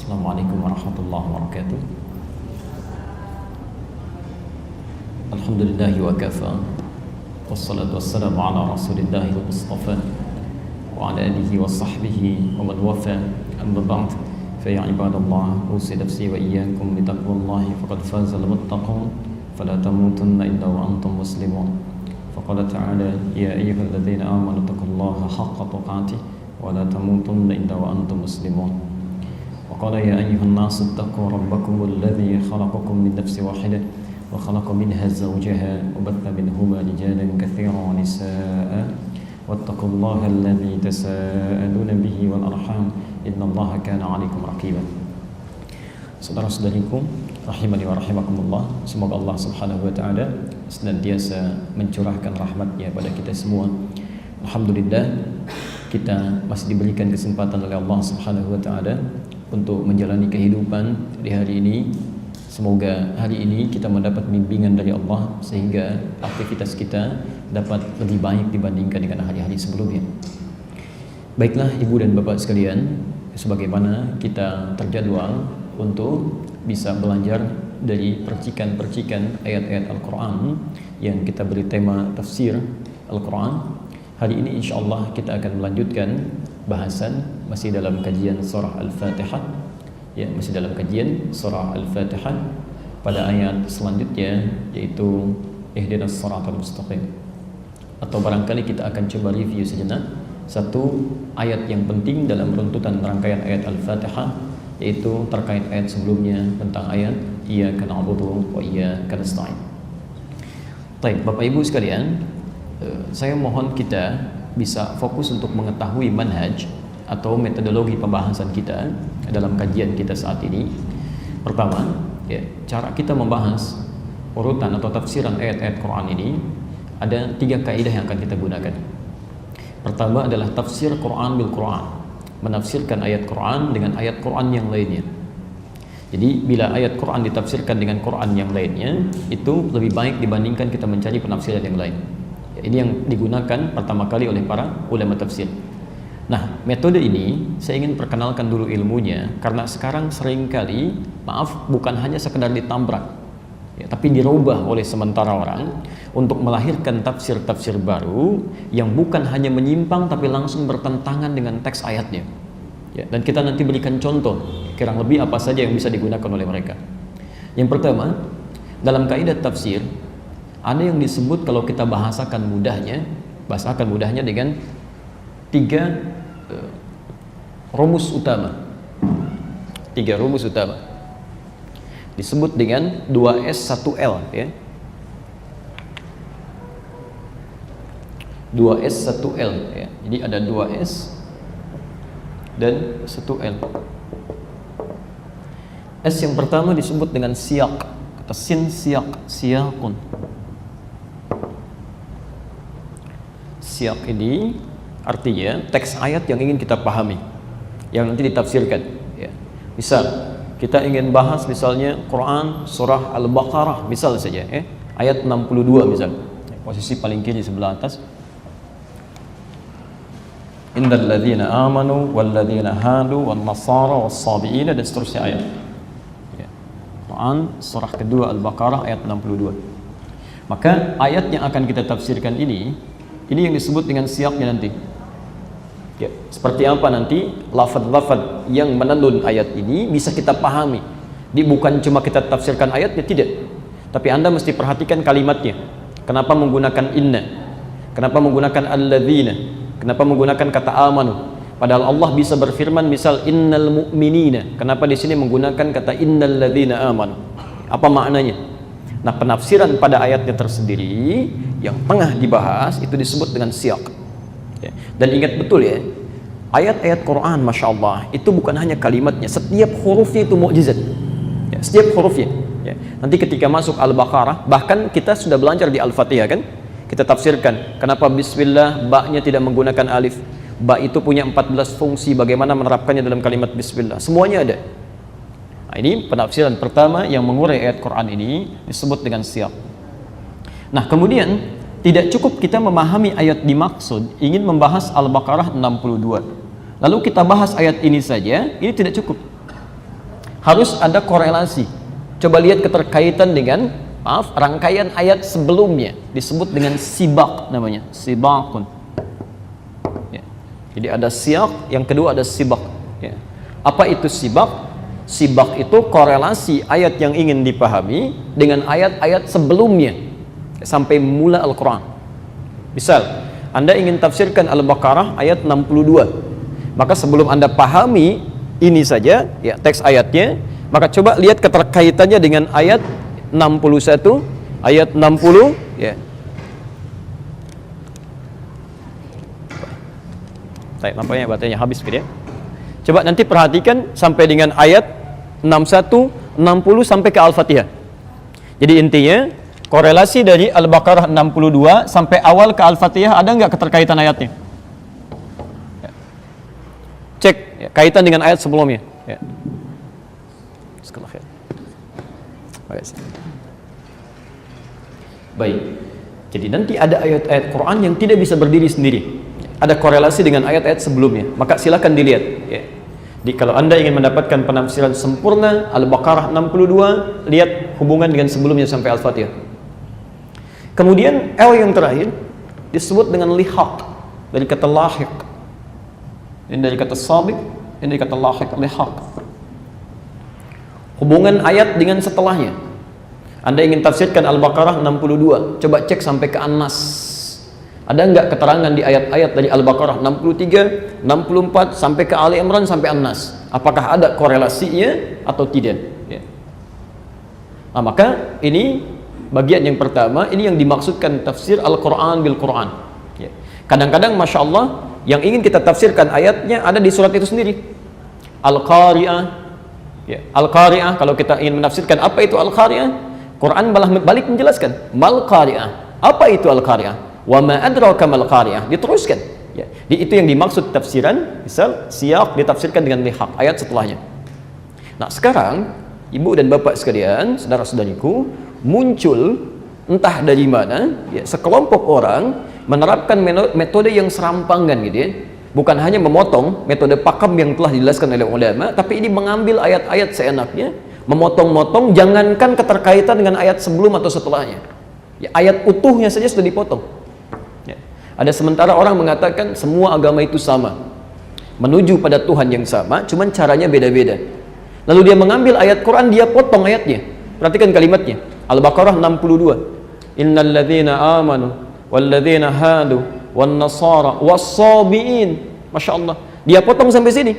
Assalamualaikum warahmatullahi wabarakatuh. Alhamdulillahi wa kafa. Wassalatu wassalamu ala rasulillahi al-mustafa wa ala alihi wa sahbihi wa man wafa. Amma ba'd. Fa ya ibadallah, usi nafsi wa iyyakum bi taqwallahi faqad faza al-muttaqun. Fala tamutunna illa wa antum muslimun. Faqala ta'ala ya ayyuhalladzina amanu taqullaha haqqa tuqatih wa la tamutunna illa wa antum muslimun. وقال يا أيها الناس اتقوا ربكم الذي خلقكم من نفس واحدة وخلق منها زوجها وبث منهما رجالا كثيرا ونساء واتقوا الله الذي تساءلون به والأرحام إن الله كان عليكم رقيبا. Saudara-saudariku rahimani wa rahimakumullah, semoga Allah Subhanahu wa taala senantiasa mencurahkan rahmat-Nya pada kita semua. Alhamdulillah, kita masih diberikan kesempatan oleh Allah Subhanahu wa taala untuk menjalani kehidupan di hari ini. Semoga hari ini kita mendapat bimbingan dari Allah sehingga aktivitas kita dapat lebih baik dibandingkan dengan hari-hari sebelumnya. Baiklah ibu dan bapak sekalian, sebagaimana kita terjadwal untuk bisa belajar dari percikan-percikan ayat-ayat Al-Quran yang kita beri tema tafsir Al-Quran. Hari ini insyaallah kita akan melanjutkan bahasan masih dalam kajian surah Al-Fatihah, ya, masih dalam kajian surah Al-Fatihah pada ayat selanjutnya yaitu ihdinas siratal mustaqim. Atau barangkali kita akan coba review sejenak satu ayat yang penting dalam runtutan rangkaian ayat Al-Fatihah, yaitu terkait ayat sebelumnya tentang ayat iyyaka na'budu wa iyyaka nasta'in. Baik, Bapak Ibu sekalian, saya mohon kita bisa fokus untuk mengetahui manhaj atau metodologi pembahasan kita dalam kajian kita saat ini. Pertama, ya, cara kita membahas urutan atau tafsiran ayat-ayat Quran ini ada 3 kaidah yang akan kita gunakan. Pertama adalah tafsir Quran bil Quran, menafsirkan ayat Quran dengan ayat Quran yang lainnya. Jadi bila ayat Quran ditafsirkan dengan Quran yang lainnya, itu lebih baik dibandingkan kita mencari penafsiran yang lain. Ini yang digunakan pertama kali oleh para ulama tafsir. Nah, metode ini saya ingin perkenalkan dulu ilmunya, karena sekarang seringkali, maaf, bukan hanya sekedar ditabrak, ya, tapi dirubah oleh sementara orang untuk melahirkan tafsir-tafsir baru yang bukan hanya menyimpang tapi langsung bertentangan dengan teks ayatnya. Ya, dan kita nanti berikan contoh kurang lebih apa saja yang bisa digunakan oleh mereka. Yang pertama, dalam kaidah tafsir ada yang disebut, kalau kita bahasakan mudahnya dengan 3 rumus utama. 3 rumus utama disebut dengan 2S 1L, ya. 2S 1L, ya. Jadi ada 2S dan 1L. S yang pertama disebut dengan siyak, kata sin siyak, siyakun. Siyak ini artinya teks ayat yang ingin kita pahami, yang nanti ditafsirkan, ya. Misal kita ingin bahas misalnya Quran surah Al-Baqarah misal saja, ayat 62 misal, posisi paling kiri sebelah atas. Innal ladzina amanu wal ladzina hadu wan nasara was sabiina, dan seterusnya ayat, ya. Quran surah kedua Al-Baqarah ayat 62. Maka ayat yang akan kita tafsirkan ini yang disebut dengan siyaknya nanti. Ya, seperti apa nanti lafaz-lafaz yang menenun ayat ini bisa kita pahami. Bukan cuma kita tafsirkan ayatnya, tidak. Tapi Anda mesti perhatikan kalimatnya. Kenapa menggunakan inna? Kenapa menggunakan alladzina? Kenapa menggunakan kata amanu? Padahal Allah bisa berfirman misal innal mu'minina. Kenapa di sini menggunakan kata innal ladzina amanu? Apa maknanya? Nah, penafsiran pada ayatnya tersendiri yang tengah dibahas itu disebut dengan siyak, ya. Dan ingat betul ya, ayat-ayat Quran Masya Allah itu bukan hanya kalimatnya, setiap hurufnya itu mukjizat, ya, setiap hurufnya, ya. Nanti ketika masuk Al-Baqarah, bahkan kita sudah belajar di Al-Fatihah kan, kita tafsirkan kenapa Bismillah ba-nya tidak menggunakan alif. Ba itu punya 14 fungsi, bagaimana menerapkannya dalam kalimat Bismillah, semuanya ada. Nah, ini penafsiran pertama yang mengurai ayat Quran ini disebut dengan siyak. Nah, kemudian tidak cukup kita memahami ayat dimaksud, ingin membahas Al-Baqarah 62. Lalu kita bahas ayat ini saja, ini tidak cukup. harus ada korelasi. Coba lihat keterkaitan dengan rangkaian ayat sebelumnya, disebut dengan sibak namanya, sibakun. Ya. Jadi ada siyak, yang kedua ada sibak. Ya. Apa itu sibak? Sibak itu korelasi ayat yang ingin dipahami dengan ayat-ayat sebelumnya sampai mula Al-Quran. Misal, Anda ingin tafsirkan Al-Baqarah ayat 62, maka sebelum Anda pahami ini saja ya teks ayatnya, maka coba lihat keterkaitannya dengan ayat 61, ayat 60 ya. Baik, nampaknya baterainya habis gitu ya. Coba nanti perhatikan sampai dengan ayat 61, 60 sampai ke Al-Fatihah. Jadi intinya korelasi dari Al-Baqarah 62 sampai awal ke Al-Fatihah, ada nggak keterkaitan ayatnya? Ya. Cek ya, kaitan dengan ayat sebelumnya. Ya. Baik. Jadi nanti ada ayat-ayat Quran yang tidak bisa berdiri sendiri. Ada korelasi dengan ayat-ayat sebelumnya. Maka silakan dilihat. Ya. Jadi kalau Anda ingin mendapatkan penafsiran sempurna Al-Baqarah 62, lihat hubungan dengan sebelumnya sampai Al-Fatihah. Kemudian L yang terakhir disebut dengan lihaq, dari kata lahiq. Ini dari kata sabiq, ini dari kata lahiq, lihaq. Hubungan ayat dengan setelahnya. Anda ingin tafsirkan Al-Baqarah 62, coba cek sampai ke An-Nas. Ada enggak keterangan di ayat-ayat dari Al-Baqarah 63, 64 sampai ke Ali Imran sampai An-Nas? Apakah ada korelasinya atau tidak? Ya. Nah, maka ini bagian yang pertama, ini yang dimaksudkan tafsir Al-Quran bil Quran. Ya. Kadang-kadang Masya Allah yang ingin kita tafsirkan ayatnya ada di surat itu sendiri. Al-Qari'ah. Ya. Al-Qari'ah, kalau kita ingin menafsirkan apa itu Al-Qari'ah, Quran malah balik menjelaskan Mal Qari'ah. Apa itu Al-Qari'ah? Wa ma adraka mal Qari'ah. Diteruskan. Ya. Itu yang dimaksud tafsiran, misal siyak ditafsirkan dengan lihaq, ayat setelahnya. Nah, sekarang ibu dan bapak sekalian, saudara-saudariku, muncul entah dari mana ya, sekelompok orang menerapkan metode yang serampangan gitu ya. Bukan hanya memotong metode pakam yang telah dijelaskan oleh ulama, tapi ini mengambil ayat-ayat seenaknya, memotong-motong, jangankan keterkaitan dengan ayat sebelum atau setelahnya. Ya, ayat utuhnya saja sudah dipotong. Ya. Ada sementara orang mengatakan semua agama itu sama, menuju pada Tuhan yang sama, cuman caranya beda-beda. Lalu dia mengambil ayat Quran, dia potong ayatnya. Perhatikan kalimatnya. Al-Baqarah 62. Innal ladzina amanu wal ladzina hadu wan nasara was-sabiin. Masya Allah. Dia potong sampai sini.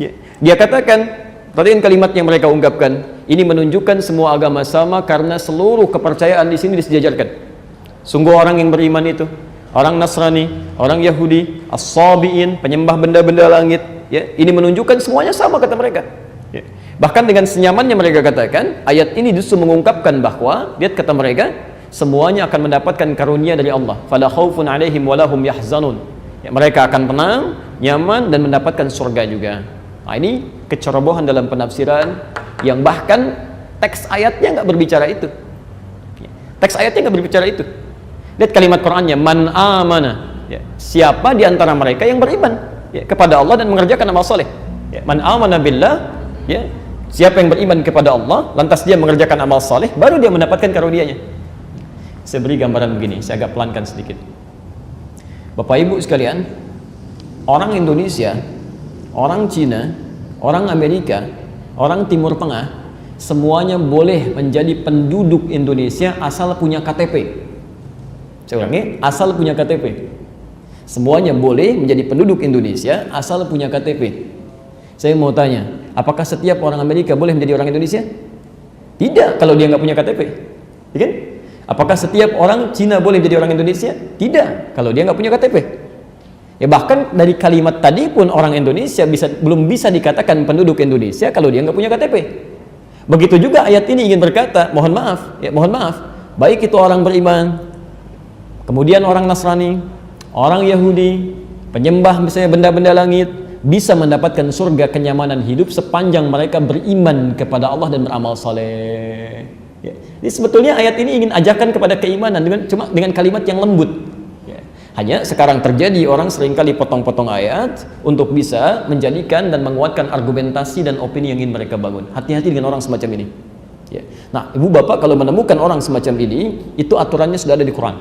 Ya. Dia katakan, perhatikan kalimat yang mereka ungkapkan. Ini menunjukkan semua agama sama karena seluruh kepercayaan di sini disejajarkan. Sungguh orang yang beriman itu, orang Nasrani, orang Yahudi, as-sabiin, penyembah benda-benda langit, ya, ini menunjukkan semuanya sama kata mereka. Ya. Bahkan dengan senyamannya mereka katakan, ayat ini justru mengungkapkan bahwa, lihat kata mereka, semuanya akan mendapatkan karunia dari Allah. Fala khaufun 'alaihim wa lahum yahzanun. Ya, mereka akan tenang, nyaman dan mendapatkan surga juga. Nah, ini kecerobohan dalam penafsiran yang bahkan teks ayatnya nggak berbicara itu. Teks ayatnya nggak berbicara itu. Lihat kalimat Qur'annya, man amana. Ya, siapa di antara mereka yang beriman ya, kepada Allah dan mengerjakan amal soleh. Ya, man amana billah. Ya, siapa yang beriman kepada Allah, lantas dia mengerjakan amal saleh, baru dia mendapatkan karunia-Nya. Saya beri gambaran begini, saya agak pelankan sedikit. Bapak Ibu sekalian, orang Indonesia, orang Cina, orang Amerika, orang Timur Tengah, semuanya boleh menjadi penduduk Indonesia asal punya KTP. Saya ulangi, asal punya KTP. Semuanya boleh menjadi penduduk Indonesia asal punya KTP. Saya mau tanya, apakah setiap orang Amerika boleh menjadi orang Indonesia? Tidak, kalau dia nggak punya KTP. Ya kan? Apakah setiap orang Cina boleh menjadi orang Indonesia? Tidak, kalau dia nggak punya KTP. Ya, bahkan dari kalimat tadi pun orang Indonesia belum bisa dikatakan penduduk Indonesia kalau dia nggak punya KTP. Begitu juga ayat ini ingin berkata, mohon maaf, baik itu orang beriman, kemudian orang Nasrani, orang Yahudi, penyembah misalnya benda-benda langit, bisa mendapatkan surga kenyamanan hidup sepanjang mereka beriman kepada Allah dan beramal saleh. Ya. Jadi sebetulnya ayat ini ingin ajarkan kepada keimanan dengan kalimat yang lembut. Ya. Hanya sekarang terjadi orang seringkali potong-potong ayat untuk bisa menjadikan dan menguatkan argumentasi dan opini yang ingin mereka bangun. Hati-hati dengan orang semacam ini. Ya. Nah, ibu bapak kalau menemukan orang semacam ini, itu aturannya sudah ada di Quran.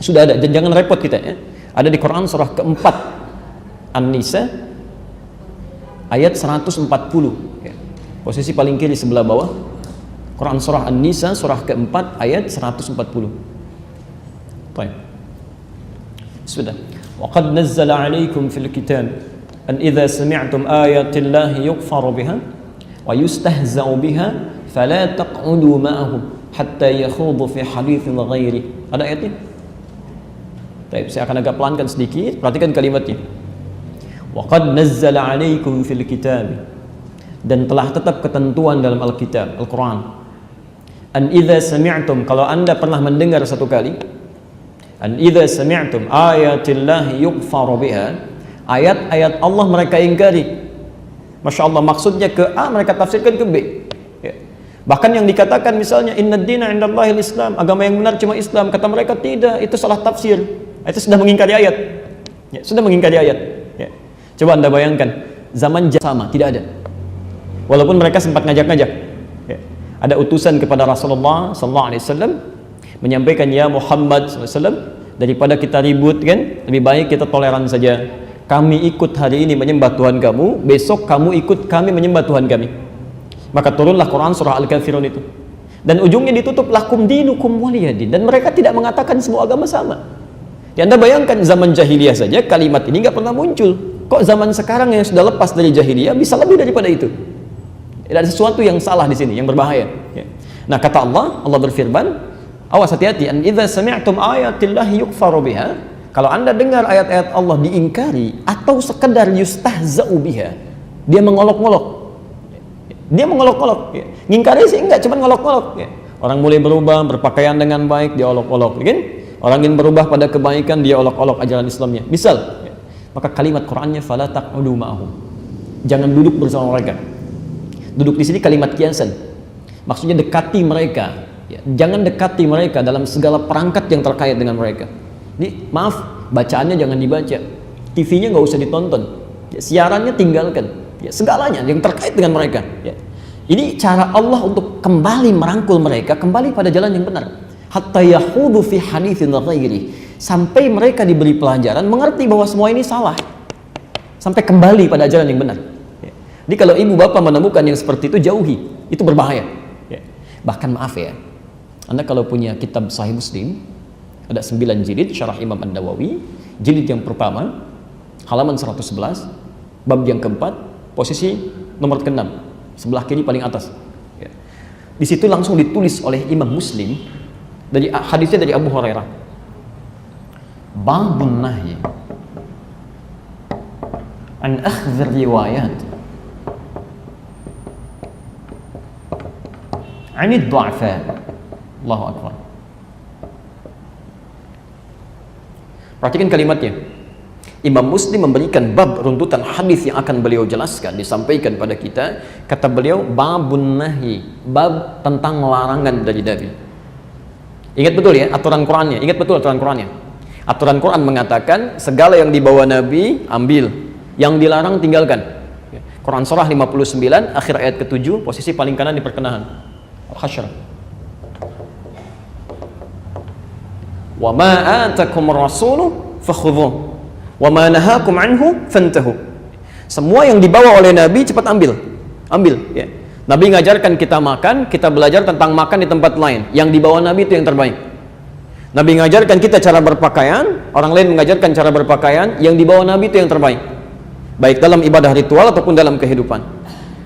Sudah ada, dan jangan repot kita ya. Ada di Quran surah keempat An-Nisa ayat 140 ya. Posisi paling kiri sebelah bawah. Quran surah An-Nisa surah keempat ayat 140. Baik. Sudah. Wa qad nazzala 'alaikum fil kitab an idza sami'tum ayati llahi yughfaru biha wa yustahza'u biha fala taq'udu ma'ahum hatta yakhudu fi haditsin ghairi. Ada ayatnya? Baik, saya akan agak pelankan sedikit. Perhatikan kalimatnya. Wa qad nazzala 'alaikum fil kitab, dan telah tetap ketentuan dalam Alkitab, Al-Quran. An idza sami'tum, kalau anda pernah mendengar satu kali, an idza sami'tum ayatillahi yughfaru biha, ayat-ayat Allah mereka ingkari. Masya Allah, maksudnya ke A, mereka tafsirkan ke B ya. Bahkan yang dikatakan misalnya inna dina indallahil Islam, agama yang benar cuma Islam, kata mereka tidak, itu salah tafsir, itu sudah mengingkari ayat ya, sudah mengingkari ayat ya. Coba anda bayangkan, zaman sama tidak ada, walaupun mereka sempat ngajak-ngajak ya. Ada utusan kepada Rasulullah SAW menyampaikan, ya Muhammad SAW, daripada kita ribut kan, lebih baik kita toleran saja. Kami ikut hari ini menyembah Tuhan kamu, besok kamu ikut kami menyembah Tuhan kami. Maka turunlah Quran surah Al-Kafirun itu, dan ujungnya ditutup lakum dinukum waliyadin, dan mereka tidak mengatakan semua agama sama ya. Anda bayangkan zaman jahiliyah saja kalimat ini nggak pernah muncul, kok zaman sekarang yang sudah lepas dari jahiliyah bisa lebih daripada itu. Ada sesuatu yang salah di sini, yang berbahaya ya. Nah, kata Allah berfirman, awas hati-hati, an idza sami'tum ayatillahi yukfaru biha, kalau anda dengar ayat-ayat Allah diingkari atau sekedar yustahza'u biha, dia mengolok-olok ya. Ngingkari sih enggak, cuma ngolok-olok ya. Orang mulai berubah, berpakaian dengan baik, dia olok-olok kan? Orang ingin berubah pada kebaikan, dia olok-olok ajaran Islamnya, misal ya. Maka kalimat Qurannya fala taq'udu ma'ahum, jangan duduk bersama mereka. Duduk di sini kalimat kiasan, maksudnya dekati mereka ya. Jangan dekati mereka dalam segala perangkat yang terkait dengan mereka. Ini maaf, bacaannya jangan dibaca, TV-nya nggak usah ditonton ya, siarannya tinggalkan ya, segalanya yang terkait dengan mereka ya. Ini cara Allah untuk kembali merangkul mereka kembali pada jalan yang benar, hatta yahudu fi haditsin ghairi, sampai mereka diberi pelajaran mengerti bahwa semua ini salah, sampai kembali pada jalan yang benar. Jadi kalau ibu bapak menemukan yang seperti itu, jauhi, itu berbahaya ya. Bahkan maaf ya, anda kalau punya kitab Sahih Muslim, ada 9 jilid syarah Imam An-Nawawi, jilid yang pertama halaman 111, bab yang keempat, posisi nomor ke-6, sebelah kiri paling atas ya. Di situ langsung ditulis oleh Imam Muslim, dari hadisnya dari Abu Hurairah, babun nahyi an akhdhir riwayat anid du'afa. Allahu Akbar. Perhatikan kalimatnya. Imam Muslim memberikan bab runtutan hadis yang akan beliau jelaskan, disampaikan pada kita. Kata beliau, babun nahi, bab tentang larangan dari Nabi. Ingat betul ya aturan Qurannya, ingat betul aturan Qurannya. Aturan Quran mengatakan segala yang dibawa Nabi ambil, yang dilarang tinggalkan. Quran surah 59 akhir ayat ke-7, posisi paling kanan di perkenahan Al-Hasyr. Wa ma atakum rasulu fakhudhuh wa ma nahakum anhu fantahu. Semua yang dibawa oleh Nabi cepat ambil ya. Nabi ngajarkan kita makan, kita belajar tentang makan di tempat lain. Yang dibawa Nabi itu yang terbaik. Nabi ngajarkan kita cara berpakaian, orang lain mengajarkan cara berpakaian, yang dibawa Nabi itu yang terbaik, baik dalam ibadah ritual ataupun dalam kehidupan.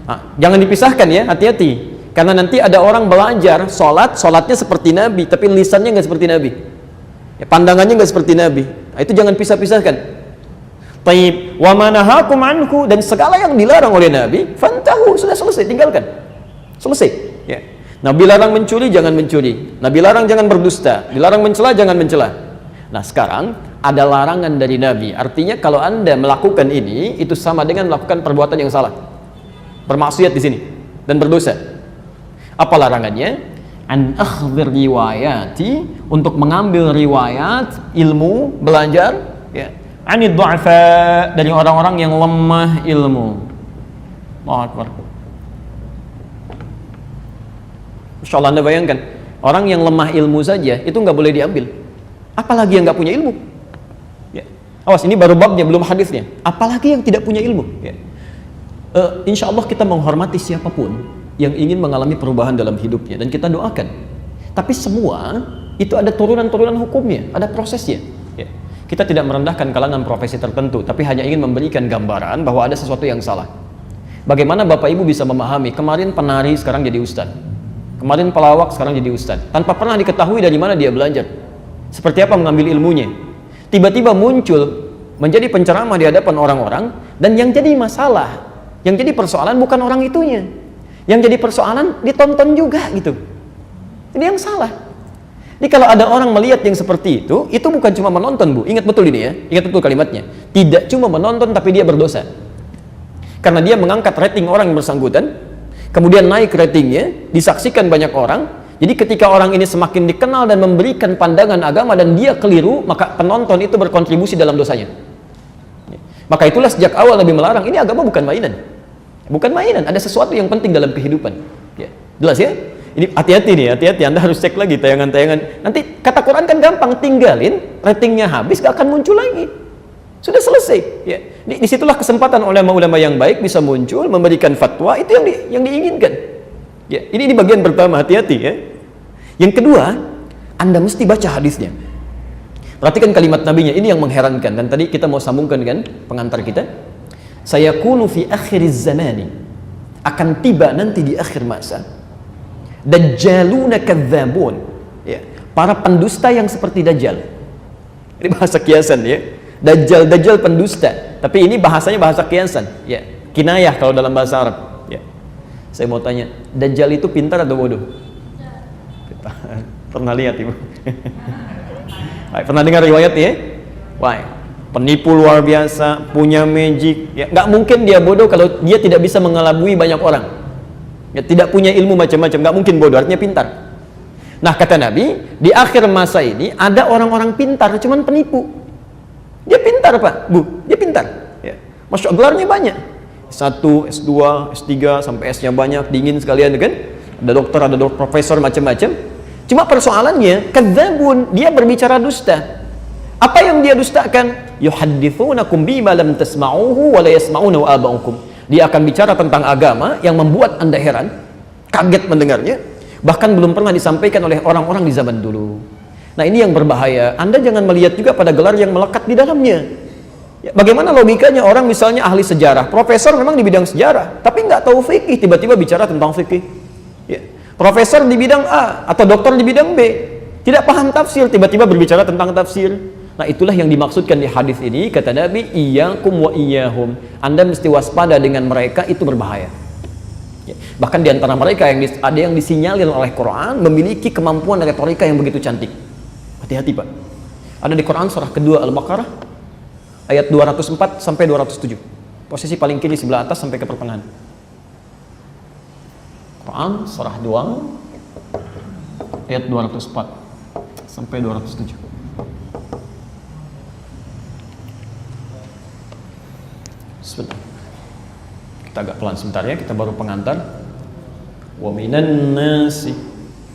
Nah, jangan dipisahkan ya, hati-hati. Karena nanti ada orang belajar sholatnya seperti Nabi, tapi lisannya nggak seperti Nabi ya, pandangannya nggak seperti Nabi. Nah, itu jangan pisah-pisahkan. Taib wa manahakum anhu, dan segala yang dilarang oleh Nabi fantahu, sudah selesai, tinggalkan, selesai ya. Nabi larang mencuri, jangan mencuri. Nabi larang jangan berdusta, dilarang mencela, jangan mencela. Nah, sekarang ada larangan dari Nabi, artinya kalau anda melakukan ini, itu sama dengan melakukan perbuatan yang salah, bermaksiat di sini dan berdosa. Apa larangannya? an akhdhir riwayati, untuk mengambil riwayat ilmu, belajar ya, anid du'afa, dari orang-orang yang lemah ilmu. Allahu Akbar. Insyaallah Anda bayangkan, orang yang lemah ilmu saja itu nggak boleh diambil, apalagi yang nggak punya ilmu ya. Awas, ini baru babnya, belum hadisnya, apalagi yang tidak punya ilmu ya. Insya Allah kita menghormati siapapun yang ingin mengalami perubahan dalam hidupnya, dan kita doakan. Tapi semua itu ada turunan-turunan hukumnya, ada prosesnya ya. Kita tidak merendahkan kalangan profesi tertentu, tapi hanya ingin memberikan gambaran bahwa ada sesuatu yang salah. Bagaimana Bapak Ibu bisa memahami, kemarin penari sekarang jadi ustadz, kemarin pelawak sekarang jadi ustadz, tanpa pernah diketahui dari mana dia belajar, seperti apa mengambil ilmunya. Tiba-tiba muncul menjadi penceramah di hadapan orang-orang, dan yang jadi masalah, yang jadi persoalan bukan orang itunya, yang jadi persoalan ditonton juga gitu. Ini yang salah. Jadi kalau ada orang melihat yang seperti itu bukan cuma menonton, Bu. Ingat betul ini ya, ingat betul kalimatnya. Tidak cuma menonton, tapi dia berdosa. Karena dia mengangkat rating orang yang bersangkutan, kemudian naik ratingnya, disaksikan banyak orang. Jadi ketika orang ini semakin dikenal dan memberikan pandangan agama dan dia keliru, maka penonton itu berkontribusi dalam dosanya. Maka itulah sejak awal Nabi melarang, ini agama bukan mainan. Bukan mainan, ada sesuatu yang penting dalam kehidupan ya. Jelas ya? Ini hati-hati nih, hati-hati, Anda harus cek lagi tayangan-tayangan. Nanti kata Quran kan gampang, tinggalin, ratingnya habis, gak akan muncul lagi. Sudah selesai ya. Disitulah kesempatan ulama-ulama yang baik bisa muncul, memberikan fatwa, itu yang diinginkan ya. Ini bagian pertama, hati-hati ya. Yang kedua, Anda mesti baca hadisnya. Perhatikan kalimat nabinya, ini yang mengherankan. Dan tadi kita mau sambungkan dengan pengantar kita. Sayakunu fi akhiriz zamani, akan tiba nanti di akhir masa, dajjaluna kadzabun ya, para pendusta yang seperti dajjal. Ini bahasa kiasan ya. Dajjal pendusta, tapi ini bahasanya bahasa kiasan ya, kinayah kalau dalam bahasa Arab ya. Saya mau tanya, dajjal itu pintar atau bodoh? Pernah lihat Ibu? Pernah dengar riwayat ya? Wah, penipu luar biasa, punya magic ya. Nggak mungkin dia bodoh kalau dia tidak bisa mengelabui banyak orang ya, tidak punya ilmu macam-macam, nggak mungkin bodoh, artinya pintar. Nah kata Nabi, di akhir masa ini ada orang-orang pintar, cuman penipu. Dia pintar Pak, Bu, dia pintar ya. Masya Allah, gelarnya banyak, S1, S2, S3, sampai S-nya banyak, dingin sekalian kan. Ada dokter, ada profesor, macam-macam. Cuma persoalannya, kadzabun, dia berbicara dusta. Apa yang dia dustakan? Yuhadditsunakum bima lam tasma'uhu wa la yasma'unahu aba'ukum. Dia akan bicara tentang agama yang membuat Anda heran, kaget mendengarnya, bahkan belum pernah disampaikan oleh orang-orang di zaman dulu. Nah ini yang berbahaya. Anda jangan melihat juga pada gelar yang melekat di dalamnya ya. Bagaimana logikanya orang misalnya ahli sejarah, profesor memang di bidang sejarah, tapi nggak tahu fikih, tiba-tiba bicara tentang fikih ya. Profesor di bidang A atau dokter di bidang B, tidak paham tafsir, tiba-tiba berbicara tentang tafsir. Nah itulah yang dimaksudkan di hadis ini, kata Nabi, iyyakum wa iyyahum, Anda mesti waspada dengan mereka, itu berbahaya ya. Bahkan di antara mereka ada yang disinyalir oleh Quran memiliki kemampuan retorika yang begitu cantik. Hati-hati Pak. Ada di Quran surah kedua Al-Baqarah ayat 204 sampai 207. Posisi paling kiri sebelah atas sampai ke pertengahan. Quran surah 2 ayat 204 sampai 207. Sebentar. Kita agak pelan sebentar ya, kita baru pengantar. Wa minan nasi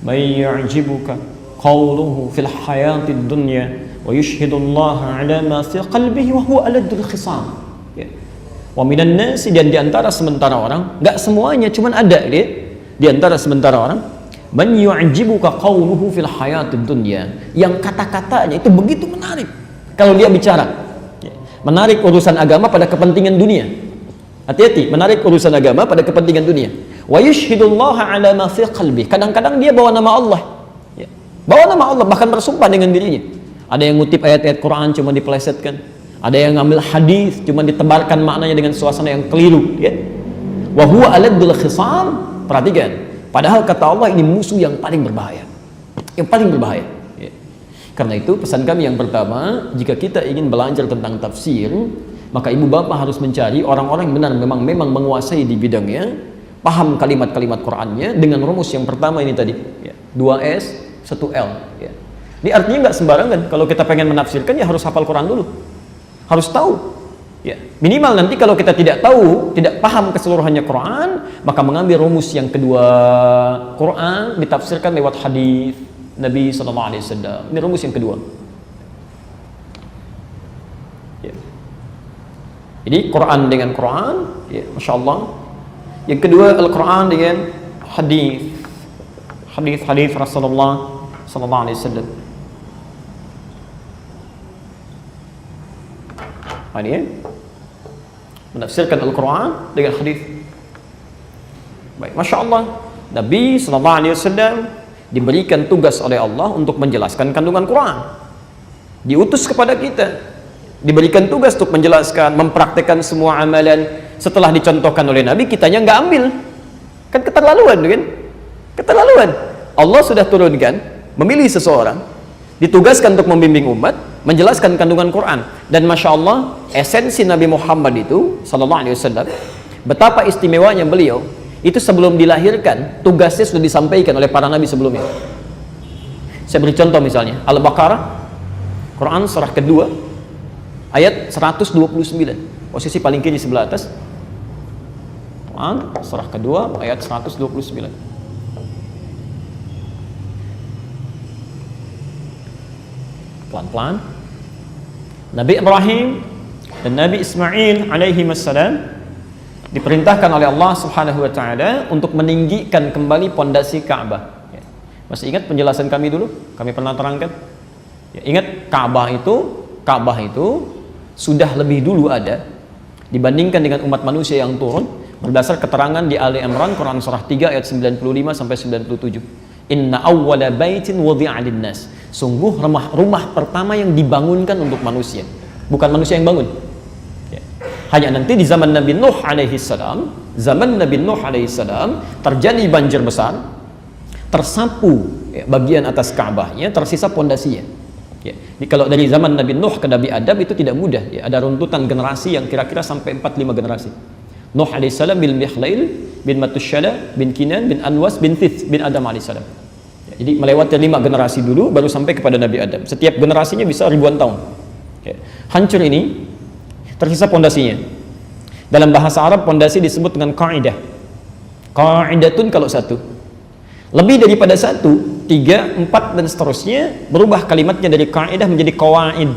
may yu'jibuka qawluhu fil hayatid dunya wa yushhidullaha ala ma fi qalbihi wa huwa aladul khisam ya. Wa minan nasi, dan diantara sementara orang, enggak semuanya, cuman ada dia diantara sementara orang, man yu'jibuka qawluhu fil hayatid dunya, yang kata-katanya itu begitu menarik kalau dia bicara ya. Menarik urusan agama pada kepentingan dunia. Hati-hati, menarik urusan agama pada kepentingan dunia. Wa yushhidullaha ala ma fi qalbi, kadang-kadang dia bawa nama Allah ya. Bawa nama Allah, bahkan bersumpah dengan dirinya. Ada yang ngutip ayat-ayat Quran cuma dipelesetkan, ada yang ngambil hadis cuma ditebarkan maknanya dengan suasana yang keliru ya. Wa huwa aladul khisam, perhatikan, padahal kata Allah ini musuh yang paling berbahaya, yang paling berbahaya ya. Karena itu pesan kami yang pertama, jika kita ingin belajar tentang tafsir, maka ibu bapak harus mencari orang-orang yang benar memang menguasai di bidangnya, paham kalimat-kalimat Qur'annya dengan rumus yang pertama ini tadi ya. 2 S, 1 L. Ya. Ini artinya nggak sembarangan. Kalau kita pengen menafsirkan ya harus hafal Quran dulu, harus tahu. Ya, minimal nanti kalau kita tidak tahu, tidak paham keseluruhannya Quran, maka mengambil rumus yang kedua, Quran ditafsirkan lewat hadis Nabi SAW. Ini rumus yang kedua. Ya. Jadi Quran dengan Quran, ya, Masya Allah. Yang kedua Al-Quran dengan hadis, hadis Rasulullah SAW. Ini ya, menafsirkan Al-Quran dengan hadis. Baik, Masya Allah, Nabi SAW diberikan tugas oleh Allah untuk menjelaskan kandungan Quran. Diutus kepada kita, diberikan tugas untuk menjelaskan, mempraktekkan semua amalan. Setelah dicontohkan oleh Nabi, kitanya nggak ambil. Kan keterlaluan, kan? Keterlaluan. Allah sudah turunkan, memilih seseorang, ditugaskan untuk membimbing umat, menjelaskan kandungan Quran. Dan Masya Allah, esensi Nabi Muhammad itu SAW, betapa istimewanya beliau, itu sebelum dilahirkan tugasnya sudah disampaikan oleh para nabi sebelumnya. Saya beri contoh misalnya Al-Baqarah, Quran surah kedua ayat 129, posisi paling kiri sebelah atas. Quran surah kedua ayat 129. Pelan-pelan. Nabi Ibrahim dan Nabi Ismail alaihi wassalam diperintahkan oleh Allah Subhanahu wa taala untuk meninggikan kembali pondasi Ka'bah. Ya. Masih ingat penjelasan kami dulu? Kami pernah terangkan. Ya, ingat Ka'bah itu sudah lebih dulu ada dibandingkan dengan umat manusia yang turun, berdasar keterangan di Ali Imran Quran surah 3 ayat 95 sampai 97. Inna awwala baitin wudi'a lin-nas. Sungguh rumah pertama yang dibangunkan untuk manusia, bukan manusia yang bangun. Ya. Hanya nanti di zaman Nabi Nuh alaihi salam, terjadi banjir besar, tersapu ya, bagian atas Ka'bahnya, tersisa pondasinya. Ya. Jadi kalau dari zaman Nabi Nuh ke Nabi Adam itu tidak mudah. Ya. Ada runtutan generasi yang kira-kira sampai 4-5 generasi. Nuh alaihi salam bin Mikhlail bin Matusyala bin Kinan bin Anwas bin Thith bin Adam alaihi salam. Jadi melewati 5 generasi dulu baru sampai kepada Nabi Adam. Setiap generasinya bisa ribuan tahun. Ya. Hancur ini, tersisa pondasinya. Dalam bahasa Arab pondasi disebut dengan qa'idah. Qa'idatun kalau satu. Lebih daripada 1, 3, 4 dan seterusnya berubah kalimatnya dari qa'idah menjadi qawa'id.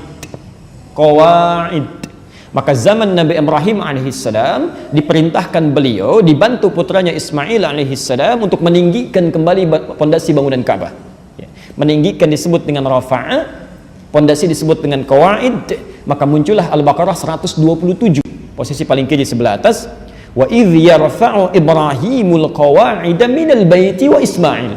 Qawa'id. Maka zaman Nabi Ibrahim alaihissalam diperintahkan beliau dibantu putranya Ismail alaihissalam untuk meninggikan kembali pondasi bangunan Ka'bah. Ya. Meninggikan disebut dengan rafa'a, pondasi disebut dengan qawaid. Maka muncullah Al-Baqarah 127, posisi paling kiri sebelah atas. Wa idh yarfa'u Ibrahimul qawa'ida minal baiti wa Ismail.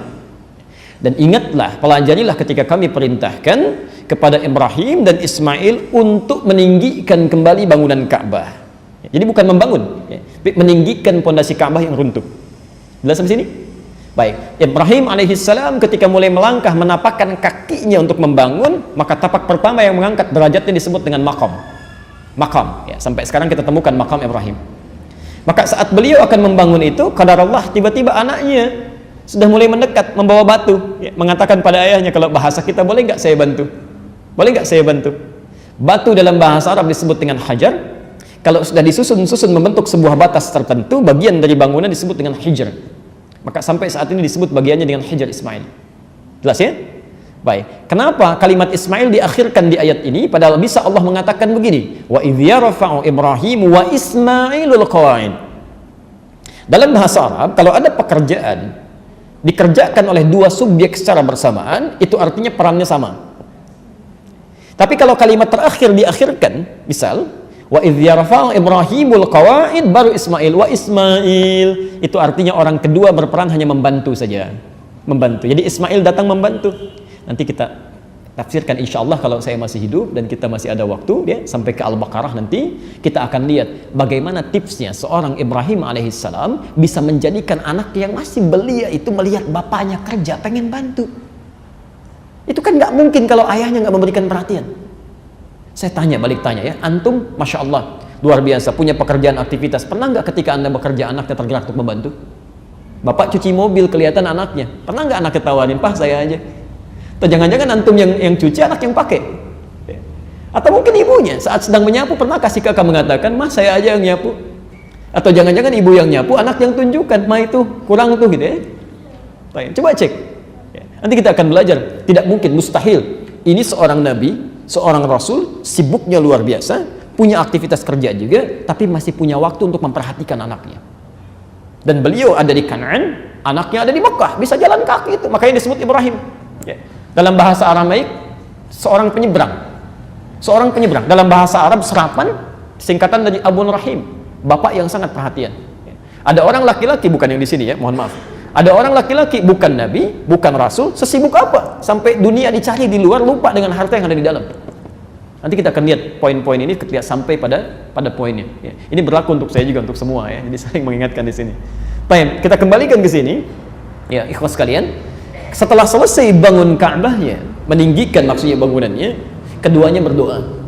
Dan ingatlah, pelajarilah ketika kami perintahkan kepada Ibrahim dan Ismail untuk meninggikan kembali bangunan Ka'bah. Jadi bukan membangun, ya, meninggikan pondasi Ka'bah yang runtuh. Jelas sampai sini? Baik, Ibrahim alaihissalam ketika mulai melangkah menapakkan kakinya untuk membangun, maka tapak pertama yang mengangkat derajatnya disebut dengan maqam. Maqam, ya, sampai sekarang kita temukan maqam Ibrahim. Maka saat beliau akan membangun itu, qadarullah tiba-tiba anaknya sudah mulai mendekat membawa batu, ya, mengatakan pada ayahnya, kalau bahasa kita, boleh nggak saya bantu? Boleh nggak saya bantu? Batu dalam bahasa Arab disebut dengan hajar. Kalau sudah disusun-susun membentuk sebuah batas tertentu, bagian dari bangunan disebut dengan hijr. Maka sampai saat ini disebut bagiannya dengan hijr Ismail. Jelas ya? Baik. Kenapa kalimat Ismail diakhirkan di ayat ini? Padahal bisa Allah mengatakan begini, wa idh yarfa'u Ibrahim wa Ismailul qawa'id. Dalam bahasa Arab, kalau ada pekerjaan dikerjakan oleh 2 subjek secara bersamaan, itu artinya perannya sama. Tapi kalau kalimat terakhir diakhirkan, misal wa idh yarfa'u Ibrahimul qawa'id, baru Ismail, wa Ismail, itu artinya orang kedua berperan hanya membantu saja, membantu. Jadi Ismail datang membantu. Nanti kita tafsirkan insyaallah kalau saya masih hidup dan kita masih ada waktu, ya, sampai ke Al-Baqarah nanti kita akan lihat bagaimana tipsnya seorang Ibrahim alaihissalam bisa menjadikan anak yang masih belia itu melihat bapaknya kerja, pengen bantu. Itu kan nggak mungkin kalau ayahnya nggak memberikan perhatian. Saya balik tanya ya, antum Masya Allah luar biasa punya pekerjaan aktivitas, pernah nggak ketika anda bekerja anaknya tergerak untuk membantu? Bapak cuci mobil kelihatan anaknya. Pernah nggak anak ketawarin, "Pak, saya aja." Atau jangan-jangan antum yang cuci, anak yang pakai. Atau mungkin ibunya saat sedang menyapu, pernah kasih kakak mengatakan, "Mas, saya aja yang nyapu." Atau jangan-jangan ibu yang nyapu, anak yang tunjukkan, "Ma, itu kurang tuh," gitu ya. Coba cek. Nanti kita akan belajar. Tidak mungkin, mustahil. Ini seorang nabi, seorang rasul, sibuknya luar biasa, punya aktivitas kerja juga, tapi masih punya waktu untuk memperhatikan anaknya. Dan beliau ada di Kanaan, anaknya ada di Mekah, bisa jalan kaki itu, makanya disebut Ibrahim. Dalam bahasa Aramaik, seorang penyeberang. Seorang penyeberang. Dalam bahasa Arab, serapan, singkatan dari Abun Rahim, bapak yang sangat perhatian. Ada orang laki-laki, bukan yang di sini ya, mohon maaf. Ada orang laki-laki, bukan nabi, bukan rasul, sesibuk apa? Sampai dunia dicari di luar, lupa dengan harta yang ada di dalam. Nanti kita akan lihat poin-poin ini ketika sampai pada poinnya. Ya. Ini berlaku untuk saya juga, untuk semua ya. Jadi saling mengingatkan di sini. Baik, kita kembalikan ke sini. Ya, ikhwas sekalian. Setelah selesai bangun Ka'bahnya, meninggikan maksudnya bangunannya, keduanya berdoa.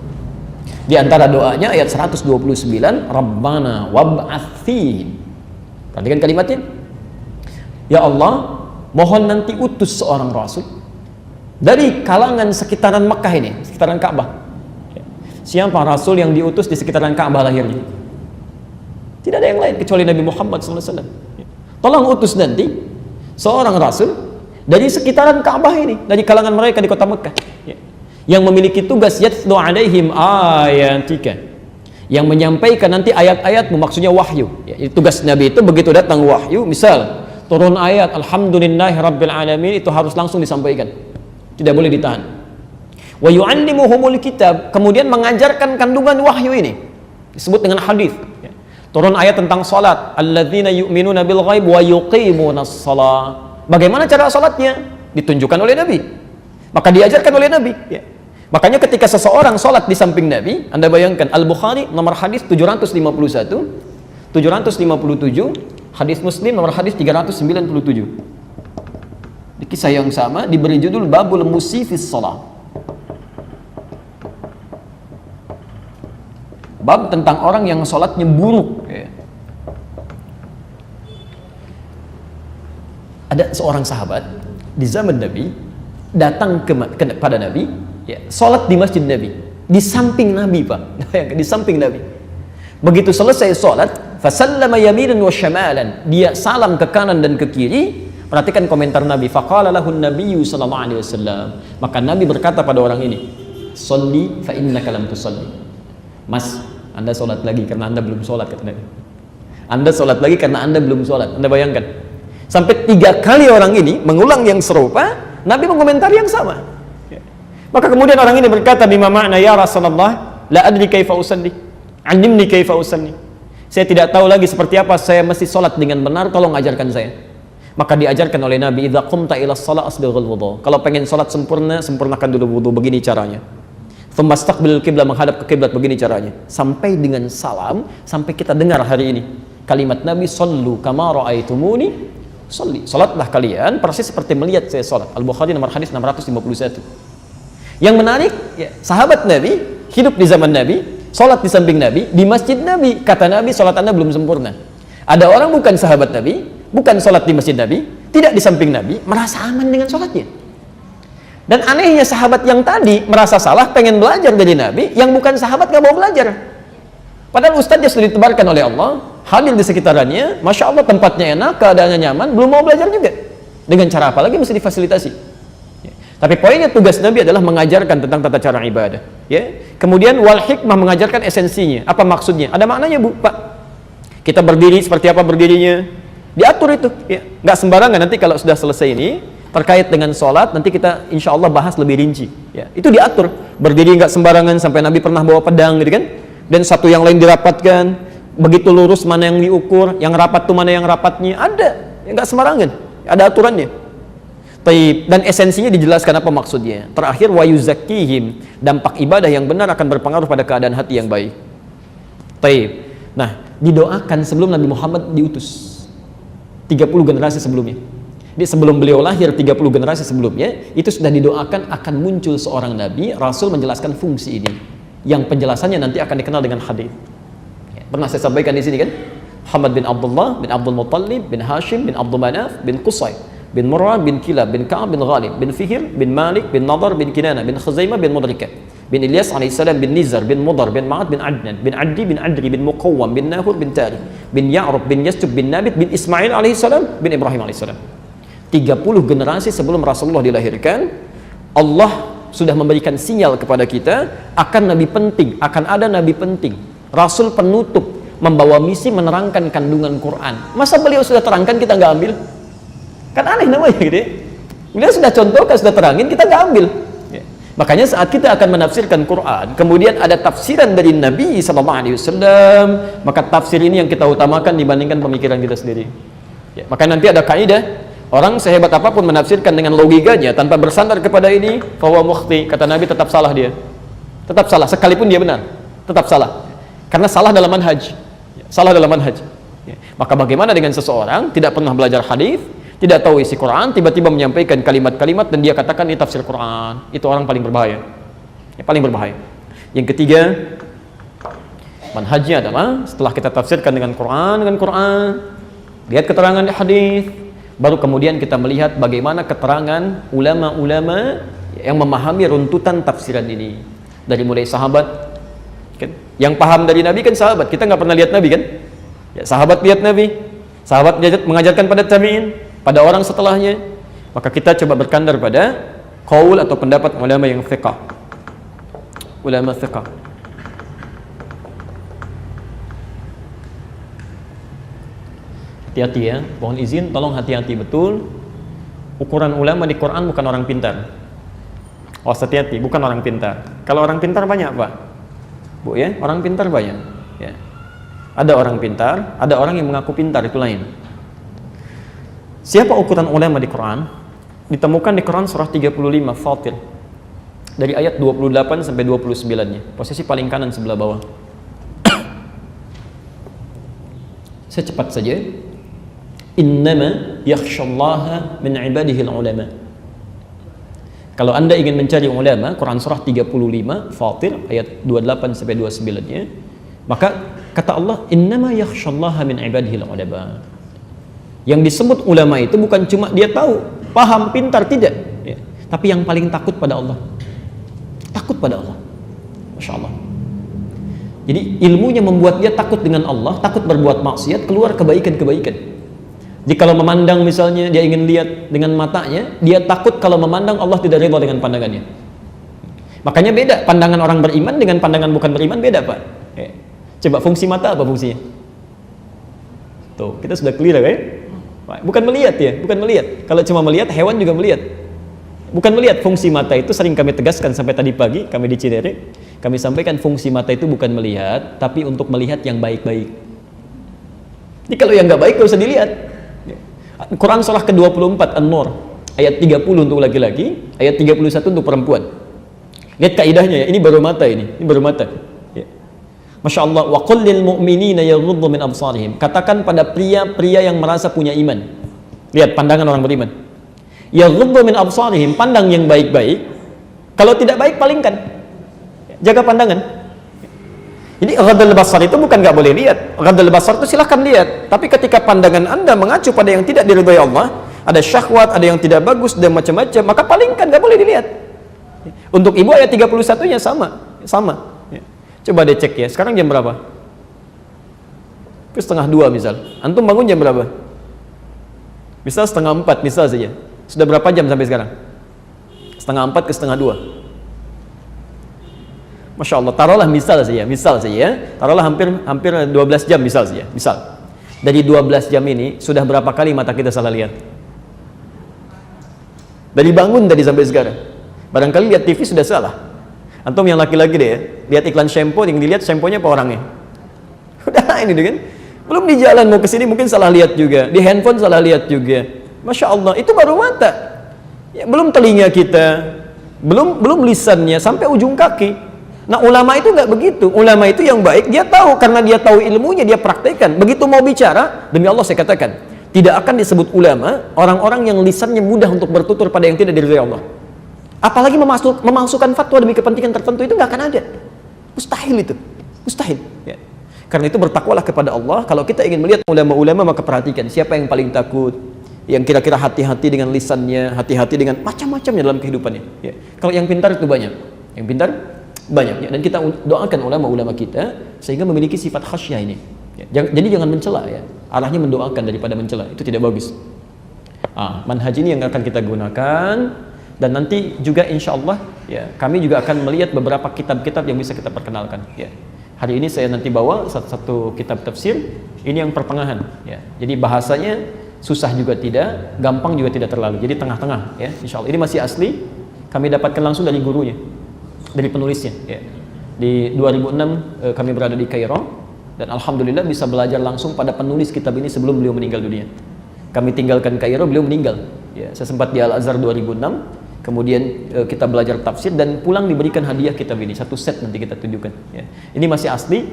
Di antara doanya ayat 129, Rabbana wab'ats fihim. Perhatikan kalimatnya. Ya Allah, mohon nanti utus seorang rasul dari kalangan sekitaran Mekah ini, sekitaran Ka'bah. Siapa rasul yang diutus di sekitaran Ka'bah lahirnya? Tidak ada yang lain kecuali Nabi Muhammad SAW. Tolong utus nanti seorang rasul dari sekitaran Ka'bah ini, dari kalangan mereka di kota Mekah, yang memiliki tugas yatlu alaihim ayatika, yang menyampaikan nanti ayat-ayatmu, maksudnya wahyu. Tugas Nabi itu begitu datang wahyu, misal turun ayat Alhamdulillahi Rabbil Alamin, itu harus langsung disampaikan, tidak boleh ditahan. Wa yu'allimuhumul kitab, kemudian mengajarkan kandungan wahyu ini, disebut dengan hadis. Turun ayat tentang salat, alladzina yu'minuna bil ghaib wa yuqimunas shalah. Bagaimana cara salatnya? Ditunjukkan oleh Nabi, maka diajarkan oleh Nabi. Makanya ketika seseorang salat di samping Nabi, Anda bayangkan, Al-Bukhari nomor hadis 751, 757, hadis Muslim nomor hadis 397. Di kisah yang sama diberi judul Babul Musifis Shalah. Bab tentang orang yang sholatnya buruk. Ada seorang sahabat di zaman Nabi datang kepada Nabi, sholat di masjid Nabi, di samping Nabi, Pak, di samping Nabi. Begitu selesai sholat, fasallama yaminan wa syamalan, dia salam ke kanan dan ke kiri. Perhatikan komentar Nabi. Faqala lahun nabiyyu sallallahu alaihi wasallam, maka Nabi berkata pada orang ini, "Sholli fa innaka lam tusalli." Mas, Anda sholat lagi karena Anda belum sholat, kata Nabi. Anda sholat lagi karena Anda belum sholat. Anda bayangkan, sampai 3 kali orang ini mengulang yang serupa, Nabi mengomentari yang sama. Maka kemudian orang ini berkata, "Bima ma'na ya Rasulullah, la adri kaifa usalli, 'allimni kaifa usalli." Saya tidak tahu lagi seperti apa saya mesti sholat dengan benar, tolong ajarkan saya. Maka diajarkan oleh Nabi, "Idza qumta ila shalah asbighul wudu." Kalau pengen sholat sempurna, sempurnakan dulu wudu, begini caranya. Tsumastaqbilul qiblah, menghadap ke kiblat, begini caranya. Sampai dengan salam, sampai kita dengar hari ini kalimat Nabi, "Shallu kama ra'aitumuni sholli." Salatlah kalian persis seperti melihat saya salat. Al-Bukhari nomor hadis 651. Yang menarik, sahabat Nabi hidup di zaman Nabi, salat di samping Nabi, di masjid Nabi. Kata Nabi, salat Anda belum sempurna. Ada orang bukan sahabat Nabi, bukan salat di masjid Nabi, tidak di samping Nabi, merasa aman dengan salatnya. Dan anehnya sahabat yang tadi merasa salah, pengen belajar dari Nabi, yang bukan sahabat gak mau belajar. Padahal ustadznya sudah ditebarkan oleh Allah, hadir di sekitarannya, Masya Allah tempatnya enak, keadaannya nyaman, belum mau belajar juga. Dengan cara apa lagi mesti difasilitasi. Tapi poinnya tugas Nabi adalah mengajarkan tentang tata cara ibadah. Kemudian wal hikmah, mengajarkan esensinya. Apa maksudnya? Ada maknanya, Bu, Pak. Kita berdiri seperti apa berdirinya, diatur itu. Nggak sembarangan. Nanti kalau sudah selesai ini, terkait dengan sholat, nanti kita insya Allah bahas lebih rinci. Itu diatur. Berdiri nggak sembarangan, sampai Nabi pernah bawa pedang, gitu kan? Dan satu yang lain dirapatkan. Begitu lurus mana yang diukur, yang rapat tuh mana yang rapatnya. Ada, nggak sembarangan. Ada aturannya. Dan esensinya dijelaskan apa maksudnya. Terakhir, wa yuzakkihim, dampak ibadah yang benar akan berpengaruh pada keadaan hati yang baik. Nah, didoakan sebelum Nabi Muhammad diutus. 30 generasi sebelumnya. Jadi sebelum beliau lahir 30 generasi sebelumnya, itu sudah didoakan akan muncul seorang nabi, rasul menjelaskan fungsi ini. Yang penjelasannya nanti akan dikenal dengan hadis. Pernah saya sampaikan di sini kan? Muhammad bin Abdullah bin Abdul Muttalib bin Hashim bin Abdul Manaf bin Qusay bin Murrah bin Kilab bin Ka'ab bin Ghalib bin Fihr bin Malik bin Nadar bin Kinana bin Khuzaimah bin Mudrikah bin Ilyas alaihissalam bin Nizar bin Mudar bin Ma'ad bin Adnan bin Addi bin Adri bin Muqawwam bin Nahur bin Tari bin Ya'rub bin Yastub bin Nabit bin Ismail alaihissalam bin Ibrahim alaihissalam. 30 generasi sebelum Rasulullah dilahirkan, Allah sudah memberikan sinyal kepada kita akan nabi penting, akan ada nabi penting, rasul penutup, membawa misi menerangkan kandungan Quran. Masa beliau sudah terangkan kita nggak ambil? Kan aneh namanya gitu ya. Beliau sudah contohkan, sudah terangin, kita nggak ambil. Makanya saat kita akan menafsirkan Quran, kemudian ada tafsiran dari Nabi SAW, maka tafsir ini yang kita utamakan dibandingkan pemikiran kita sendiri. Ya, maka nanti ada kaidah, orang sehebat apapun menafsirkan dengan logikanya tanpa bersandar kepada ini, fahuwa mukhti, kata Nabi, tetap salah dia. Tetap salah, sekalipun dia benar, tetap salah. Karena salah dalam manhaj. Salah dalam manhaj. Ya. Maka bagaimana dengan seseorang tidak pernah belajar hadis, tidak tahu isi Quran, tiba-tiba menyampaikan kalimat-kalimat dan dia katakan ini tafsir Quran? Itu orang paling berbahaya. Ya, paling berbahaya. Yang ketiga, manhajnya adalah setelah kita tafsirkan dengan Quran, lihat keterangan di hadis, baru kemudian kita melihat bagaimana keterangan ulama-ulama yang memahami runtutan tafsiran ini. Dari mulai sahabat, kan? Yang paham dari Nabi kan sahabat. Kita nggak pernah lihat Nabi kan? Ya, sahabat lihat Nabi, sahabat mengajarkan pada tabi'in, pada orang setelahnya. Maka kita coba berkandar pada qaul atau pendapat ulama yang thiqah. Ulama thiqah. Hati-hati ya, mohon izin, tolong hati-hati betul. Ukuran ulama di Quran bukan orang pintar. Oh, hati-hati, bukan orang pintar. Kalau orang pintar banyak, Pak. Bu ya, orang pintar banyak. Ya. Ada orang pintar, ada orang yang mengaku pintar, itu lain. Siapa ukuran ulama di Quran? Ditemukan di Quran surah 35 Fatir. Dari ayat 28 sampai 29-nya. Posisi paling kanan sebelah bawah. Saya cepat saja. Innama yakhshallaha min ibadihil ulama. Kalau Anda ingin mencari ulama, Quran surah 35 Fatir ayat 28 sampai 29-nya, maka kata Allah, innama yakhshallaha min ibadihil ulama. Yang disebut ulama itu bukan cuma dia tahu, paham, pintar, tidak ya. Tapi yang paling takut pada Allah. Takut pada Allah. Masya Allah. Jadi ilmunya membuat dia takut dengan Allah, takut berbuat maksiat, keluar kebaikan-kebaikan. Jadi kalau memandang misalnya, dia ingin lihat dengan matanya, dia takut kalau memandang Allah tidak ridha dengan pandangannya. Makanya beda, pandangan orang beriman dengan pandangan bukan beriman beda, Pak. Coba fungsi mata apa fungsinya? Tuh, kita sudah clear ya? Bukan melihat ya, bukan melihat. Kalau cuma melihat, hewan juga melihat. Bukan melihat, fungsi mata itu sering kami tegaskan sampai tadi pagi, kami di Cinere, kami sampaikan fungsi mata itu bukan melihat, tapi untuk melihat yang baik-baik. Jadi kalau yang nggak baik gak usah dilihat. Quran surah ke-24 An-Nur ayat 30 untuk laki-laki, ayat 31 untuk perempuan. Lihat kaidahnya ya, ini baru mata ini baru mata. Ya. Masya Allah, wa qul lil mu'minina yaghuddu min absarihim. Katakan pada pria-pria yang merasa punya iman. Lihat pandangan orang beriman. Yaghuddu min absarihim, pandang yang baik-baik. Kalau tidak baik palingkan. Jaga pandangan. Jadi ghadul basar itu bukan nggak boleh lihat. Ghadul basar itu silahkan lihat. Tapi ketika pandangan Anda mengacu pada yang tidak diridhai Allah, ada syahwat, ada yang tidak bagus dan macam-macam, maka palingkan, nggak boleh dilihat. Untuk ibu ayat 31-nya sama. Ya. Coba deh cek ya. Sekarang jam berapa? Ke 1:30 misal. Antum bangun jam berapa? Misal 3:30 misal saja. Sudah berapa jam sampai sekarang? 3:30 ke 2:30. Masya Allah, taruhlah misal saja, taruhlah hampir 12 jam misal. Dari 12 jam ini, sudah berapa kali mata kita salah lihat? Dari bangun tadi sampai sekarang. Barangkali lihat TV sudah salah. Antum yang laki-laki deh ya, lihat iklan shampoo, yang dilihat shampoo-nya apa orangnya? Udah ini kan? Belum di jalan mau kesini mungkin salah lihat juga, di handphone salah lihat juga. Masya Allah, itu baru mata. Ya, belum telinga kita, belum lisannya, sampai ujung kaki. Nah ulama itu nggak begitu. Ulama itu yang baik, dia tahu, karena dia tahu ilmunya, dia praktekkan. Begitu mau bicara, demi Allah saya katakan, tidak akan disebut ulama orang-orang yang lisannya mudah untuk bertutur pada yang tidak diridhai Allah. Apalagi memasukkan fatwa demi kepentingan tertentu, itu nggak akan ada. Mustahil itu, mustahil. Ya. Karena itu bertakwalah kepada Allah. Kalau kita ingin melihat ulama-ulama, maka perhatikan siapa yang paling takut, yang kira-kira hati-hati dengan lisannya, hati-hati dengan macam-macamnya dalam kehidupannya. Ya. Kalau yang pintar itu banyak, yang pintar banyak. Ya. Dan kita doakan ulama-ulama kita sehingga memiliki sifat khasyah ini. Ya. Jadi jangan mencela ya. Arahnya mendoakan daripada mencela, itu tidak bagus. Manhaj ini yang akan kita gunakan, dan nanti juga insya Allah ya, kami juga akan melihat beberapa kitab-kitab yang bisa kita perkenalkan. Ya. Hari ini saya nanti bawa satu kitab tafsir, ini yang pertengahan. Ya. Jadi bahasanya susah juga tidak, gampang juga tidak terlalu. Jadi tengah-tengah. Ya. Insya Allah ini masih asli, kami dapatkan langsung dari gurunya, dari penulisnya. Ya. Di 2006 kami berada di Kairo, dan alhamdulillah bisa belajar langsung pada penulis kitab ini sebelum beliau meninggal dunia. Kami tinggalkan Kairo, beliau meninggal. Ya, saya sempat di Al-Azhar 2006, kemudian kita belajar tafsir dan pulang diberikan hadiah kitab ini, satu set nanti kita tunjukkan. Ya. Ini masih asli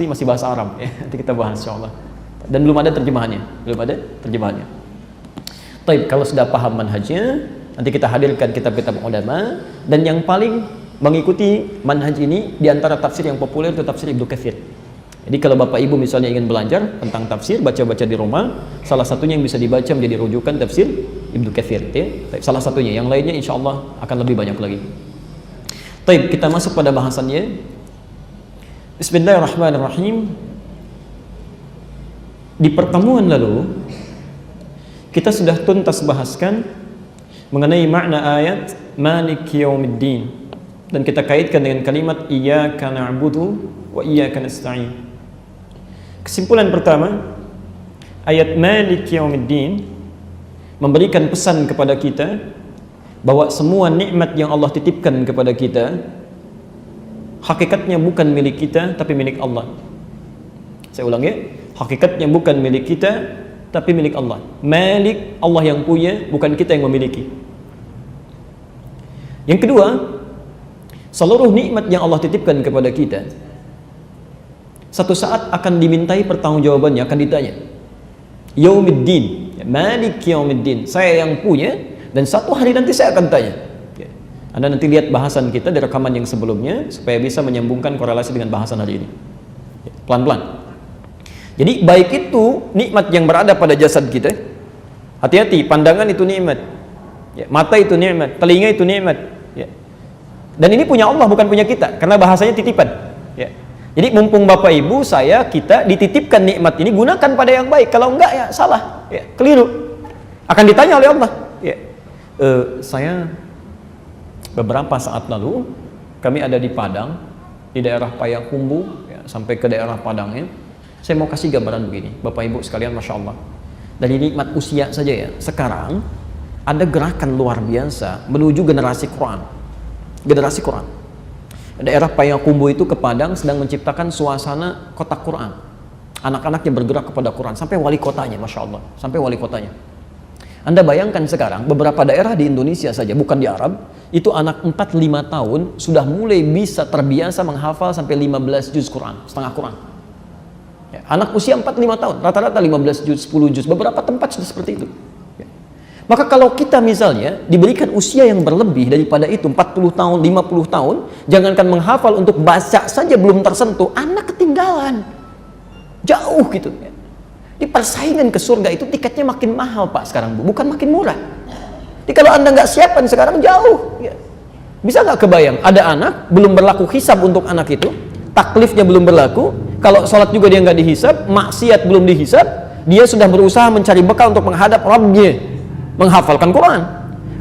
masih bahasa Arab. Ya. Nanti kita bahas insyaallah. Dan belum ada terjemahannya, Taib, kalau sudah paham manhajnya, nanti kita hadirkan kitab-kitab ulama, dan yang paling mengikuti manhaj ini di antara tafsir yang populer itu tafsir Ibnu Katsir. Jadi kalau Bapak Ibu misalnya ingin belajar tentang tafsir, baca-baca di rumah, salah satunya yang bisa dibaca menjadi rujukan tafsir Ibnu Katsir. Ya. Salah satunya, yang lainnya insya Allah akan lebih banyak lagi. Taib, kita masuk pada bahasannya. Bismillahirrahmanirrahim. Di pertemuan lalu kita sudah tuntas bahaskan mengenai makna ayat Maliki Yaumiddin, dan kita kaitkan dengan kalimat Iyyaka na'budu wa iyyaka nasta'in. Kesimpulan pertama, ayat Maliki Yaumiddin memberikan pesan kepada kita bahwa semua nikmat yang Allah titipkan kepada kita hakikatnya bukan milik kita tapi milik Allah. Saya ulang ya, hakikatnya bukan milik kita tapi milik Allah. Malik, Allah yang punya, bukan kita yang memiliki. Yang kedua, seluruh nikmat yang Allah titipkan kepada kita satu saat akan dimintai pertanggungjawabannya, akan ditanya. Yaumiddin, Malik Yaumiddin, saya yang punya, dan satu hari nanti saya akan tanya. Anda nanti lihat bahasan kita di rekaman yang sebelumnya supaya bisa menyambungkan korelasi dengan bahasan hari ini. Pelan-pelan. Jadi baik itu nikmat yang berada pada jasad kita, hati-hati, pandangan itu nikmat, mata itu nikmat, telinga itu nikmat, dan ini punya Allah, bukan punya kita, karena bahasanya titipan. Jadi mumpung Bapak Ibu, saya, kita dititipkan nikmat ini, gunakan pada yang baik. Kalau enggak ya salah, keliru. Akan ditanya oleh Allah. Saya beberapa saat lalu, kami ada di Padang, di daerah Payakumbuh, sampai ke daerah Padangnya. Saya mau kasih gambaran begini, Bapak Ibu sekalian, Masya Allah. Dari nikmat usia saja ya, sekarang ada gerakan luar biasa menuju generasi Quran. Generasi Quran. Daerah Payakumbuh itu ke Padang sedang menciptakan suasana kotak Quran. Anak-anaknya bergerak kepada Quran, sampai wali kotanya, Masya Allah, sampai wali kotanya. Anda bayangkan sekarang, beberapa daerah di Indonesia saja, bukan di Arab, itu anak 4-5 tahun sudah mulai bisa terbiasa menghafal sampai 15 juz Quran, setengah Quran. Anak usia 4-5 tahun, rata-rata 15 juz, 10 juz, beberapa tempat sudah seperti itu. Maka kalau kita misalnya diberikan usia yang berlebih daripada itu, 40 tahun, 50 tahun, jangankan menghafal, untuk baca saja belum tersentuh, anak ketinggalan. Jauh gitu. Di persaingan ke surga itu tiketnya makin mahal Pak sekarang, Bu, bukan makin murah. Jadi kalau Anda nggak siapkan sekarang, jauh. Bisa nggak kebayang, ada anak, belum berlaku hisab untuk anak itu, taklifnya belum berlaku, kalau sholat juga dia nggak dihisab, maksiat belum dihisab, dia sudah berusaha mencari bekal untuk menghadap Rabbnya, menghafalkan Quran.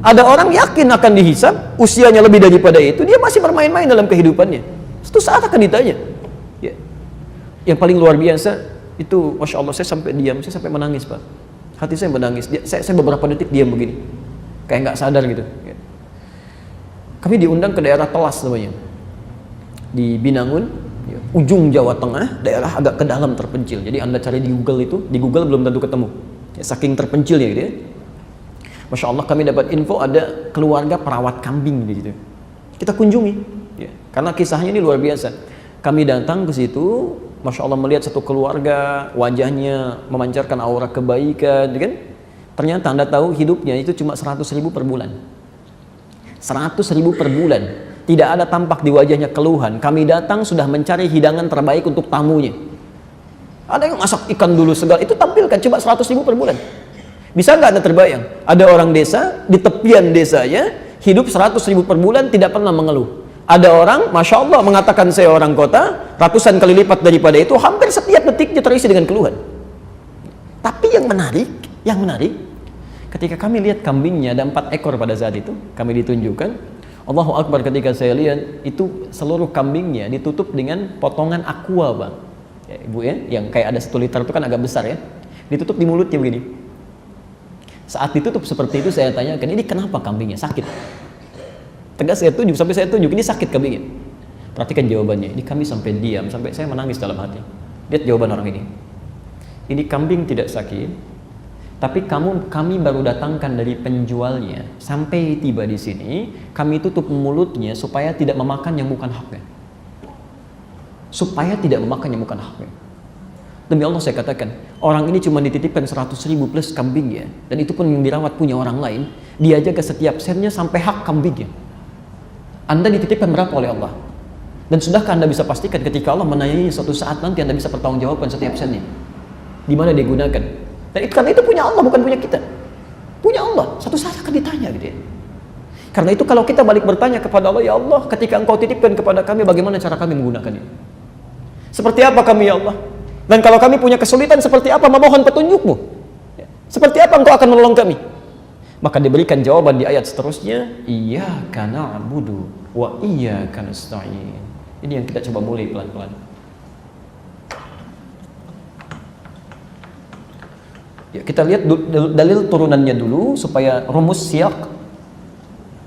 Ada orang yakin akan dihisab, usianya lebih daripada itu, dia masih bermain-main dalam kehidupannya. Suatu saat akan ditanya. Yang paling luar biasa itu, Masya Allah, saya sampai diam, saya sampai menangis Pak. Hati saya menangis. Saya beberapa detik diam begini, kayak nggak sadar gitu. Kami diundang ke daerah Telas namanya, di Binangun, ujung Jawa Tengah, daerah agak ke dalam terpencil. Jadi Anda cari di Google itu, di Google belum tentu ketemu. Saking terpencilnya gitu ya. Masya Allah, kami dapat info ada keluarga perawat kambing di situ. Kita kunjungi, karena kisahnya ini luar biasa. Kami datang ke situ, Masya Allah, melihat satu keluarga, wajahnya memancarkan aura kebaikan, kan? Ternyata Anda tahu hidupnya itu cuma 100.000 per bulan. 100.000 per bulan. Tidak ada tampak di wajahnya keluhan. Kami datang sudah mencari hidangan terbaik untuk tamunya. Ada yang masak ikan dulu segala, itu tampilkan, coba 100.000 per bulan. Bisa nggak Anda terbayang? Ada orang desa, di tepian desanya, hidup 100.000 per bulan, tidak pernah mengeluh. Ada orang, Masya Allah, mengatakan saya orang kota, ratusan kali lipat daripada itu, hampir setiap detiknya terisi dengan keluhan. Tapi yang menarik, ketika kami lihat kambingnya, ada 4 ekor pada saat itu, kami ditunjukkan, Allahu Akbar, ketika saya lihat, itu seluruh kambingnya ditutup dengan potongan aqua, Bang. Ya, Ibu ya, yang kayak ada 1 liter itu kan agak besar ya, ditutup di mulutnya begini. Saat ditutup seperti itu saya tanyakan, ini kenapa kambingnya sakit? Tegas saya tunjuk, sampai saya tunjuk, ini sakit kambingnya. Perhatikan jawabannya, ini kami sampai diam, sampai saya menangis dalam hati. Lihat jawaban orang ini kambing tidak sakit, tapi kami baru datangkan dari penjualnya, sampai tiba di sini, kami tutup mulutnya supaya tidak memakan yang bukan haknya. Supaya tidak memakan yang bukan haknya. Demi Allah saya katakan, orang ini cuma dititipkan 100.000 plus kambingnya, dan itu pun yang dirawat punya orang lain. Dia jaga setiap sennya sampai hak kambingnya. Anda dititipkan berapa oleh Allah? Dan sudahkah Anda bisa pastikan ketika Allah menanyai suatu saat nanti Anda bisa pertanggungjawabkan setiap sennya? Di mana dia gunakan? Dan karena itu punya Allah, bukan punya kita. Punya Allah, satu saat akan ditanya gitu ya. Karena itu kalau kita balik bertanya kepada Allah, ya Allah, ketika Engkau titipkan kepada kami, bagaimana cara kami menggunakannya? Seperti apa kami ya Allah? Dan kalau kami punya kesulitan, seperti apa memohon petunjuk-Mu? Seperti apa Engkau akan menolong kami? Maka diberikan jawaban di ayat seterusnya, Iyyaka na'budu wa iyyaka nasta'in. Ini yang kita coba mulai pelan-pelan. Ya, kita lihat dalil turunannya dulu supaya rumus siyak,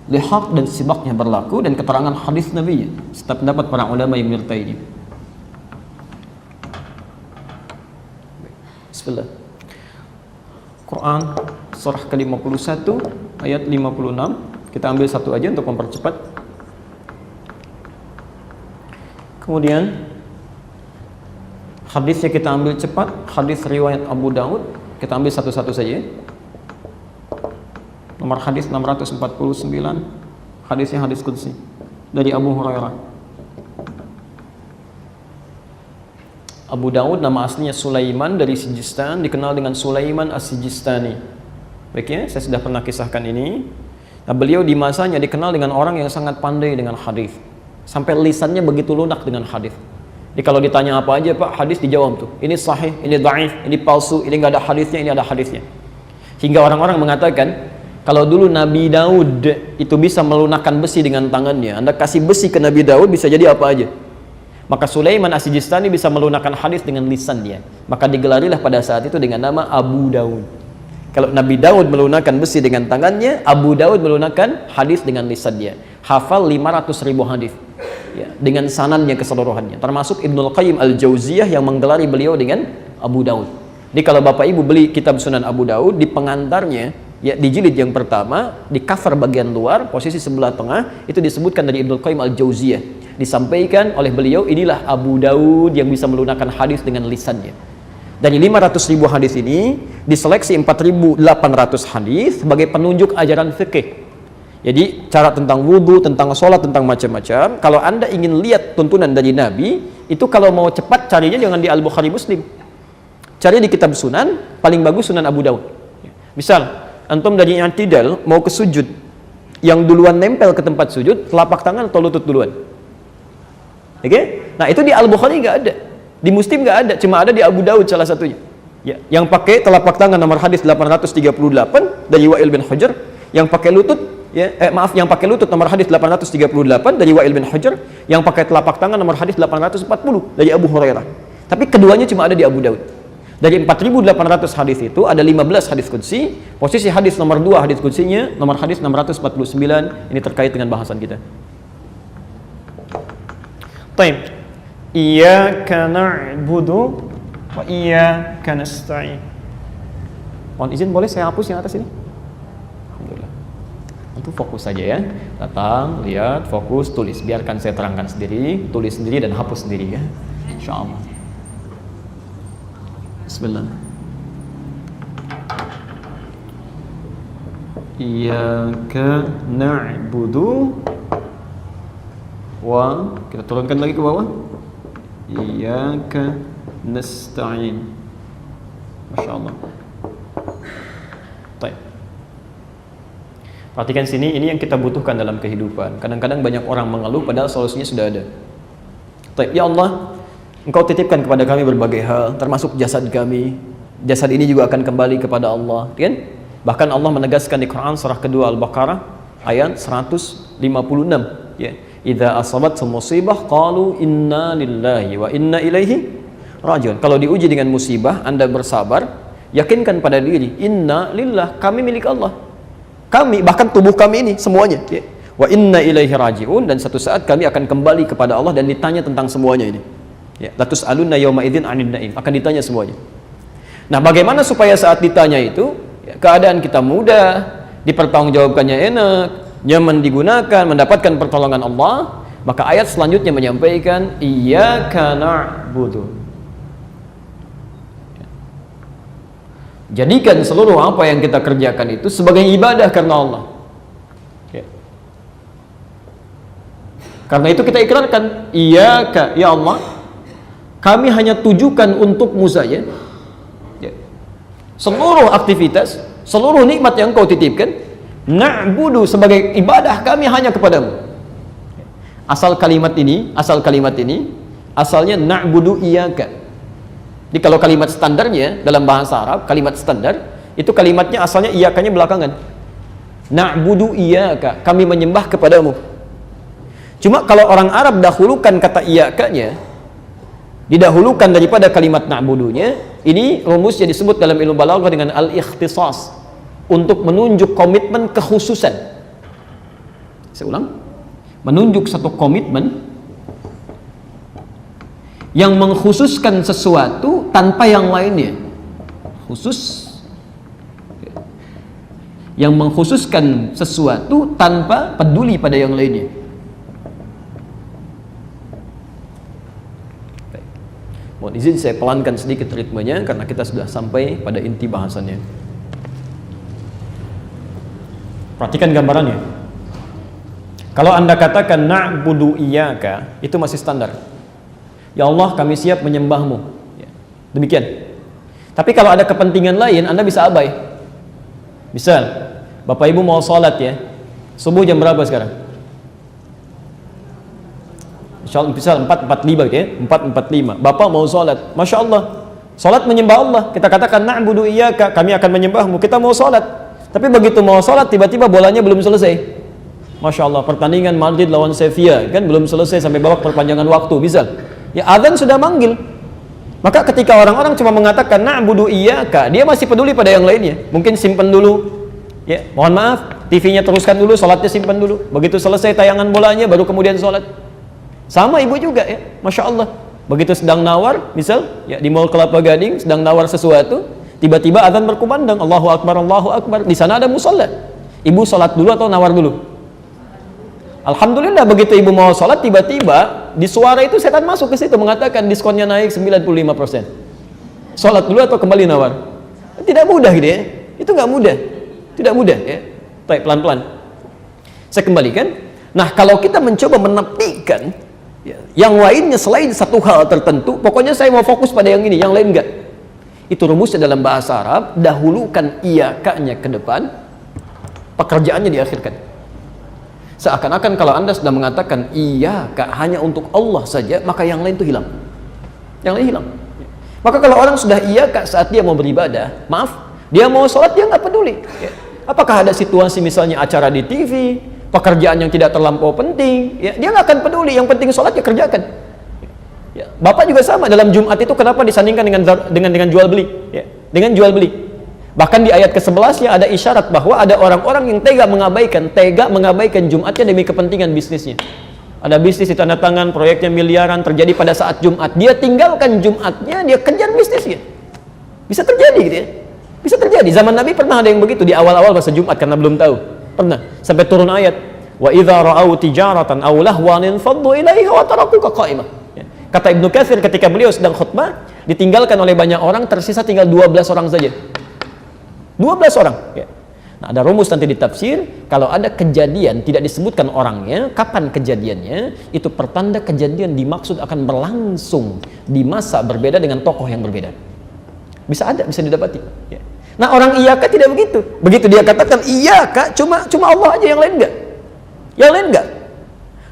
lihaq dan sibaknya berlaku, dan keterangan hadis Nabi serta pendapat para ulama yang menyertai ini. Bismillah. Quran surah ke-51 ayat 56. Kita ambil satu aja untuk mempercepat. Kemudian hadisnya kita ambil cepat, hadis riwayat Abu Daud, kita ambil satu-satu saja. Nomor hadis 649, hadisnya hadis qudsi dari Abu Hurairah. Abu Daud nama aslinya Sulaiman dari Sijistan, dikenal dengan Sulaiman As-Sijistani. Baik ya, saya sudah pernah kisahkan ini. Nah, beliau di masanya dikenal dengan orang yang sangat pandai dengan hadis. Sampai lisannya begitu lunak dengan hadis. Jadi kalau ditanya apa aja Pak, hadis dijawab tuh. Ini sahih, ini dhaif, ini palsu, ini enggak ada hadisnya, ini ada hadisnya. Hingga orang-orang mengatakan, kalau dulu Nabi Daud itu bisa melunakkan besi dengan tangannya, Anda kasih besi ke Nabi Daud bisa jadi apa aja. Maka Sulaiman As-Sijistani bisa melunakkan hadis dengan lisan dia. Maka digelarilah pada saat itu dengan nama Abu Daud. Kalau Nabi Daud melunakkan besi dengan tangannya, Abu Daud melunakkan hadis dengan lisan dia. Hafal 500.000 hadis. Ya, dengan sanadnya keseluruhannya. Termasuk Ibnul Qayyim Al-Jauziyah yang menggelari beliau dengan Abu Daud. Jadi kalau Bapak Ibu beli kitab Sunan Abu Daud, di pengantarnya, ya di jilid yang pertama, di cover bagian luar, posisi sebelah tengah, itu disebutkan dari Ibnul Qayyim Al-Jauziyah. Disampaikan oleh beliau, inilah Abu Daud yang bisa melunakkan hadis dengan lisannya. Dari 500.000 hadis ini diseleksi 4.800 hadis sebagai penunjuk ajaran fikih. Jadi cara tentang wudu, tentang sholat, tentang macam-macam. Kalau Anda ingin lihat tuntunan dari Nabi, itu kalau mau cepat carinya jangan di Al-Bukhari Muslim. Cari di kitab Sunan, paling bagus Sunan Abu Daud. Misal, antum dari i'tidal mau ke sujud, yang duluan nempel ke tempat sujud, telapak tangan atau lutut duluan? Oke? Nah itu di Al-Bukhari nggak ada, di Muslim nggak ada, cuma ada di Abu Daud salah satunya. Ya, yang pakai telapak tangan nomor hadis 838 dari Wa'il bin Hujr, yang pakai lutut, yang pakai lutut nomor hadis 838 dari Wa'il bin Hujr, yang pakai telapak tangan nomor hadis 840 dari Abu Hurairah. Tapi keduanya cuma ada di Abu Daud. Dari 4.800 hadis itu ada 15 hadis qudsi. Posisi hadis nomor 2 hadis qudsinya nomor hadis 649. Ini terkait dengan bahasan kita. Taib. Iyyaka na'budu wa iyyaka nasta'in. Mohon izin boleh saya hapus yang atas ini? Alhamdulillah. Itu fokus saja ya. Datang, lihat, fokus, tulis. Biarkan saya terangkan sendiri, tulis sendiri dan hapus sendiri ya. Insyaallah. Bismillah. Iyyaka na'budu wa, kita turunkan lagi ke bawah. Iyyaka nasta'in. Masya Allah. Baik. Perhatikan sini, ini yang kita butuhkan dalam kehidupan. Kadang-kadang banyak orang mengeluh padahal solusinya sudah ada. Baik, ya Allah, Engkau titipkan kepada kami berbagai hal, termasuk jasad kami. Jasad ini juga akan kembali kepada Allah, kan? Bahkan Allah menegaskan di Quran surah kedua Al-Baqarah ayat 156, ya. Idza asabatkum musibah qalu inna lillahi wa inna ilaihi rajiun. Kalau diuji dengan musibah, Anda bersabar, yakinkan pada diri, inna lillah, kami milik Allah. Kami, bahkan tubuh kami ini semuanya, ya. Wa inna ilaihi rajiun, dan satu saat kami akan kembali kepada Allah dan ditanya tentang semuanya ini. Ya, latus alunna yauma idzin 'anil na'im, akan ditanya semuanya. Nah, bagaimana supaya saat ditanya itu ya, keadaan kita mudah, dipertanggungjawabkannya enak, nyaman digunakan, mendapatkan pertolongan Allah? Maka ayat selanjutnya menyampaikan iyyaka na'budu. Jadikan seluruh apa yang kita kerjakan itu sebagai ibadah karena Allah. Ya. Karena itu kita ikrarkan, iyyaka, ya Allah, kami hanya tujukan untukmu saja. Ya. Seluruh aktivitas, seluruh nikmat yang Kau titipkan, na'budu, sebagai ibadah kami hanya kepadamu. Asal kalimat ini, asalnya na'budu iyyaka. Jadi kalau kalimat standarnya dalam bahasa Arab, kalimat standar itu kalimatnya asalnya iyyakanya belakangan. Na'budu iyyaka, kami menyembah kepadamu. Cuma kalau orang Arab dahulukan kata iyyakanya, didahulukan daripada kalimat na'budunya, ini rumusnya disebut dalam ilmu balaghah dengan al-ikhtisas, untuk menunjuk komitmen kekhususan. Saya ulang, menunjuk satu komitmen yang mengkhususkan sesuatu tanpa yang lainnya. Khusus, yang mengkhususkan sesuatu tanpa peduli pada yang lainnya. Mohon izin saya pelankan sedikit ritmenya karena kita sudah sampai pada inti bahasannya. Perhatikan gambarannya. Kalau Anda katakan na'budu iyyaka, itu masih standar. Ya Allah, kami siap menyembahmu. Ya. Demikian. Tapi kalau ada kepentingan lain, Anda bisa abai. Misal, Bapak Ibu mau sholat ya, subuh jam berapa sekarang? Misal 4.45 gitu ya, 4.45. Bapak mau sholat, Masya Allah, sholat menyembah Allah. Kita katakan na'budu iyyaka, kami akan menyembahmu. Kita mau sholat, tapi begitu mau sholat tiba-tiba bolanya belum selesai. Masya Allah, pertandingan Madrid lawan Sevilla kan belum selesai sampai babak perpanjangan waktu, misal. Ya, azan sudah manggil. Maka ketika orang-orang cuma mengatakan na'budu iyyaka, dia masih peduli pada yang lainnya. Mungkin simpan dulu. Ya, mohon maaf, TV-nya teruskan dulu, sholatnya simpan dulu. Begitu selesai tayangan bolanya baru kemudian sholat. Sama ibu juga ya, Masya Allah. Begitu sedang nawar, misal ya, di Mall Kelapa Gading sedang nawar sesuatu, tiba-tiba azan berkumandang, Allahu Akbar, Allahu Akbar. Di sana ada musola. Ibu sholat dulu atau nawar dulu? Alhamdulillah, begitu ibu mau sholat, tiba-tiba di suara itu setan masuk ke situ mengatakan diskonnya naik 95%. Sholat dulu atau kembali nawar? Tidak mudah gitu ya. Itu nggak mudah. Tidak mudah ya. Baik, pelan-pelan. Saya kembalikan. Nah, kalau kita mencoba menepikan ya, yang lainnya selain satu hal tertentu, pokoknya saya mau fokus pada yang ini, yang lain enggak. Itu rumusnya dalam bahasa Arab, dahulukan iyyaka-nya ke depan, pekerjaannya diakhirkan. Seakan-akan kalau Anda sudah mengatakan iyyaka hanya untuk Allah saja, maka yang lain itu hilang. Yang lain hilang. Maka kalau orang sudah iyyaka saat dia mau beribadah, maaf, dia mau sholat dia nggak peduli. Ya. Apakah ada situasi misalnya acara di TV, pekerjaan yang tidak terlampau penting, ya, dia nggak akan peduli. Yang penting sholat ya kerjakan. Ya. Bapak juga sama dalam Jumat itu kenapa disandingkan dengan jual beli? Ya. Dengan jual beli. Bahkan di ayat ke-11 ada isyarat bahwa ada orang-orang yang tega mengabaikan Jumatnya demi kepentingan bisnisnya. Ada bisnis di tanda tangan, proyeknya miliaran terjadi pada saat Jumat. Dia tinggalkan Jumatnya, dia kejar bisnisnya. Bisa terjadi gitu ya. Bisa terjadi. Zaman Nabi pernah ada yang begitu di awal-awal masa Jumat karena belum tahu. Pernah. Sampai turun ayat, wa idza ra'au tijaratan aw lahwan faddu ilaiha wa tarakuka qa'imah. Kata Ibnu Katsir ketika beliau sedang khutbah, ditinggalkan oleh banyak orang, tersisa tinggal 12 orang saja. 12 orang. Ya. Nah, ada rumus nanti di tafsir, kalau ada kejadian tidak disebutkan orangnya, kapan kejadiannya, itu pertanda kejadian dimaksud akan berlangsung di masa berbeda dengan tokoh yang berbeda. Bisa ada, bisa didapati. Ya. Nah, orang iyaka tidak begitu. Begitu dia katakan iyaka, cuma Allah aja, yang lain enggak. Yang lain enggak.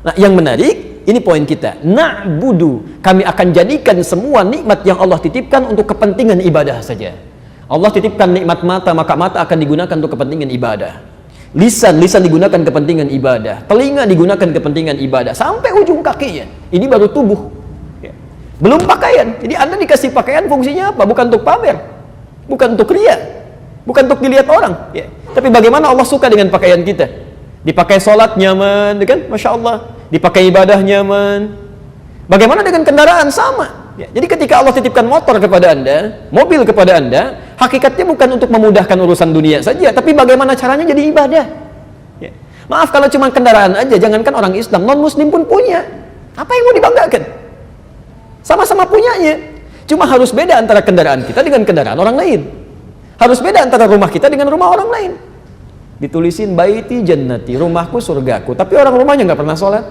Nah, yang menarik, ini poin kita. Na'budu, kami akan jadikan semua nikmat yang Allah titipkan untuk kepentingan ibadah saja. Allah titipkan nikmat mata, maka mata akan digunakan untuk kepentingan ibadah. Lisan digunakan kepentingan ibadah. Telinga digunakan kepentingan ibadah. Sampai ujung kakinya. Ini baru tubuh. Ya. Belum pakaian. Jadi Anda dikasih pakaian fungsinya apa? Bukan untuk pamer. Bukan untuk ria. Bukan untuk dilihat orang. Ya. Tapi bagaimana Allah suka dengan pakaian kita? Dipakai sholat nyaman, kan? Masya Allah. Dipakai ibadah nyaman. Bagaimana dengan kendaraan? Sama. Ya, jadi ketika Allah titipkan motor kepada Anda, mobil kepada Anda, hakikatnya bukan untuk memudahkan urusan dunia saja, tapi bagaimana caranya jadi ibadah. Ya. Maaf kalau cuma kendaraan aja, jangankan orang Islam, non-Muslim pun punya. Apa yang mau dibanggakan? Sama-sama punyanya. Cuma harus beda antara kendaraan kita dengan kendaraan orang lain. Harus beda antara rumah kita dengan rumah orang lain. Ditulisin baiti jannati, rumahku surgaku, tapi orang rumahnya nggak pernah sholat.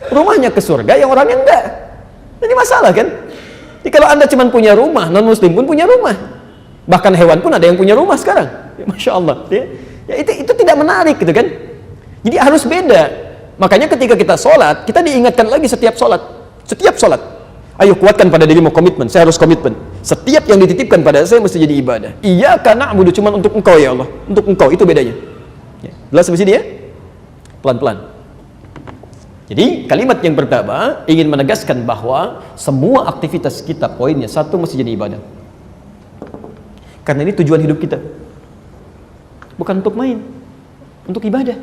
Rumahnya ke surga, yang orangnya enggak. Jadi masalah kan? Jadi kalau Anda cuma punya rumah, non-Muslim pun punya rumah. Bahkan hewan pun ada yang punya rumah sekarang. Ya, Masya Allah. Ya, itu tidak menarik gitu kan? Jadi harus beda. Makanya ketika kita sholat, kita diingatkan lagi setiap sholat. Setiap sholat. Ayo kuatkan pada dirimu komitmen. Saya harus komitmen. Setiap yang dititipkan pada saya mesti jadi ibadah. Iyyaka na'budu, cuma untuk Engkau ya Allah. Untuk Engkau, itu bedanya. Ya. Jelas sampai sini ya? Pelan-pelan. Jadi kalimat yang pertama ingin menegaskan bahwa semua aktivitas kita, poinnya satu, mesti jadi ibadah. Karena ini tujuan hidup kita. Bukan untuk main, untuk ibadah.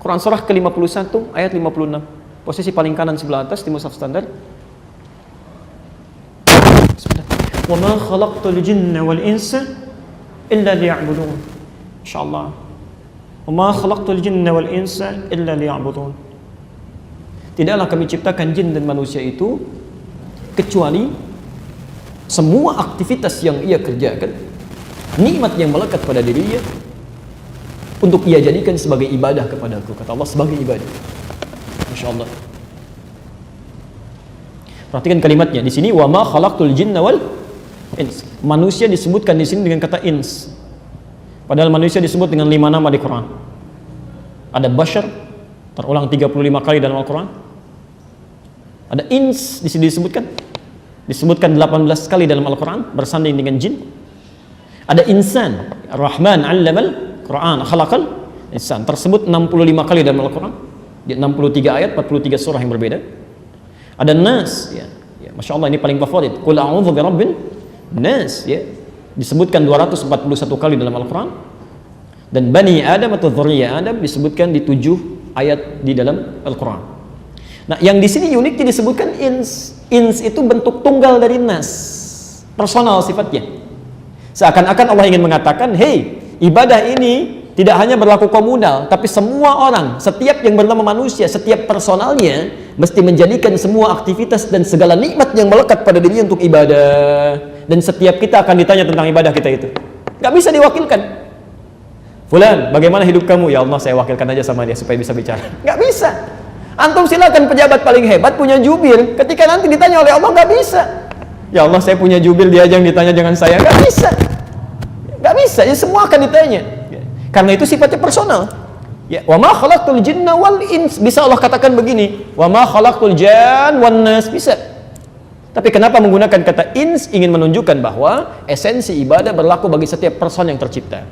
Quran surah ke-51 ayat 56. Posisi paling kanan sebelah atas di mushaf standar. Wa ma khalaqtul jinna wal insa illa liya'budun. Insyaallah. Wa ma khalaqtul jinna wal insa illa liya'budun. Tidaklah kami ciptakan jin dan manusia itu kecuali semua aktivitas yang ia kerjakan, nikmat yang melekat pada dirinya, untuk ia jadikan sebagai ibadah kepadaku. Kata Allah, sebagai ibadah. Masya Allah. Perhatikan kalimatnya di sini, wa ma khalaqtul jinna wal ins. Manusia disebutkan di sini dengan kata ins. Padahal manusia disebut dengan 5 nama di Quran. Ada bashar, terulang 35 kali dalam Al-Quran. Ada ins di sini disebutkan 18 kali dalam Al-Quran, bersanding dengan jin. Ada insan, Ar-Rahman 'allamal Quran, khalaqal insan, tersebut 65 kali dalam Al-Quran, di 63 ayat, 43 surah yang berbeda. Ada nas, ya, Masya Allah, ini paling favorit. Qul a'udzu birabbin nas, ya, disebutkan 241 kali dalam Al-Quran. Dan Bani Adam atau Dzurriyyah Adam disebutkan di 7 ayat di dalam Al-Quran. Nah, yang di sini uniknya disebutkan ins. Ins itu bentuk tunggal dari nas, personal sifatnya. Seakan-akan Allah ingin mengatakan, hey, ibadah ini tidak hanya berlaku komunal, tapi semua orang, setiap yang bernama manusia, setiap personalnya mesti menjadikan semua aktivitas dan segala nikmat yang melekat pada dirinya untuk ibadah. Dan setiap kita akan ditanya tentang ibadah kita itu. Gak bisa diwakilkan. Fulan, bagaimana hidup kamu? Ya Allah, saya wakilkan aja sama dia supaya bisa bicara. Gak bisa. Antum silakan pejabat paling hebat punya jubir, ketika nanti ditanya oleh Allah, nggak bisa. Ya Allah, saya punya jubir, dia aja yang ditanya, jangan saya. Nggak bisa, nggak bisa. Ya, semua akan ditanya. Karena itu sifatnya personal. Ya, wa ma khalaqtul jinna wal ins. Bisa Allah katakan begini, wa ma khalaqtul jan wan nas, bisa. Tapi kenapa menggunakan kata ins? Ingin menunjukkan bahwa esensi ibadah berlaku bagi setiap person yang tercipta.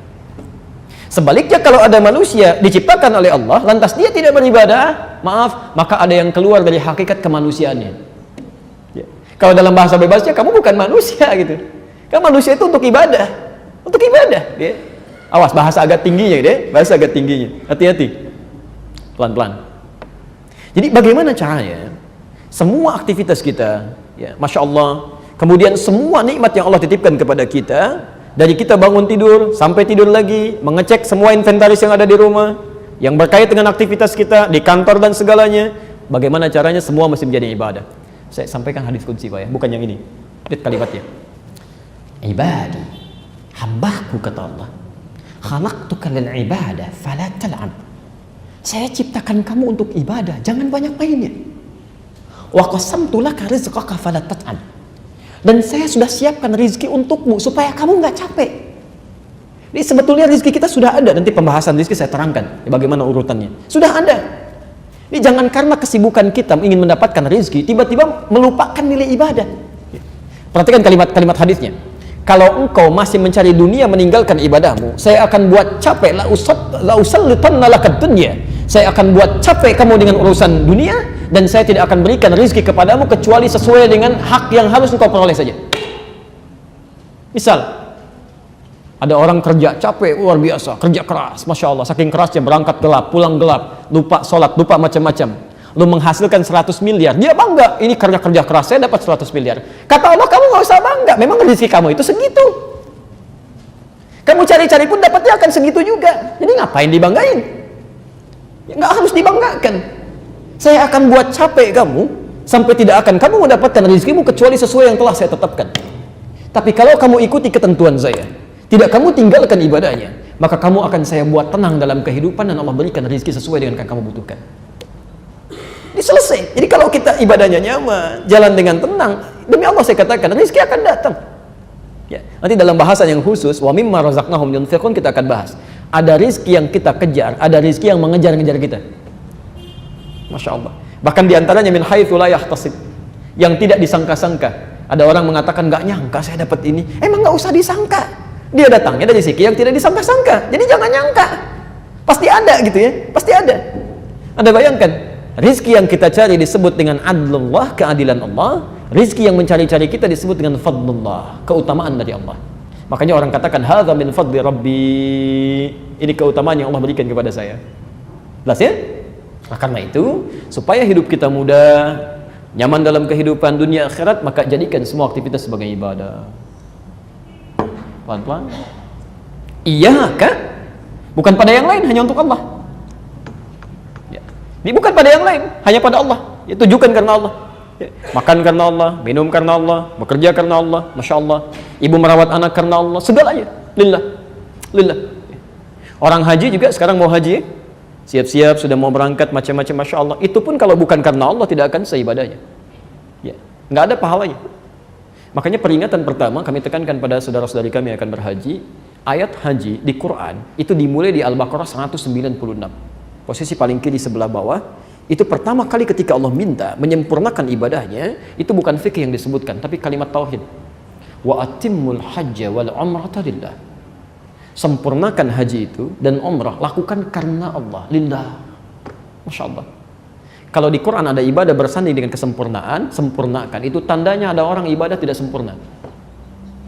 Sebaliknya kalau ada manusia diciptakan oleh Allah, lantas dia tidak beribadah, maaf, maka ada yang keluar dari hakikat kemanusiaannya. Ya. Kalau dalam bahasa bebasnya, kamu bukan manusia gitu. Kan manusia itu untuk ibadah, Ya. Awas bahasa agak tingginya, deh, bahasa agak tingginya. Hati-hati, pelan-pelan. Jadi bagaimana caranya? Semua aktivitas kita, ya, Masya Allah. Kemudian semua nikmat yang Allah titipkan kepada kita. Dari kita bangun tidur sampai tidur lagi, mengecek semua inventaris yang ada di rumah, yang berkait dengan aktivitas kita di kantor dan segalanya. Bagaimana caranya? Semua mesti menjadi ibadah. Saya sampaikan hadis qudsi, Pak, ya, bukan yang ini. Lihat kalimatnya. Ibadi, hambaku, kata Allah. Khalaqtuka lil ibadah fala tal'ab. Saya ciptakan kamu untuk ibadah, jangan banyak mainnya. Wa qasamtu laka rizqaka fala tat'ab. Dan saya sudah siapkan rizki untukmu supaya kamu nggak capek. Jadi sebetulnya rizki kita sudah ada. Nanti pembahasan rizki saya terangkan bagaimana urutannya. Sudah ada. Ini jangan karena kesibukan kita ingin mendapatkan rizki tiba-tiba melupakan nilai ibadah. Perhatikan kalimat-kalimat hadisnya. Kalau engkau masih mencari dunia meninggalkan ibadahmu, saya akan buat capek la usallitanna lakad dunya. Saya akan buat capek kamu dengan urusan dunia, dan saya tidak akan berikan rizki kepadamu kecuali sesuai dengan hak yang harus engkau peroleh saja. Misal, ada orang kerja capek luar biasa, kerja keras, masya Allah, saking kerasnya berangkat gelap, pulang gelap, lupa sholat, lupa macam-macam. Lu menghasilkan 100 miliar, dia bangga, ini kerja keras, saya dapat 100 miliar. Kata Allah, kamu nggak usah bangga, memang rezeki kamu itu segitu. Kamu cari-cari pun dapatnya akan segitu juga. Jadi ngapain dibanggain? Ya, nggak harus dibanggakan. Saya akan buat capek kamu sampai tidak akan kamu mendapatkan rezekimu kecuali sesuai yang telah saya tetapkan. Tapi kalau kamu ikuti ketentuan saya, tidak kamu tinggalkan ibadahnya, maka kamu akan saya buat tenang dalam kehidupan, dan Allah berikan rezeki sesuai dengan yang kamu butuhkan. Ini selesai. Jadi kalau kita ibadahnya nyaman, jalan dengan tenang, demi Allah saya katakan rezeki akan datang. Ya, nanti dalam bahasan yang khusus, wa mimma razaqnahum yunfiqun, kita akan bahas. Ada rezeki yang kita kejar, ada rezeki yang mengejar-ngejar kita. Masya Allah. Bahkan diantaranya min haitsu la yahtasib, yang tidak disangka-sangka. Ada orang mengatakan nggak nyangka saya dapat ini. Emang nggak usah disangka. Dia datangnya dari rezeki yang tidak disangka-sangka. Jadi jangan nyangka. Pasti ada gitu ya. Pasti ada. Anda bayangkan, rizki yang kita cari disebut dengan adlullah, keadilan Allah. Rizki yang mencari-cari kita disebut dengan fadlullah, keutamaan dari Allah. Makanya orang katakan hadza min fadli rabbi, ini keutamaan yang Allah berikan kepada saya. Jelas ya? Nah, karena itu supaya hidup kita mudah, nyaman dalam kehidupan dunia akhirat, maka jadikan semua aktivitas sebagai ibadah. Pelan-pelan. Iya kah? Bukan pada yang lain, hanya untuk Allah. Ya. Ini bukan pada yang lain, hanya pada Allah. Ya, tujukan karena Allah. Ya. Makan karena Allah, minum karena Allah, bekerja karena Allah, masya Allah. Ibu merawat anak karena Allah, segalanya lillah, lillah. Ya. Orang haji juga sekarang mau haji, siap-siap sudah mau berangkat macam-macam, masya Allah. Itu pun kalau bukan karena Allah tidak akan seibadahnya. Ya, nggak ada pahalanya. Makanya peringatan pertama kami tekankan pada saudara-saudari kami yang akan berhaji, ayat haji di Quran itu dimulai di Al-Baqarah 196. Posisi paling kiri sebelah bawah. Itu pertama kali ketika Allah minta menyempurnakan ibadahnya, itu bukan fikih yang disebutkan, tapi kalimat tauhid. Wa atimmul hajja wal umrata lillah. Sempurnakan haji itu dan umrah, lakukan karena Allah, lillah. Masya Allah. Kalau di Quran ada ibadah bersanding dengan kesempurnaan, sempurnakan. Itu tandanya ada orang ibadah tidak sempurna.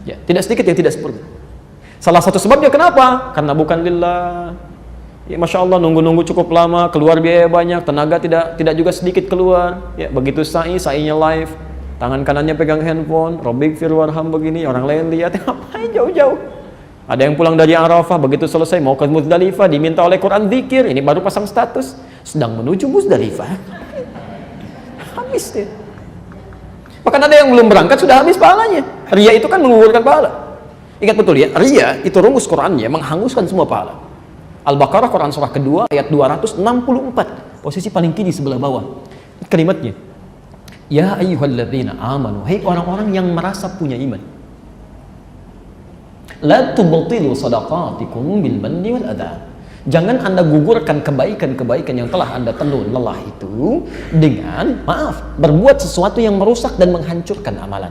Ya, tidak sedikit yang tidak sempurna. Salah satu sebabnya kenapa? Karena bukan lillah. Ya, masya Allah, nunggu-nunggu cukup lama, keluar biaya banyak, tenaga tidak juga sedikit keluar. Ya, begitu sa'inya live, tangan kanannya pegang handphone, Rabbik firwarham begini, orang lain lihat, ngapain jauh-jauh. Ada yang pulang dari Arafah, begitu selesai mau ke Muzdalifah, diminta oleh Quran zikir, ini baru pasang status, sedang menuju Muzdalifah. Habis deh. Bahkan ada yang belum berangkat sudah habis pahalanya. Ria itu kan menggugurkan pahala. Ingat betul ya, ria itu rumus Qurannya menghanguskan semua pahala. Al-Baqarah Quran surah kedua ayat 264, posisi paling kiri sebelah bawah. Kalimatnya, ya ayyuhalladzina amanu, hai orang-orang yang merasa punya iman, la tubtilu shadaqatikum bil manni wal adha. Jangan Anda gugurkan kebaikan-kebaikan yang telah Anda tenun lelah itu dengan berbuat sesuatu yang merusak dan menghancurkan amalan.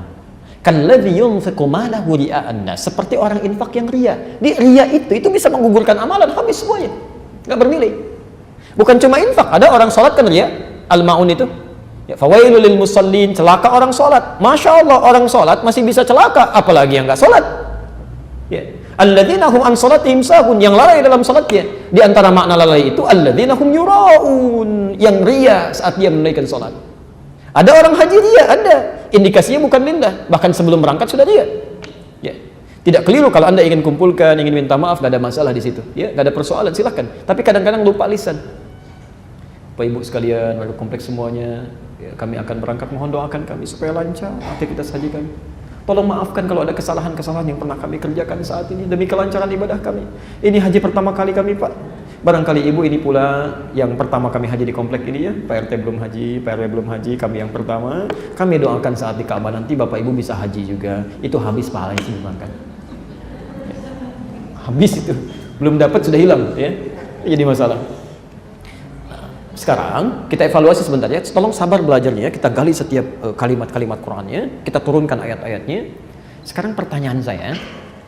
Kalladzi yunfiqu malahu ria'an nas, seperti orang infak yang ria. Di ria itu bisa menggugurkan amalan, habis semuanya, nggak bernilai. Bukan cuma infak, ada orang sholat kan ria, al-maun itu. Ya, fawailul lil musallin, celaka orang sholat. Masya Allah, orang sholat masih bisa celaka, apalagi yang nggak sholat. Ya, alladzina hum an sholatihim sahun, yang lalai dalam sholatnya. Di antara makna lalai itu alladzina hum yura'un, yang ria saat dia menunaikan sholat. Ada orang haji ria, ada. Indikasinya bukan lillah, bahkan sebelum berangkat sudah ria. Ya. Tidak keliru kalau Anda ingin kumpulkan, ingin minta maaf, tidak ada masalah di situ. Ya, tidak ada persoalan, silahkan. Tapi kadang-kadang lupa lisan. Bapak Ibu sekalian, warga kompleks semuanya, ya, kami akan berangkat, mohon doakan kami supaya lancar aktivitas haji kami. tolong maafkan kalau ada kesalahan-kesalahan yang pernah kami kerjakan saat ini demi kelancaran ibadah kami. Ini haji pertama kali kami, Pak. Barangkali ibu ini pula yang pertama kami haji di komplek ini ya. Pak RT belum haji, Pak RW belum haji, kami yang pertama. Kami doakan saat di Ka'bah nanti Bapak Ibu bisa haji juga. Itu habis pahalanya sih makan. Habis itu. Belum dapat sudah hilang ya. Jadi masalah. Sekarang kita evaluasi sebentar ya. Tolong sabar belajarnya. Kita gali setiap kalimat-kalimat Qur'annya. Kita turunkan ayat-ayatnya. Sekarang pertanyaan saya,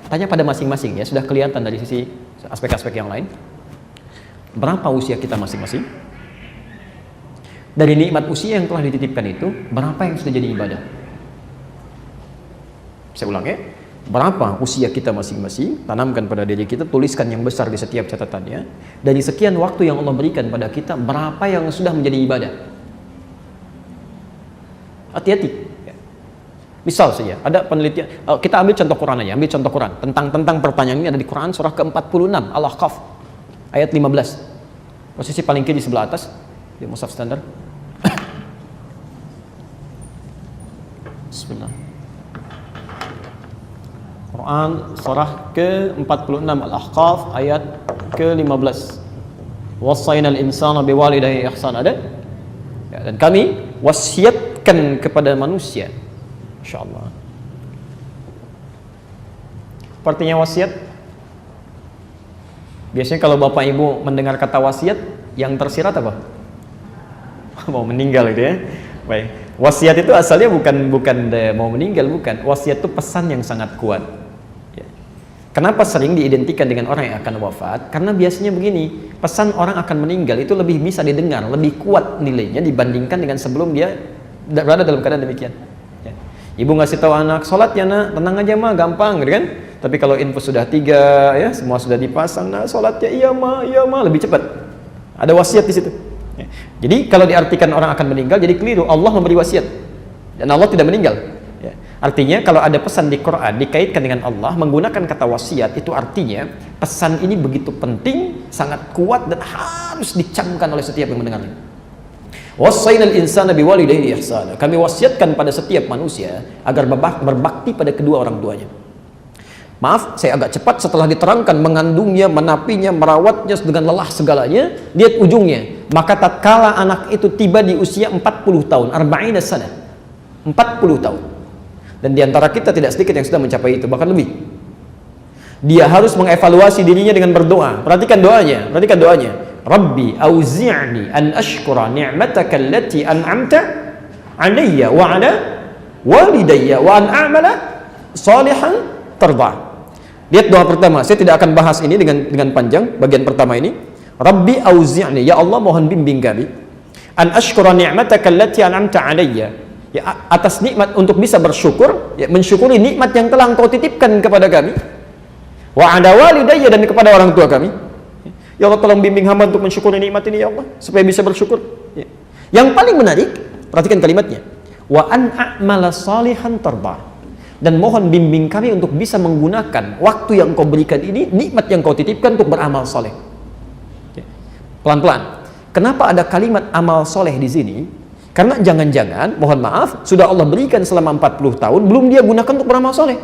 tanya pada masing-masing ya. Sudah kelihatan dari sisi aspek-aspek yang lain. Berapa usia kita masing-masing? Dari nikmat usia yang telah dititipkan itu, berapa yang sudah jadi ibadah? Saya ulang ya. Berapa usia kita masing-masing? Tanamkan pada diri kita, tuliskan yang besar di setiap catatannya. Dari sekian waktu yang Allah berikan pada kita, berapa yang sudah menjadi ibadah? Hati-hati. Misal saja, ada penelitian, kita ambil contoh Quran aja, ambil contoh Quran. Tentang pertanyaan ini ada di Quran surah ke-46, Al-Ahqaf, ayat 15. Posisi paling kiri sebelah atas, di mushaf standar. Bismillah. Quran surah ke-46 Al-Ahqaf ayat ke-15. Wassaynal insana biwalidayhi ihsan, ada? Ya, dan kami wasiatkan kepada manusia. Insyaallah. Artinya wasiat. Biasanya kalau Bapak Ibu mendengar kata wasiat, yang tersirat apa? Mau meninggal gitu ya. Baik. Wasiat itu asalnya bukan mau meninggal, bukan. Wasiat itu pesan yang sangat kuat. Ya. Kenapa sering diidentikan dengan orang yang akan wafat? Karena biasanya begini, pesan orang akan meninggal itu lebih bisa didengar, lebih kuat nilainya dibandingkan dengan sebelum dia berada dalam keadaan demikian. Ya. Ibu ngasih tahu anak, sholat ya nak, tenang aja mah, gampang gitu kan. Tapi kalau info sudah 3 ya, semua sudah dipasang, nah sholatnya iya mah lebih cepat. Ada wasiat di situ. Ya. Jadi kalau diartikan orang akan meninggal, jadi keliru. Allah memberi wasiat dan Allah tidak meninggal. Ya. Artinya kalau ada pesan di Quran dikaitkan dengan Allah menggunakan kata wasiat, itu artinya pesan ini begitu penting, sangat kuat dan harus dicamkan oleh setiap yang mendengarnya. Wassaynal insana biwalidayhi ihsana. Kami wasiatkan pada setiap manusia agar berbakti pada kedua orang tuanya. Maaf, saya agak cepat setelah diterangkan mengandungnya, menapinya, merawatnya dengan lelah segalanya. Lihat ujungnya. Maka tatkala anak itu tiba di usia 40 tahun, 40 sana. 40 tahun. Dan diantara kita tidak sedikit yang sudah mencapai itu, bahkan lebih. Dia harus mengevaluasi dirinya dengan berdoa. Perhatikan doanya, Rabbi auzi'ni an ashkura ni'mataka allati an'amta alayya wa ala walidayya wa an a'mala salihan tarda. Lihat doa pertama, saya tidak akan bahas ini dengan panjang bagian pertama ini. Rabbi auzi'ni, ya Allah mohon bimbing kami an ashkura ni'mataka allati an'amta alayya, ya atas nikmat untuk bisa bersyukur, ya mensyukuri nikmat yang telah Engkau titipkan kepada kami, wa ala walidayya dan kepada orang tua kami. Ya Allah tolong bimbing hamba untuk mensyukuri nikmat ini ya Allah supaya bisa bersyukur. Ya. Yang paling menarik, perhatikan kalimatnya. Wa an a'mala salihan tarda. Dan mohon bimbing kami untuk bisa menggunakan waktu yang Kau berikan ini, nikmat yang Kau titipkan untuk beramal soleh. Pelan-pelan. Kenapa ada kalimat amal soleh di sini? Karena jangan-jangan, mohon maaf, sudah Allah berikan selama 40 tahun, belum dia gunakan untuk beramal soleh.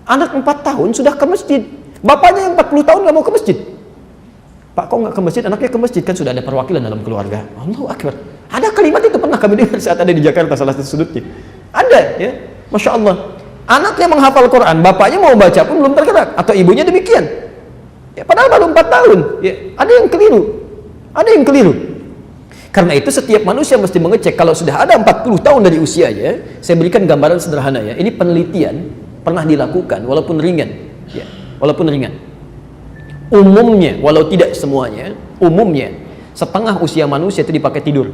Anak 4 tahun sudah ke masjid. Bapaknya yang 40 tahun nggak mau ke masjid. Pak, kok nggak ke masjid? Anaknya ke masjid, kan sudah ada perwakilan dalam keluarga. Allahu Akbar. Ada kalimat itu pernah kami dengar saat ada di Jakarta, salah satu sudutnya. Ada, ya. Masya Allah, anaknya menghafal Quran, bapaknya mau baca pun belum tergerak, atau ibunya demikian. Ya, padahal baru 4 tahun. Ya, ada yang keliru. Karena itu setiap manusia mesti mengecek. Kalau sudah ada 40 tahun dari usianya, saya berikan gambaran sederhana ya. Ini penelitian pernah dilakukan, walaupun ringan. Ya, walaupun ringan. Umumnya, walau tidak semuanya, umumnya setengah usia manusia itu dipakai tidur.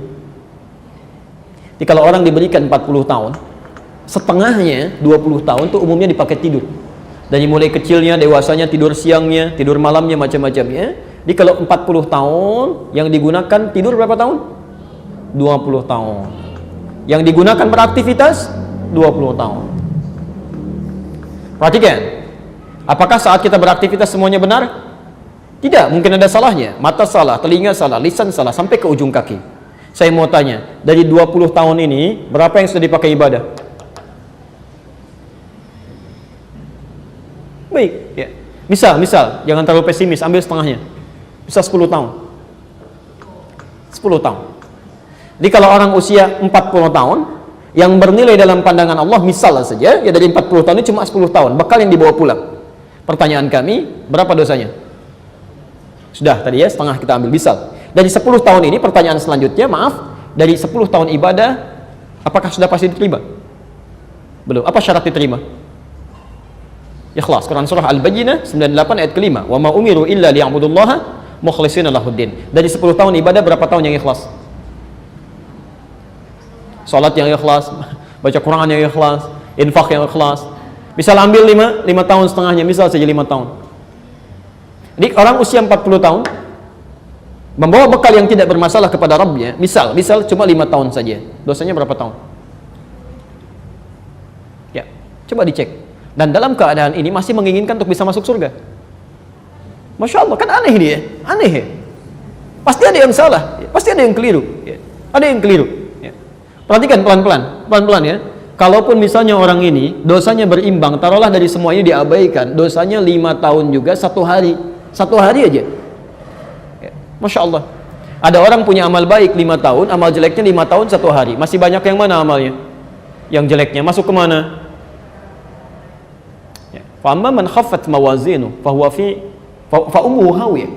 Jadi kalau orang diberikan 40 tahun, setengahnya 20 tahun tuh umumnya dipakai tidur. Dari mulai kecilnya, dewasanya, tidur siangnya, tidur malamnya, macam-macamnya. Jadi kalau 40 tahun yang digunakan tidur berapa tahun? 20 tahun. Yang digunakan beraktivitas 20 tahun. Perhatikan. Apakah saat kita beraktivitas semuanya benar? Tidak, mungkin ada salahnya. Mata salah, telinga salah, lisan salah, sampai ke ujung kaki. Saya mau tanya, dari 20 tahun ini berapa yang sudah dipakai ibadah? baik. Ya. Misal, jangan terlalu pesimis, ambil setengahnya. Bisa 10 tahun. 10 tahun. Jadi kalau orang usia 40 tahun, yang bernilai dalam pandangan Allah, misal saja, ya dari 40 tahun ini cuma 10 tahun, bekal yang dibawa pulang. Pertanyaan kami, berapa dosanya? Sudah tadi ya, setengah kita ambil, misal. Dari 10 tahun ini, pertanyaan selanjutnya, maaf, dari 10 tahun ibadah, apakah sudah pasti diterima? Belum. Apa syarat diterima? Ikhlas. Quran surah Al-Baqarah 98 ayat ke-5. Wa ma umiru illa liya'budullaha mukhlishina lahuddin. Dari 10 tahun ibadah berapa tahun yang ikhlas? Salat yang ikhlas, baca Quran yang ikhlas, infak yang ikhlas. Misal ambil 5 tahun setengahnya, misal saja 5 tahun. Jadi orang usia 40 tahun membawa bekal yang tidak bermasalah kepada Rabbnya, misal cuma 5 tahun saja. Dosanya berapa tahun? Ya, coba dicek. Dan dalam keadaan ini masih menginginkan untuk bisa masuk surga. Masya Allah, kan aneh ini ya, aneh ya. Pasti ada yang salah, pasti ada yang keliru, ya. Ada yang keliru. Ya. Perhatikan pelan-pelan ya. Kalaupun misalnya orang ini dosanya berimbang, taruhlah dari semua ini diabaikan, dosanya 5 tahun juga satu hari aja. Ya. Masya Allah. Ada orang punya amal baik 5 tahun, amal jeleknya 5 tahun satu hari. Masih banyak yang mana amalnya? Yang jeleknya masuk ke mana? Fa'amma man khaffat mawazinu fa ummuhu hawiyah.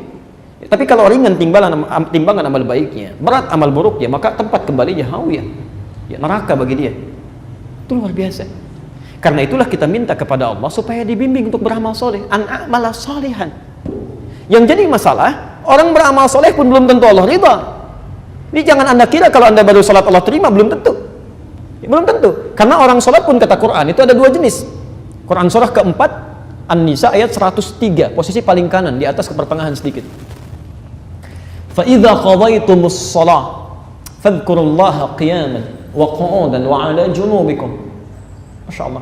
Tapi kalau ringan timbangan amal baiknya, berat amal buruknya, maka tempat kembalinya hawiyah. Ya, neraka bagi dia. Itu luar biasa. Karena itulah kita minta kepada Allah supaya dibimbing untuk beramal soleh, an-a'mala solihan. Yang jadi masalah, orang beramal soleh pun belum tentu Allah ridha. Ini jangan Anda kira kalau Anda baru salat Allah terima, belum tentu. Ya, belum tentu. Karena orang salat pun kata Quran itu ada 2 jenis. Quran surah keempat An-Nisa ayat 103, posisi paling kanan di atas ke pertengahan sedikit. Fa idza qadaytumus shalah fadhkurullaha qiyaman wa qu'udan wa 'ala junubikum. Masyaallah.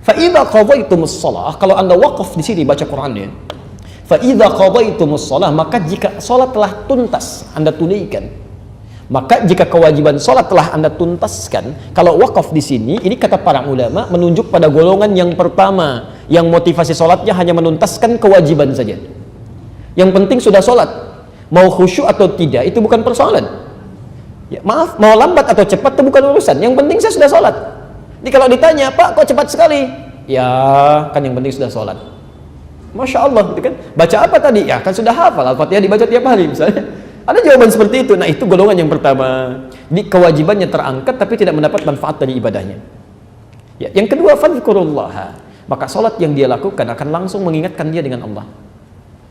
Fa idza qadaytumus shalah, kalau Anda wakaf di sini baca Qurannya. Fa idza qadaytumus shalah, maka jika salat telah tuntas Anda tunaikan. Maka jika kewajiban sholat telah Anda tuntaskan, kalau wakaf di sini, ini kata para ulama menunjuk pada golongan yang pertama, yang motivasi sholatnya hanya menuntaskan kewajiban saja. Yang penting sudah sholat, mau khusyuk atau tidak itu bukan persoalan. Ya, maaf, mau lambat atau cepat itu bukan urusan. Yang penting saya sudah sholat. Jadi kalau ditanya, Pak kok cepat sekali? Ya kan yang penting sudah sholat. Masya Allah, gitu kan? Baca apa tadi? Ya kan sudah hafal, Al-Fatihah dibaca tiap hari misalnya. Ada jawaban seperti itu. Nah, itu golongan yang pertama. Jadi kewajibannya terangkat tapi tidak mendapat manfaat dari ibadahnya. Ya, yang kedua, fadhkurullah. Maka salat yang dia lakukan akan langsung mengingatkan dia dengan Allah.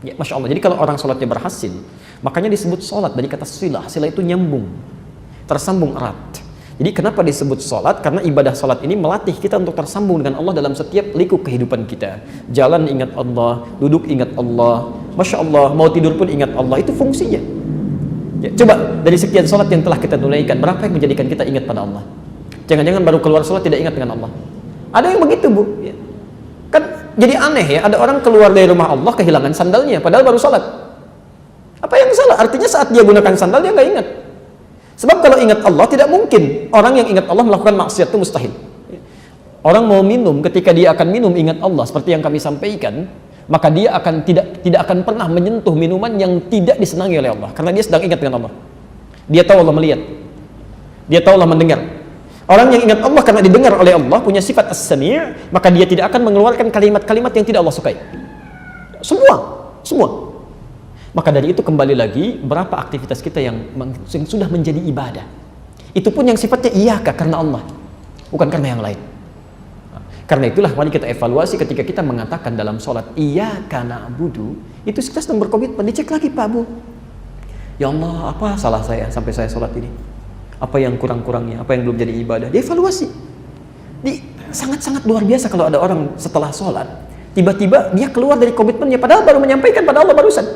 Ya, Masya Allah. Jadi kalau orang salatnya berhasil, makanya disebut salat dari kata silah. Silah itu nyambung, tersambung erat. Jadi kenapa disebut salat? Karena ibadah salat ini melatih kita untuk tersambung dengan Allah dalam setiap liku kehidupan kita. Jalan ingat Allah, duduk ingat Allah. Masya Allah, mau tidur pun ingat Allah. Itu fungsinya. Ya, coba dari sekian sholat yang telah kita tunaikan, berapa yang menjadikan kita ingat pada Allah? Jangan-jangan baru keluar sholat tidak ingat dengan Allah. Ada yang begitu, Bu. Ya. Kan jadi aneh ya, ada orang keluar dari rumah Allah kehilangan sandalnya, padahal baru sholat. Apa yang salah? Artinya saat dia gunakan sandal dia nggak ingat. Sebab kalau ingat Allah tidak mungkin orang yang ingat Allah melakukan maksiat, itu mustahil. Orang mau minum, ketika dia akan minum ingat Allah seperti yang kami sampaikan, maka dia akan tidak akan pernah menyentuh minuman yang tidak disenangi oleh Allah, karena dia sedang ingat dengan Allah. Dia tahu Allah melihat, dia tahu Allah mendengar. Orang yang ingat Allah karena didengar oleh Allah, punya sifat as-sami', maka dia tidak akan mengeluarkan kalimat-kalimat yang tidak Allah sukai. Semua. Maka dari itu kembali lagi, berapa aktivitas kita yang sudah menjadi ibadah. Itu pun yang sifatnya iyaka karena Allah, bukan karena yang lain. Karena itulah mari kita evaluasi ketika kita mengatakan dalam sholat iyyaka na'budu, itu kita sedang berkomitmen. Dicek lagi, Pak Bu, ya Allah, apa salah saya sampai saya sholat ini, apa yang kurang-kurangnya, apa yang belum jadi ibadah, dievaluasi. Sangat-sangat luar biasa kalau ada orang setelah sholat tiba-tiba dia keluar dari komitmennya, padahal baru menyampaikan pada Allah barusan,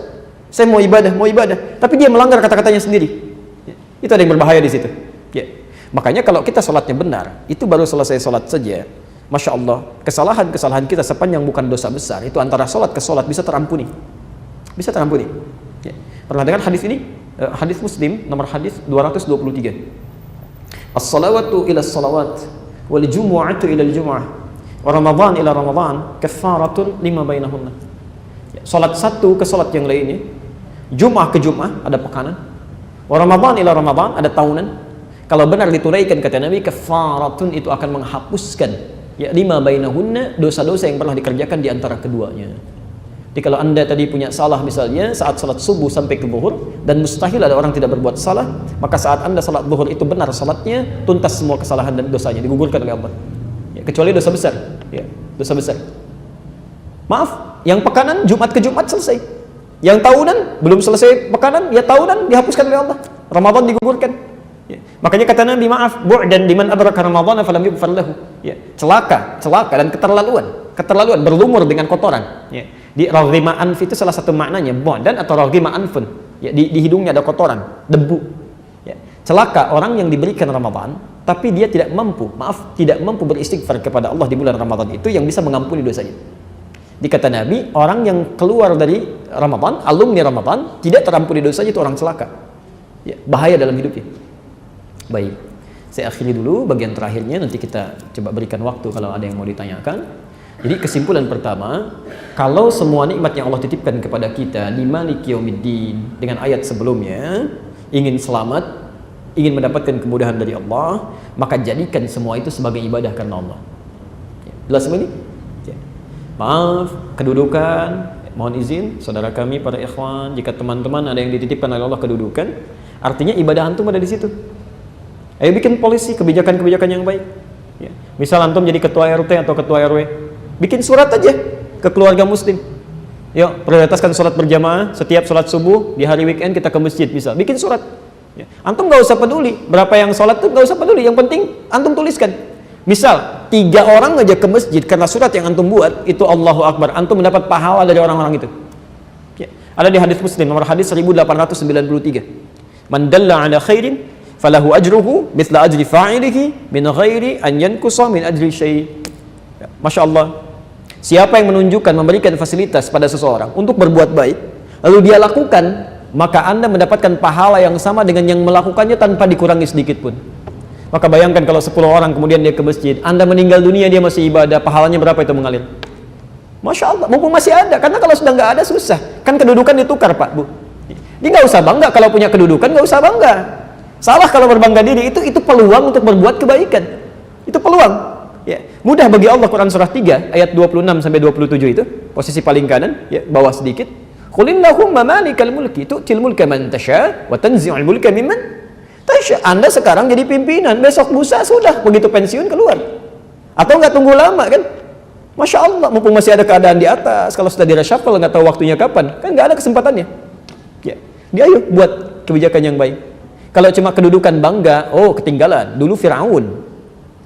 saya mau ibadah, tapi dia melanggar kata-katanya sendiri. Itu ada yang berbahaya di situ. Ya. Makanya kalau kita sholatnya benar, itu baru selesai sholat saja, Masya Allah, kesalahan kita sepanjang bukan dosa besar, itu antara sholat ke sholat bisa terampuni. Ya. Pernah dengar hadis ini? Hadis Muslim, nomor hadis 223. As-salawatu ila as-salawat, wal jumu'atu ila al-jumu'ah, Wa Ramadan ila Ramadan kaffaratun lima bainahunna. Ya, salat satu ke salat yang lainnya, Jum'ah ke Jum'ah ada pekanan. Wa Ramadan ila Ramadan ada tahunan. Kalau benar ditunaikan kata Nabi, kaffaratun itu akan menghapuskan ya lima bainahunna, dosa-dosa yang pernah dikerjakan di antara keduanya. Jadi kalau Anda tadi punya salah misalnya saat salat subuh sampai ke zuhur, dan mustahil ada orang tidak berbuat salah, maka saat Anda salat zuhur itu benar salatnya, tuntas semua kesalahan dan dosanya, digugurkan oleh Allah. Ya, kecuali dosa besar, ya, dosa besar. Maaf, yang pekanan Jumat ke Jumat selesai. Yang tahunan belum selesai pekanan, ya tahunan dihapuskan oleh Allah. Ramadan digugurkan. Ya. Makanya kata Nabi, maaf, bu'dan liman adraka Ramadan falam yughfar lahu. Ya, celaka dan keterlaluan berlumur dengan kotoran. Ya. Di raghima anf itu salah satu maknanya bu'dan atau raghima anfun. Ya, di hidungnya ada kotoran, debu. Ya. Celaka orang yang diberikan Ramadan tapi dia tidak mampu beristighfar kepada Allah di bulan Ramadan itu yang bisa mengampuni dosanya. Dikata Nabi, orang yang keluar dari Ramadan, alumni Ramadan, tidak terampuni dosanya, itu orang celaka. Ya, bahaya dalam hidupnya. Baik, saya akhiri dulu bagian terakhirnya, nanti kita coba berikan waktu kalau ada yang mau ditanyakan. Jadi kesimpulan pertama, kalau semua nikmat yang Allah titipkan kepada kita di Maliki Yaumiddin dengan ayat sebelumnya, ingin selamat, ingin mendapatkan kemudahan dari Allah, maka jadikan semua itu sebagai ibadah karena Allah. Ya, jelas semua ini? Ya. Maaf, kedudukan, mohon izin saudara kami para ikhwan, jika teman-teman ada yang dititipkan oleh Allah kedudukan, artinya ibadah antum ada di situ. Ayo bikin polisi kebijakan-kebijakan yang baik. Ya. Misal antum jadi ketua RT atau ketua RW, bikin surat aja ke keluarga muslim. Yuk, prioritaskan sholat berjamaah setiap sholat subuh, di hari weekend kita ke masjid, bisa bikin surat. Ya. Antum gak usah peduli berapa yang sholat tuh, gak usah peduli, yang penting antum tuliskan. Misal 3 orang aja ke masjid karena surat yang antum buat, itu Allahu Akbar, antum mendapat pahala dari orang-orang itu. Ya. Ada di hadis Muslim nomor hadis 1893. Man dalla ala khairin falahu ajruhu mithla ajri fa'ilihi min ghairi an yankusa min ajri syai'. Ya. Masya Allah, siapa yang menunjukkan, memberikan fasilitas pada seseorang untuk berbuat baik, lalu dia lakukan, maka Anda mendapatkan pahala yang sama dengan yang melakukannya tanpa dikurangi sedikit pun. Maka bayangkan kalau 10 orang kemudian dia ke masjid, Anda meninggal dunia dia masih ibadah, pahalanya berapa itu mengalir? Masya Allah, mumpung masih ada, karena kalau sudah nggak ada susah. Kan kedudukan ditukar Pak, Bu. Dia nggak usah bangga kalau punya kedudukan, nggak usah bangga. Salah kalau berbangga diri, itu peluang untuk berbuat kebaikan. Itu peluang. Ya, mudah bagi Allah. Quran surah 3 ayat 26 sampai 27 itu, posisi paling kanan, ya, bawah sedikit. Qulillahumma malikal mulki tu'til mulka man tasha wa tanzi'ul mulka mimman tasha. Anda sekarang jadi pimpinan, besok lusa sudah begitu pensiun keluar. Atau nggak tunggu lama kan? Masya Allah, mumpung masih ada keadaan di atas. Kalau sudah di-reshuffle nggak tahu waktunya kapan, kan nggak ada kesempatannya. Ya, dia ayo buat kebijakan yang baik. Kalau cuma kedudukan bangga, oh ketinggalan. Dulu Firaun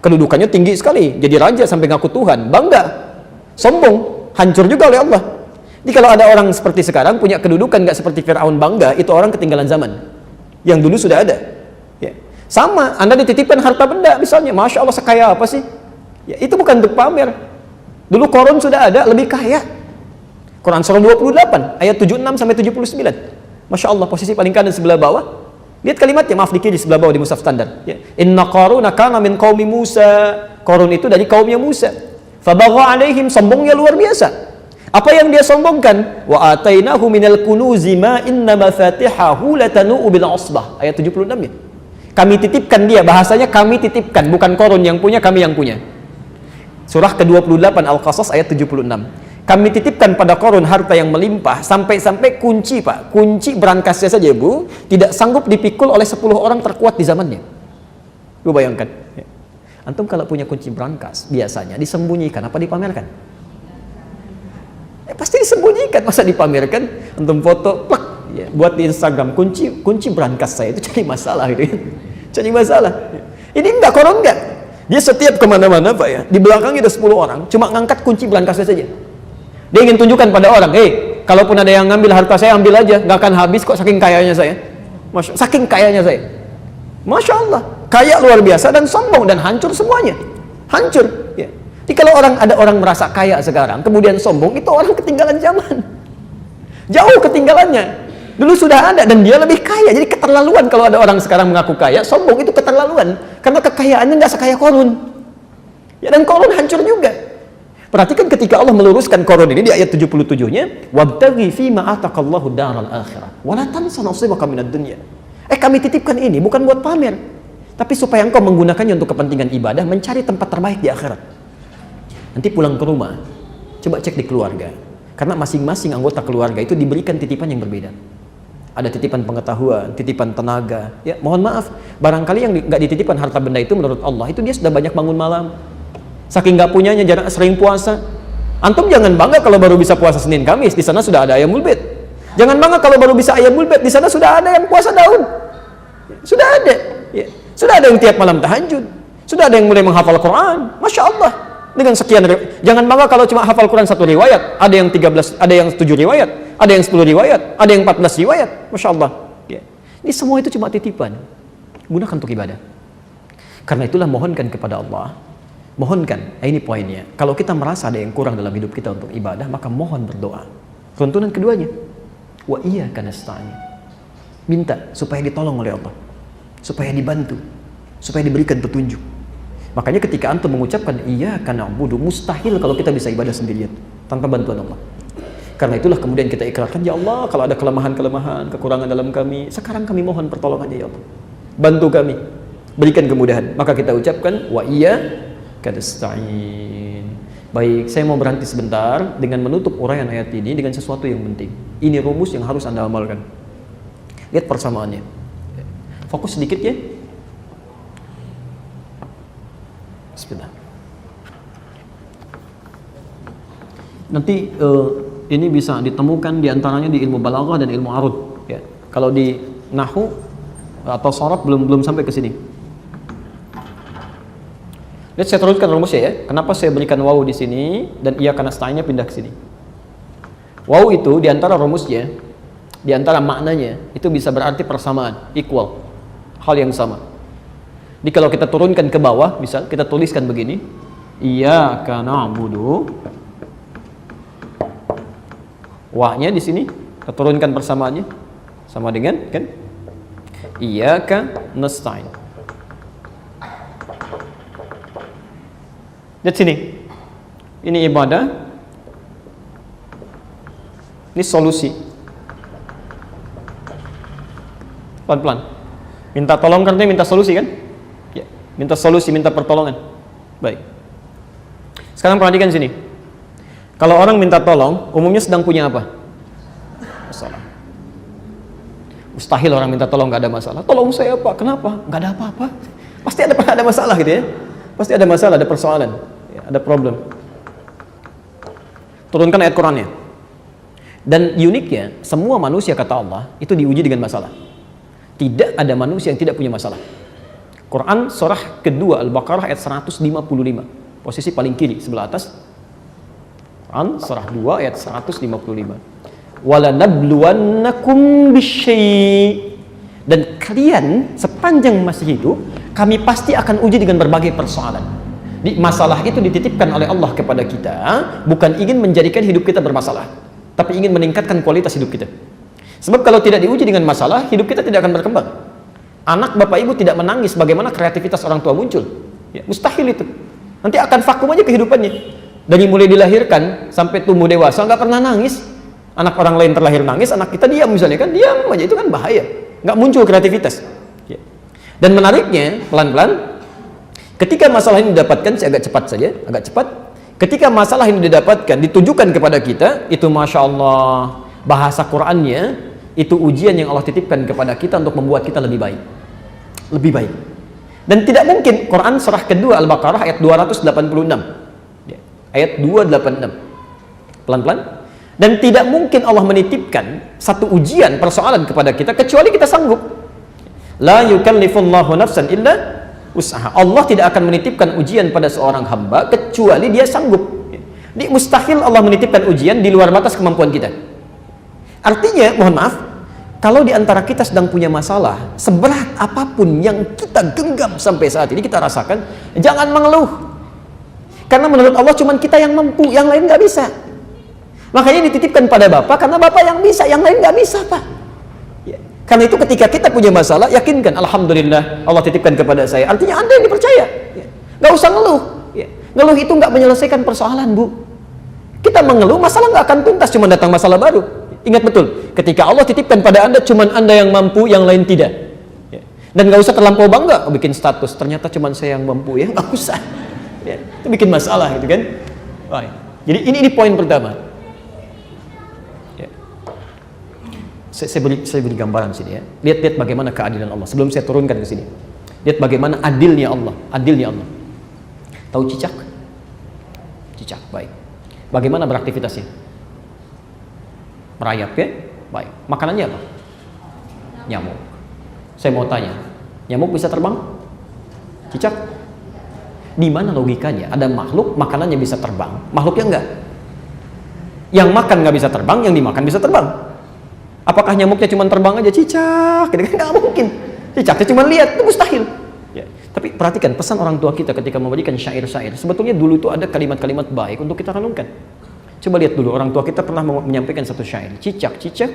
kedudukannya tinggi sekali, jadi raja sampai ngaku Tuhan, bangga, sombong, hancur juga oleh Allah. Jadi kalau ada orang seperti sekarang punya kedudukan nggak seperti Firaun bangga, itu orang ketinggalan zaman. Yang dulu sudah ada. Ya. Sama, Anda dititipkan harta benda misalnya, Masya Allah sekaya apa sih? Ya, itu bukan untuk pamer. Dulu Korun sudah ada, lebih kaya. Quran surah 28 ayat 76 sampai 79. Masya Allah, posisi paling kanan sebelah bawah. Lihat kalimatnya, maaf di kiri sebelah bawah di mushaf standar. Ya. Inna Qaruna kana min qaumi Musa. Qarun itu dari kaumnya Musa. Fabagha alaihim, sombongnya luar biasa. Apa yang dia sombongkan? Wa atainahu minal kunuzi ma inna mafatihahu latanu bil usbah. Ayat 76 ya. Kami titipkan dia, bahasanya kami titipkan, bukan Qarun yang punya, kami yang punya. Surah ke-28 Al-Qasas ayat 76. Kami titipkan pada Qarun harta yang melimpah, sampai-sampai kunci Pak, kunci berangkasnya saja Bu, tidak sanggup dipikul oleh 10 orang terkuat di zamannya. Lu bayangkan. Ya. Antum kalau punya kunci berangkas, biasanya disembunyikan apa dipamerkan? Pasti disembunyikan, masa dipamerkan? Antum foto, plak, ya, buat di Instagram, kunci berangkas saya itu cari masalah gitu ya. Cari masalah. Ini enggak, Qarun enggak. Dia setiap kemana-mana Pak ya, di belakangnya ada 10 orang, cuma ngangkat kunci berangkasnya saja. Dia ingin tunjukkan pada orang, kalaupun ada yang ngambil harta saya, ambil aja, nggak akan habis kok, saking kayanya saya. Saking kayanya saya. Masya Allah, kaya luar biasa dan sombong dan hancur semuanya. Hancur. Ya. Jadi kalau ada orang merasa kaya sekarang, kemudian sombong, itu orang ketinggalan zaman. Jauh ketinggalannya. Dulu sudah ada dan dia lebih kaya. Jadi keterlaluan kalau ada orang sekarang mengaku kaya, sombong itu keterlaluan. Karena kekayaannya nggak sekaya Qarun. Ya, dan Qarun hancur juga. Perhatikan ketika Allah meluruskan Quran ini di ayat 77-nya, wabtaghi fima ataqallahu daral akhirah wala tansa nasibaka minad dunya. Kami titipkan ini bukan buat pamer, tapi supaya engkau menggunakannya untuk kepentingan ibadah, mencari tempat terbaik di akhirat. Nanti pulang ke rumah, coba cek di keluarga, karena masing-masing anggota keluarga itu diberikan titipan yang berbeda. Ada titipan pengetahuan, titipan tenaga. Ya, mohon maaf, barangkali yang nggak dititipkan harta benda itu menurut Allah itu dia sudah banyak bangun malam. Saking nggak punyanya, jarang sering puasa. Antum jangan bangga kalau baru bisa puasa Senin Kamis, di sana sudah ada ayamul bait. Jangan bangga kalau baru bisa ayamul bait, di sana sudah ada yang puasa daun. Sudah ada. Ya. Sudah ada yang tiap malam tahajud. Sudah ada yang mulai menghafal Quran. Masya Allah. Dengan sekian jangan bangga kalau cuma hafal Quran 1 riwayat, ada yang 13, ada yang 7 riwayat, ada yang 10 riwayat, ada yang 14 riwayat. Masya Allah. Ya. Ini semua itu cuma titipan. Gunakan untuk ibadah. Karena itulah mohonkan kepada Allah. Mohonkan, ini poinnya. Kalau kita merasa ada yang kurang dalam hidup kita untuk ibadah, maka mohon berdoa. Runtunan keduanya, wa iyyaka nasta'in. Minta supaya ditolong oleh Allah, supaya dibantu, supaya diberikan petunjuk. Makanya ketika antum mengucapkan iyyaka na'budu, mustahil kalau kita bisa ibadah sendirian tanpa bantuan Allah. Karena itulah kemudian kita ikrarkan, ya Allah, kalau ada kelemahan-kelemahan, kekurangan dalam kami, sekarang kami mohon pertolongannya ya Allah. Bantu kami, berikan kemudahan. Maka kita ucapkan wa iyyaka nasta'in. Baik, saya mau berhenti sebentar dengan menutup uraian ayat ini dengan sesuatu yang penting. Ini rumus yang harus Anda amalkan. Lihat persamaannya. Fokus sedikit ya. Sebentar. Nanti ini bisa ditemukan diantaranya di ilmu balaghah dan ilmu arud. Ya. Kalau di nahwu atau sharaf belum sampai ke sini. Lihat saya teruskan rumusnya ya. Kenapa saya berikan waw di sini dan iyyaka nasta'innya pindah ke sini? Waw itu di antara rumusnya, di antara maknanya itu bisa berarti persamaan, equal, hal yang sama. Jadi kalau kita turunkan ke bawah, bisa kita tuliskan begini, iyyaka na'budu. Wa-nya di sini kita turunkan persamaannya sama dengan kan iyyaka nasta'in. Lihat sini, ini ibadah, ini solusi. Pelan-pelan. Minta tolong karena minta solusi kan? Ya, minta solusi, minta pertolongan. Baik. Sekarang perhatikan sini. Kalau orang minta tolong, umumnya sedang punya apa? Masalah. Mustahil orang minta tolong nggak ada masalah. Tolong saya Pak, kenapa? Nggak ada apa-apa. Pasti ada masalah gitu ya. Pasti ada masalah, ada persoalan, ya, ada problem. Turunkan ayat Qurannya. Dan uniknya, semua manusia kata Allah itu diuji dengan masalah. Tidak ada manusia yang tidak punya masalah. Quran surah kedua Al-Baqarah ayat 155. Posisi paling kiri sebelah atas. Quran surah 2 ayat 155. Wala nabluwannakum bisyai'. Dan kalian sepanjang masih hidup, kami pasti akan uji dengan berbagai persoalan. Masalah itu dititipkan oleh Allah kepada kita, bukan ingin menjadikan hidup kita bermasalah, tapi ingin meningkatkan kualitas hidup kita. Sebab kalau tidak diuji dengan masalah, hidup kita tidak akan berkembang. Anak bapak ibu tidak menangis, bagaimana kreativitas orang tua muncul? Ya, mustahil itu. Nanti akan vakum aja kehidupannya. Dari mulai dilahirkan sampai tumbuh dewasa nggak pernah nangis. Anak orang lain terlahir nangis, anak kita diam misalnya kan, diam aja, itu kan bahaya. Nggak muncul kreativitas. Ya. Dan menariknya, pelan-pelan, ketika masalah ini didapatkan, saya agak cepat saja, agak cepat. Ketika masalah ini didapatkan, ditujukan kepada kita, itu Masya Allah, bahasa Qur'annya, itu ujian yang Allah titipkan kepada kita untuk membuat kita lebih baik. Lebih baik. Dan tidak mungkin, Quran surah kedua Al-Baqarah ayat 286. Ya. Ayat 286. Pelan-pelan. Dan tidak mungkin Allah menitipkan satu ujian, persoalan kepada kita kecuali kita sanggup. La yukallifullahu nafsan illa usaha. Allah tidak akan menitipkan ujian pada seorang hamba kecuali dia sanggup. Jadi mustahil Allah menitipkan ujian di luar batas kemampuan kita. Artinya, mohon maaf, kalau di antara kita sedang punya masalah, seberat apapun yang kita genggam sampai saat ini kita rasakan, jangan mengeluh. Karena menurut Allah cuma kita yang mampu, yang lain nggak bisa. Makanya dititipkan pada Bapak, karena Bapak yang bisa, yang lain nggak bisa Pak. Ya. Karena itu ketika kita punya masalah, yakinkan, Alhamdulillah Allah titipkan kepada saya. Artinya Anda yang dipercaya. Ya. Nggak usah ngeluh. Ya. Ngeluh itu nggak menyelesaikan persoalan, Bu. Kita mengeluh, masalah nggak akan tuntas, cuma datang masalah baru. Ingat betul, ketika Allah titipkan pada Anda, cuma Anda yang mampu, yang lain tidak. Ya. Dan nggak usah terlampau bangga, bikin status, ternyata cuma saya yang mampu, ya nggak usah. Ya. Itu bikin masalah, gitu kan? Baik. Jadi ini poin pertama. Ya. Saya beri gambaran sini ya. Lihat bagaimana keadilan Allah. Sebelum saya turunkan ke sini, lihat bagaimana adilnya Allah. Adilnya Allah. Tahu cicak? Cicak, baik. Bagaimana beraktivitasnya? Merayap ya? Baik. Makanannya apa? Nyamuk. Saya mau tanya, nyamuk bisa terbang? Cicak? Di mana logikanya? Ada makhluk makanannya bisa terbang, makhluknya enggak. Yang makan nggak bisa terbang, yang dimakan bisa terbang. Apakah nyamuknya cuma terbang aja? Cicak, gitu kan? Nggak mungkin. Cicaknya cuma lihat, itu mustahil. Ya. Tapi perhatikan pesan orang tua kita ketika memberikan syair-syair. Sebetulnya dulu itu ada kalimat-kalimat baik untuk kita renungkan. Coba lihat dulu, orang tua kita pernah menyampaikan satu syair. Cicak-cicak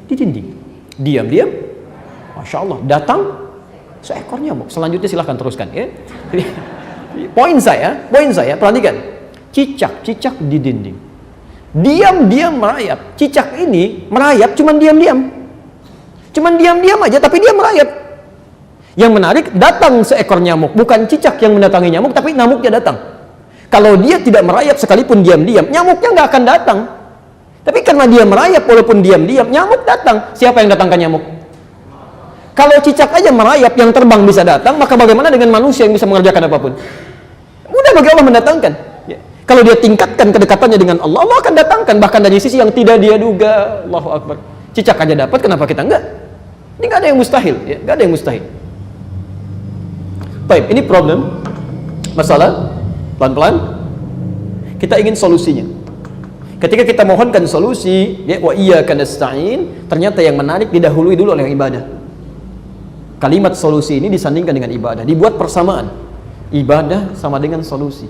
di dinding, diam-diam, Masya Allah, datang seekor nyamuk. Selanjutnya silahkan teruskan ya. Poin saya, perhatikan. Cicak-cicak di dinding, diam-diam merayap. Cicak ini merayap cuman diam-diam. Cuman diam-diam aja, tapi dia merayap. Yang menarik, datang seekor nyamuk. Bukan cicak yang mendatangi nyamuk, tapi nyamuknya datang. Kalau dia tidak merayap sekalipun diam-diam, nyamuknya nggak akan datang. Tapi karena dia merayap walaupun diam-diam, nyamuk datang. Siapa yang datangkan nyamuk? Kalau cicak aja merayap, yang terbang bisa datang, maka bagaimana dengan manusia yang bisa mengerjakan apapun? Mudah bagi Allah mendatangkan. Ya. Kalau dia tingkatkan kedekatannya dengan Allah, Allah akan datangkan, bahkan dari sisi yang tidak dia duga. Allahu Akbar. Cicak aja dapat, kenapa kita enggak? Ini nggak ada yang mustahil, ya, nggak ada yang mustahil. Baik, ini problem, masalah, pelan-pelan. Kita ingin solusinya. Ketika kita mohonkan solusi, ya, wa iyyaka nasta'in, ternyata yang menarik didahului dulu oleh ibadah. Kalimat solusi ini disandingkan dengan ibadah, dibuat persamaan. Ibadah sama dengan solusi.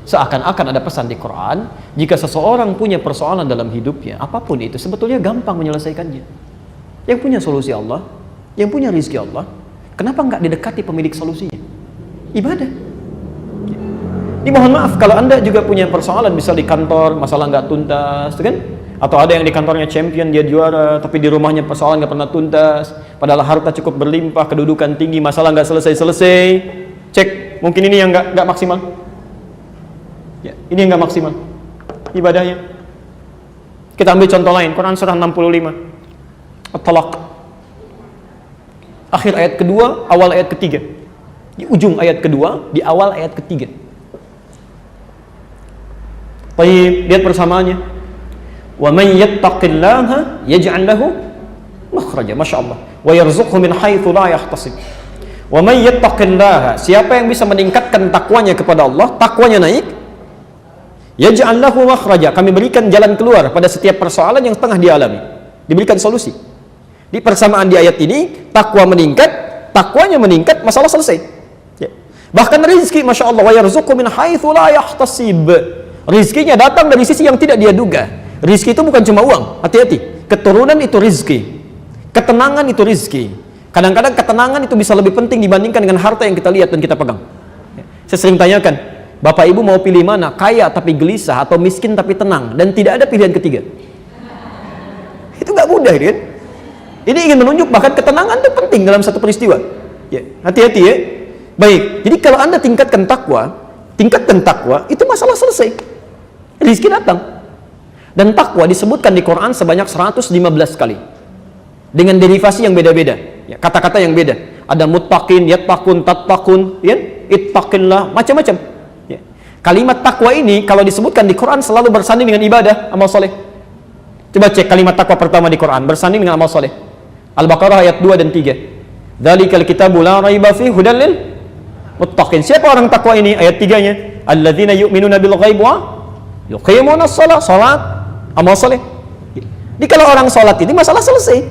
Seakan-akan ada pesan di Quran, jika seseorang punya persoalan dalam hidupnya, apapun itu, sebetulnya gampang menyelesaikannya. Yang punya solusi Allah, yang punya rizki Allah, kenapa nggak didekati pemilik solusinya? Ibadah. Ini mohon maaf, kalau Anda juga punya persoalan, bisa di kantor, masalah nggak tuntas, kan? Atau ada yang di kantornya champion, dia juara, tapi di rumahnya persoalan nggak pernah tuntas, padahal harta cukup berlimpah, kedudukan tinggi, masalah nggak selesai-selesai. Cek, mungkin ini yang nggak maksimal. Ya, ini yang nggak maksimal ibadahnya. Kita ambil contoh lain, Quran surah 65, At-Talaq, akhir ayat kedua, awal ayat ketiga. Di ujung ayat kedua, di awal ayat ketiga. Baik, lihat persamaannya. Wa man yattaqillaha yaj'al lahu makhraja, masyaallah, wa yarzuqhu min haitsu la yahtasib. Wa man yattaqillaha, siapa yang bisa meningkatkan takwanya kepada Allah, takwanya naik, yaj'al lahu makhraja, kami berikan jalan keluar pada setiap persoalan yang tengah dialami, diberikan solusi. Di persamaan di ayat ini, takwa meningkat, takwanya meningkat, masalah selesai. Ya. Bahkan rizki, Masya Allah, wa yarzuqhu min haitsu la yahtasib, rizkinya datang dari sisi yang tidak dia duga. Rizki itu bukan cuma uang, hati-hati. Keturunan itu rizki, ketenangan itu rizki. Kadang-kadang ketenangan itu bisa lebih penting dibandingkan dengan harta yang kita lihat dan kita pegang. Saya sering tanyakan, Bapak Ibu mau pilih mana? Kaya tapi gelisah atau miskin tapi tenang? Dan tidak ada pilihan ketiga. Itu nggak mudah, kan? Ini ingin menunjuk bahkan ketenangan itu penting dalam satu peristiwa. Ya, hati-hati ya. Baik, jadi kalau Anda tingkatkan takwa, itu masalah selesai. Rizki datang. Dan takwa disebutkan di Quran sebanyak 115 kali. Dengan derivasi yang beda-beda. Ya, kata-kata yang beda. Ada muttaqin, yattaqun, tattaqun, ya, ittaqillah, macam-macam. Ya. Kalimat takwa ini kalau disebutkan di Quran selalu bersanding dengan ibadah, amal soleh. Coba cek kalimat takwa pertama di Quran, bersanding dengan amal soleh. Al-Baqarah ayat 2 dan 3. Dzalikal kitabu la raiba fihi hudal lil muttaqin. Siapa orang takwa ini? Ayat 3-nya. Alladzina yu'minuna bil ghaib wa yuqimunas shalah, salat, amal soleh. Jadi kalau orang salat ini masalah selesai.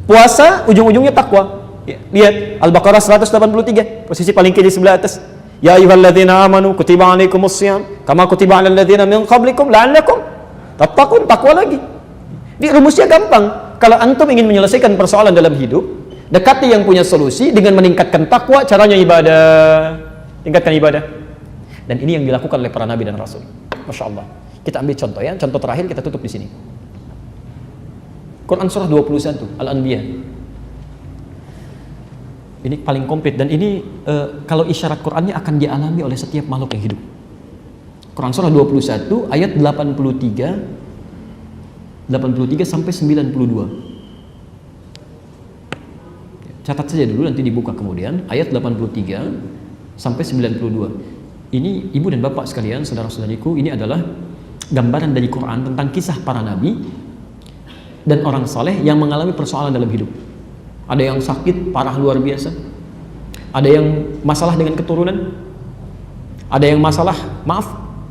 Puasa ujung-ujungnya takwa. Ya, lihat Al-Baqarah 183, posisi paling kiri sebelah atas. Ya ayyuhalladzina amanu kutiba alaikumus shiyam kama kutiba alal ladzina min qablikum la'allakum tattaqun, takwa lagi. Di rumusnya gampang. Kalau antum ingin menyelesaikan persoalan dalam hidup, dekati yang punya solusi dengan meningkatkan takwa. Caranya ibadah. Tingkatkan ibadah. Dan ini yang dilakukan oleh para nabi dan rasul. Masya Allah. Kita ambil contoh ya, contoh terakhir kita tutup di sini. Quran surah 21 Al-Anbiya. Ini paling komplit dan ini kalau isyarat Qurannya akan dialami oleh setiap makhluk yang hidup. Quran surah 21 ayat 83 sampai 92. Catat saja dulu, nanti dibuka kemudian ayat 83 sampai 92. Ini ibu dan bapak sekalian, saudara-saudariku, ini adalah gambaran dari Quran tentang kisah para nabi dan orang saleh yang mengalami persoalan dalam hidup. Ada yang sakit parah luar biasa, ada yang masalah dengan keturunan, ada yang masalah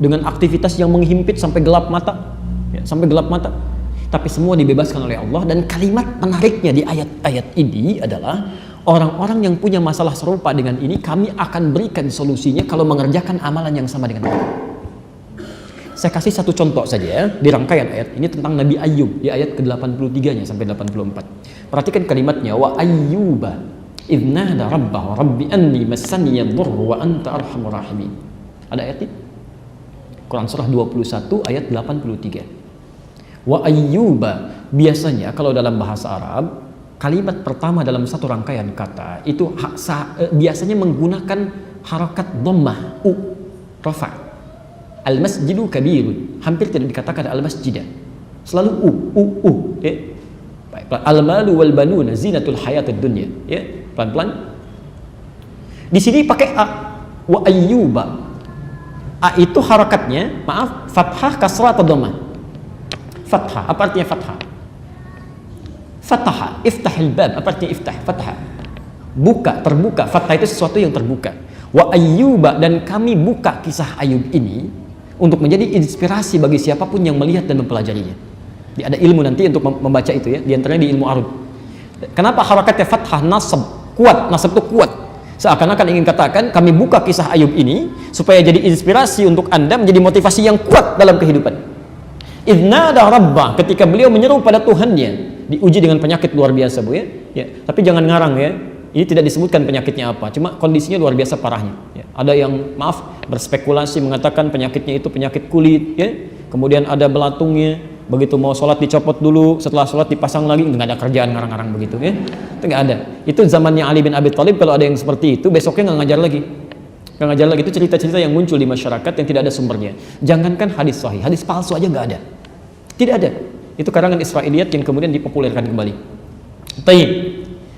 dengan aktivitas yang menghimpit sampai gelap mata, sampai gelap mata. Tapi semua dibebaskan oleh Allah. Dan kalimat menariknya di ayat-ayat ini adalah orang-orang yang punya masalah serupa dengan ini, kami akan berikan solusinya kalau mengerjakan amalan yang sama dengan mereka. Saya kasih satu contoh saja ya, di rangkaian ayat ini tentang Nabi Ayyub di ayat ke-83-nya sampai 84. Perhatikan kalimatnya, wa ayyuba idh nada rabbahu rabbi anni massani yadhurru wa anta arhamur rahimin. Ada ayat ini? Quran surah 21 ayat 83. Wa ayyuba, biasanya kalau dalam bahasa Arab kalimat pertama dalam satu rangkaian kata itu biasanya menggunakan harakat dhammah rafa. Al-masjidu kabirun, hampir tidak dikatakan al-masjidah, selalu al-malu wal banuna zinatul hayatid dunya, ya, pelan-pelan. Di sini pakai a, wa ayyuba. A itu harakatnya, fathah, kasrah atau dhammah? Fathah. Apa artinya fathah? Fataha, iftahil bab. Apa artinya iftah? Fathah. Buka, terbuka. Fathah itu sesuatu yang terbuka. Wa ayyuba, dan kami buka kisah Ayub ini untuk menjadi inspirasi bagi siapapun yang melihat dan mempelajarinya. Ada ilmu nanti untuk membaca itu ya, diantaranya di ilmu arud. Kenapa harakatnya fathah, nasab, kuat, nasab itu kuat. Seakan-akan ingin katakan kami buka kisah Ayub ini supaya jadi inspirasi untuk Anda, menjadi motivasi yang kuat dalam kehidupan. Idnada rabbah, ketika beliau menyeru pada Tuhannya, diuji dengan penyakit luar biasa, Bu ya. Tapi jangan ngarang ya. Ini tidak disebutkan penyakitnya apa, cuma kondisinya luar biasa parahnya. Ya. Ada yang berspekulasi mengatakan penyakitnya itu penyakit kulit, ya. Kemudian ada belatungnya, begitu mau sholat dicopot dulu, setelah sholat dipasang lagi, nggak ada kerjaan ngarang-ngarang begitu, ya. Itu nggak ada. Itu zamannya Ali bin Abi Thalib, kalau ada yang seperti itu, besoknya nggak ngajar lagi. Nggak ngajar lagi, itu cerita-cerita yang muncul di masyarakat yang tidak ada sumbernya. Jangankan hadis sahih, hadis palsu aja nggak ada. Tidak ada. Itu karangan Israiliyat yang kemudian dipopulerkan kembali. Taib.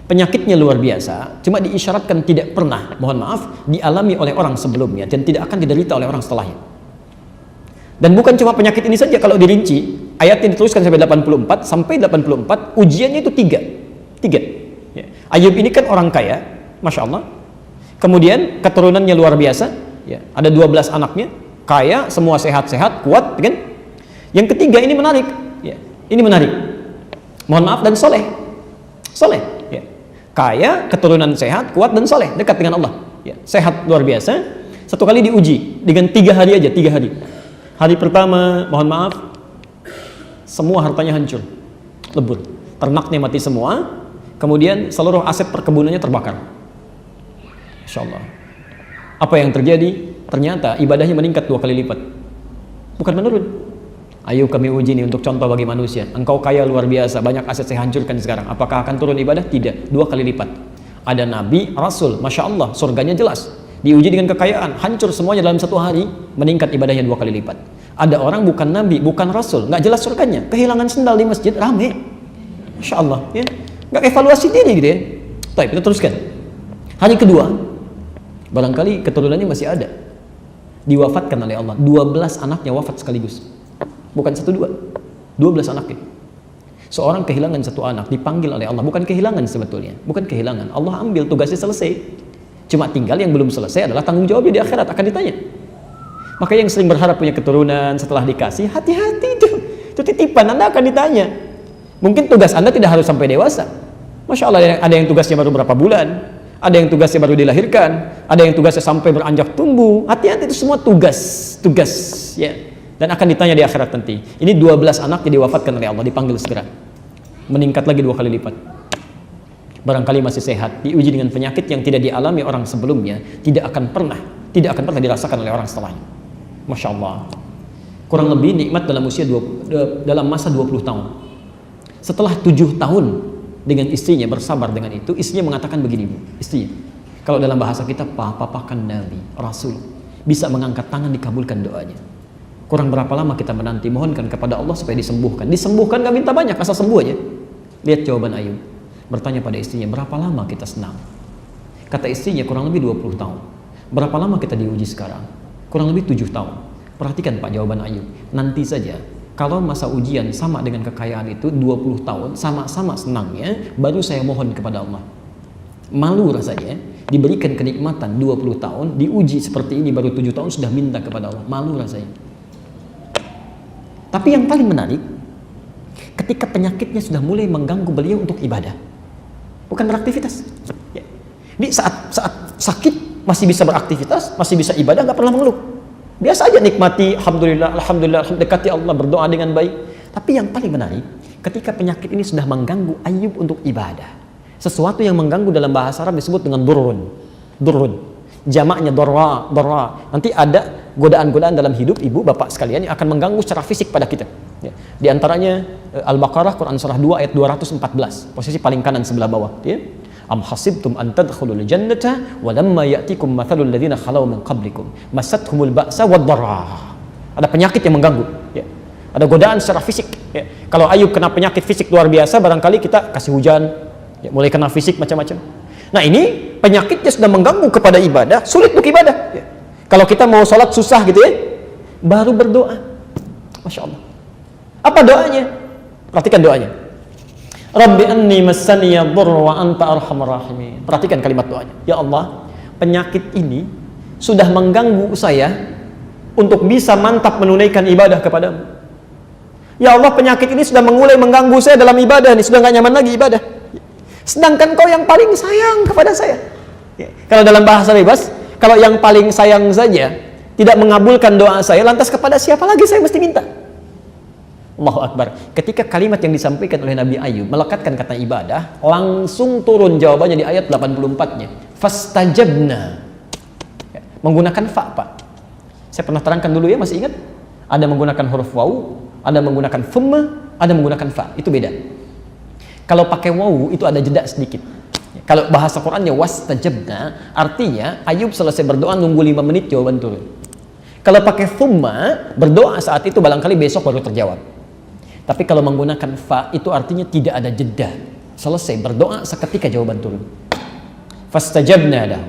Penyakitnya luar biasa, cuma diisyaratkan tidak pernah, mohon maaf, dialami oleh orang sebelumnya dan tidak akan diderita oleh orang setelahnya. Dan bukan cuma penyakit ini saja, kalau dirinci, ayat yang dituliskan sampai 84, ujiannya itu tiga. Ya. Ayub ini kan orang kaya, Masya Allah. Kemudian keturunannya luar biasa, ya. Ada 12 anaknya, kaya, semua sehat-sehat, kuat, kan? Yang ketiga ini menarik, ya. Ini menarik. Mohon maaf, dan soleh. Ya. Kaya, keturunan sehat, kuat, dan soleh, dekat dengan Allah, ya. Sehat luar biasa. Satu kali diuji dengan 3 hari aja, 3 hari. Hari pertama, mohon maaf, semua hartanya hancur, lebur, ternaknya mati semua. Kemudian seluruh aset perkebunannya terbakar. Insya Allah. Apa yang terjadi? Ternyata ibadahnya meningkat 2 kali lipat, bukan menurun. Ayo kami uji ini untuk contoh bagi manusia. Engkau kaya luar biasa, banyak aset saya hancurkan sekarang. Apakah akan turun ibadah? Tidak, 2 kali lipat. Ada nabi, rasul, Masya Allah, surganya jelas. Diuji dengan kekayaan, hancur semuanya dalam 1 hari, meningkat ibadahnya 2 kali lipat. Ada orang bukan nabi, bukan rasul, nggak jelas surganya, kehilangan sendal di masjid, rame. Masya Allah, ya. Nggak evaluasi diri gitu ya. Baik, kita teruskan. Hari kedua, barangkali keturunannya masih ada, diwafatkan oleh Allah. 12 anaknya wafat sekaligus. Bukan 1-2, 12 anaknya. Seorang kehilangan 1 anak, dipanggil oleh Allah. Bukan kehilangan sebetulnya, bukan kehilangan. Allah ambil, tugasnya selesai. Cuma tinggal yang belum selesai adalah tanggung jawabnya di akhirat, akan ditanya. Maka yang sering berharap punya keturunan setelah dikasih, hati-hati itu titipan, Anda akan ditanya. Mungkin tugas Anda tidak harus sampai dewasa. Masya Allah, ada yang tugasnya baru berapa bulan, ada yang tugasnya baru dilahirkan, ada yang tugasnya sampai beranjak tumbuh. Hati-hati, itu semua tugas, ya. Dan akan ditanya di akhirat nanti. Ini 12 anak yang diwafatkan oleh Allah, dipanggil segera. Meningkat lagi 2 kali lipat. Barangkali masih sehat, diuji dengan penyakit yang tidak dialami orang sebelumnya, tidak akan pernah tidak akan pernah dirasakan oleh orang setelahnya. Masya Allah. Kurang lebih nikmat dalam dalam masa 20 tahun. Setelah 7 tahun dengan istrinya bersabar dengan itu, istrinya mengatakan begini, Bu, istrinya, kalau dalam bahasa kita, papa kan Nabi, Rasul, bisa mengangkat tangan dikabulkan doanya. Kurang berapa lama kita menanti, mohonkan kepada Allah supaya disembuhkan. Disembuhkan gak minta banyak, asal sembuh aja. Lihat jawaban Ayub. Bertanya pada istrinya, berapa lama kita senang? Kata istrinya, kurang lebih 20 tahun. Berapa lama kita diuji sekarang? Kurang lebih 7 tahun. Perhatikan Pak jawaban Ayub. Nanti saja, kalau masa ujian sama dengan kekayaan itu 20 tahun, sama-sama senangnya, baru saya mohon kepada Allah. Malu rasanya, diberikan kenikmatan 20 tahun, diuji seperti ini baru 7 tahun sudah minta kepada Allah. Malu rasanya. Tapi yang paling menarik, ketika penyakitnya sudah mulai mengganggu beliau untuk ibadah, bukan beraktivitas. Ya. Di saat sakit masih bisa beraktivitas, masih bisa ibadah, nggak pernah mengeluh. Biasa aja nikmati, alhamdulillah, dekati Allah, berdoa dengan baik. Tapi yang paling menarik, ketika penyakit ini sudah mengganggu Ayub untuk ibadah. Sesuatu yang mengganggu dalam bahasa Arab disebut dengan durrun. Jamaknya dorra. Nanti ada godaan-godaan dalam hidup ibu bapak sekalian yang akan mengganggu secara fisik pada kita. Ya. Di antaranya Al-Baqarah Quran surah 2 ayat 214, posisi paling kanan sebelah bawah. Ya. Am hasibtum an tadkhulul jannata wa lamma ya'tikum mathalul ladzina khalau min qablikum masathumul ba'sa wad-dharra. Ada penyakit yang mengganggu, ya. Ada godaan secara fisik, ya. Kalau Ayub kena penyakit fisik luar biasa, barangkali kita kasih hujan, ya, mulai kena fisik macam-macam. Nah, ini penyakitnya sudah mengganggu kepada ibadah, sulit untuk ibadah, ya. Kalau kita mau sholat susah gitu ya, baru berdoa. Masya Allah. Apa doanya? Perhatikan doanya. Rabbi anni massaniya dhurru wa anta arhamar rahimin. Perhatikan kalimat doanya. Ya Allah, penyakit ini sudah mengganggu saya untuk bisa mantap menunaikan ibadah kepadamu. Ya Allah, penyakit ini sudah mulai mengganggu saya dalam ibadah nih, sudah gak nyaman lagi ibadah. Sedangkan kau yang paling sayang kepada saya. Ya. Kalau dalam bahasa bebas, kalau yang paling sayang saja tidak mengabulkan doa saya, lantas kepada siapa lagi saya mesti minta? Allahu Akbar. Ketika kalimat yang disampaikan oleh Nabi Ayub melekatkan kata ibadah, langsung turun jawabannya di ayat 84-nya. Fastajabna. Ya, menggunakan fa, Pak. Saya pernah terangkan dulu ya, masih ingat? Ada menggunakan huruf waw, ada menggunakan thumma, ada menggunakan fa. Itu beda. Kalau pakai waw itu ada jeda sedikit. Kalau bahasa Qur'annya wastajabna, artinya Ayub selesai berdoa nunggu 5 menit jawaban turun. Kalau pakai thumma, berdoa saat itu barangkali besok baru terjawab. Tapi kalau menggunakan fa, itu artinya tidak ada jeda. Selesai berdoa, seketika jawaban turun. Fastajabna lahu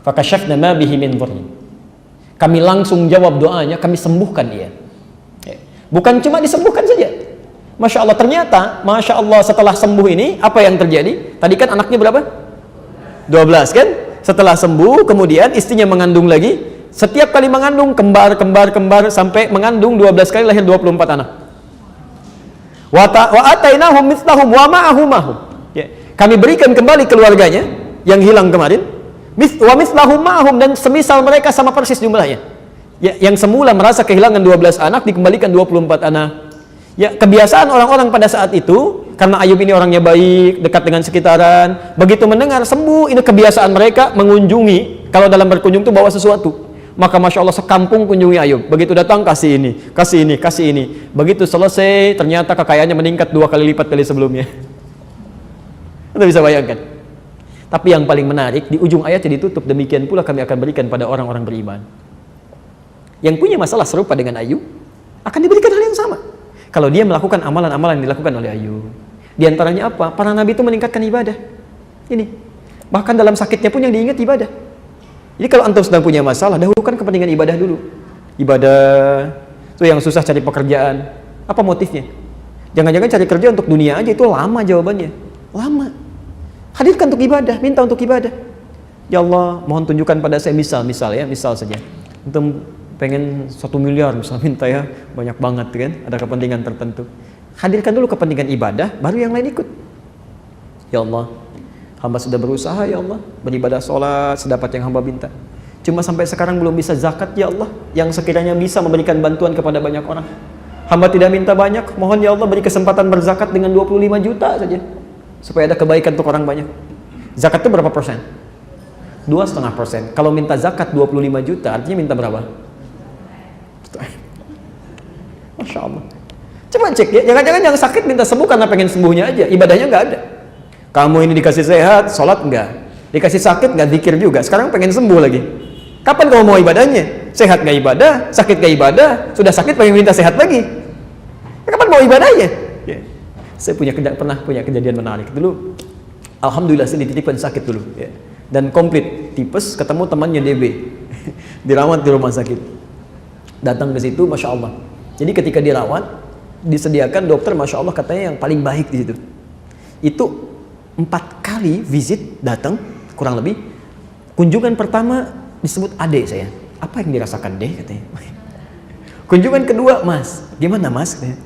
fakashafna ma bihi min dhurrin. Kami langsung jawab doanya, kami sembuhkan dia. Bukan cuma disembuhkan saja. Masya Allah, ternyata Masya Allah setelah sembuh ini, apa yang terjadi? Tadi kan anaknya berapa? 12 kan? Setelah sembuh, kemudian istrinya mengandung lagi. Setiap kali mengandung, kembar, sampai mengandung 12 kali, lahir 24 anak. Wa atainahum mithlahum wa ma'ahum. Ya. Kami berikan kembali keluarganya yang hilang kemarin. Wa mithlahum ma'ahum, dan semisal mereka sama persis jumlahnya. Ya, yang semula merasa kehilangan 12 anak dikembalikan 24 anak. Ya, kebiasaan orang-orang pada saat itu, karena Ayub ini orangnya baik, dekat dengan sekitaran, begitu mendengar sembuh, ini kebiasaan mereka mengunjungi. Kalau dalam berkunjung itu bawa sesuatu. Maka Masya Allah sekampung kunjungi Ayub. Begitu datang kasih ini. Begitu selesai ternyata kekayaannya meningkat 2 kali lipat dari sebelumnya. Anda bisa bayangkan. Tapi yang paling menarik, di ujung ayatnya ditutup, demikian pula kami akan berikan pada orang-orang beriman. Yang punya masalah serupa dengan Ayub akan diberikan hal yang sama. Kalau dia melakukan amalan-amalan yang dilakukan oleh Ayub. Di antaranya apa? Para nabi itu meningkatkan ibadah. Ini. Bahkan dalam sakitnya pun yang diingat ibadah. Jadi kalau antum sedang punya masalah, dahulukan kepentingan ibadah dulu. Ibadah, itu yang susah cari pekerjaan. Apa motifnya? Jangan-jangan cari kerja untuk dunia aja, itu lama jawabannya. Lama. Hadirkan untuk ibadah, minta untuk ibadah. Ya Allah, mohon tunjukkan pada saya misal saja. Antum pengen 1 miliar, misal minta ya, banyak banget kan, ada kepentingan tertentu. Hadirkan dulu kepentingan ibadah, baru yang lain ikut. Ya Allah, hamba sudah berusaha ya Allah, beribadah sholat sedapat yang hamba minta. Cuma sampai sekarang belum bisa zakat ya Allah, yang sekiranya bisa memberikan bantuan kepada banyak orang. Hamba tidak minta banyak, mohon ya Allah beri kesempatan berzakat dengan 25 juta saja. Supaya ada kebaikan untuk orang banyak. Zakat itu berapa persen? 2,5%. Kalau minta zakat 25 juta, artinya minta berapa? Masya Allah. Coba cek ya, jangan-jangan yang sakit minta sembuh karena pengen sembuhnya aja, ibadahnya nggak ada. Kamu ini dikasih sehat, sholat enggak, dikasih sakit nggak, zikir juga, sekarang pengen sembuh lagi. Kapan kamu mau ibadahnya? Sehat nggak ibadah, sakit nggak ibadah, sudah sakit pengen minta sehat lagi. Kapan mau ibadahnya? Ya. Saya pernah punya kejadian menarik dulu. Alhamdulillah saya dititipkan sakit dulu, ya. Dan komplit tipes, ketemu temannya DB, dirawat di rumah sakit. Datang ke situ, masya Allah. Jadi ketika dirawat, disediakan dokter, masya Allah katanya yang paling baik di situ. Itu 4 kali visit datang, kurang lebih. Kunjungan pertama disebut adek saya. Apa yang dirasakan deh katanya. Kunjungan kedua, mas, gimana mas? Katanya.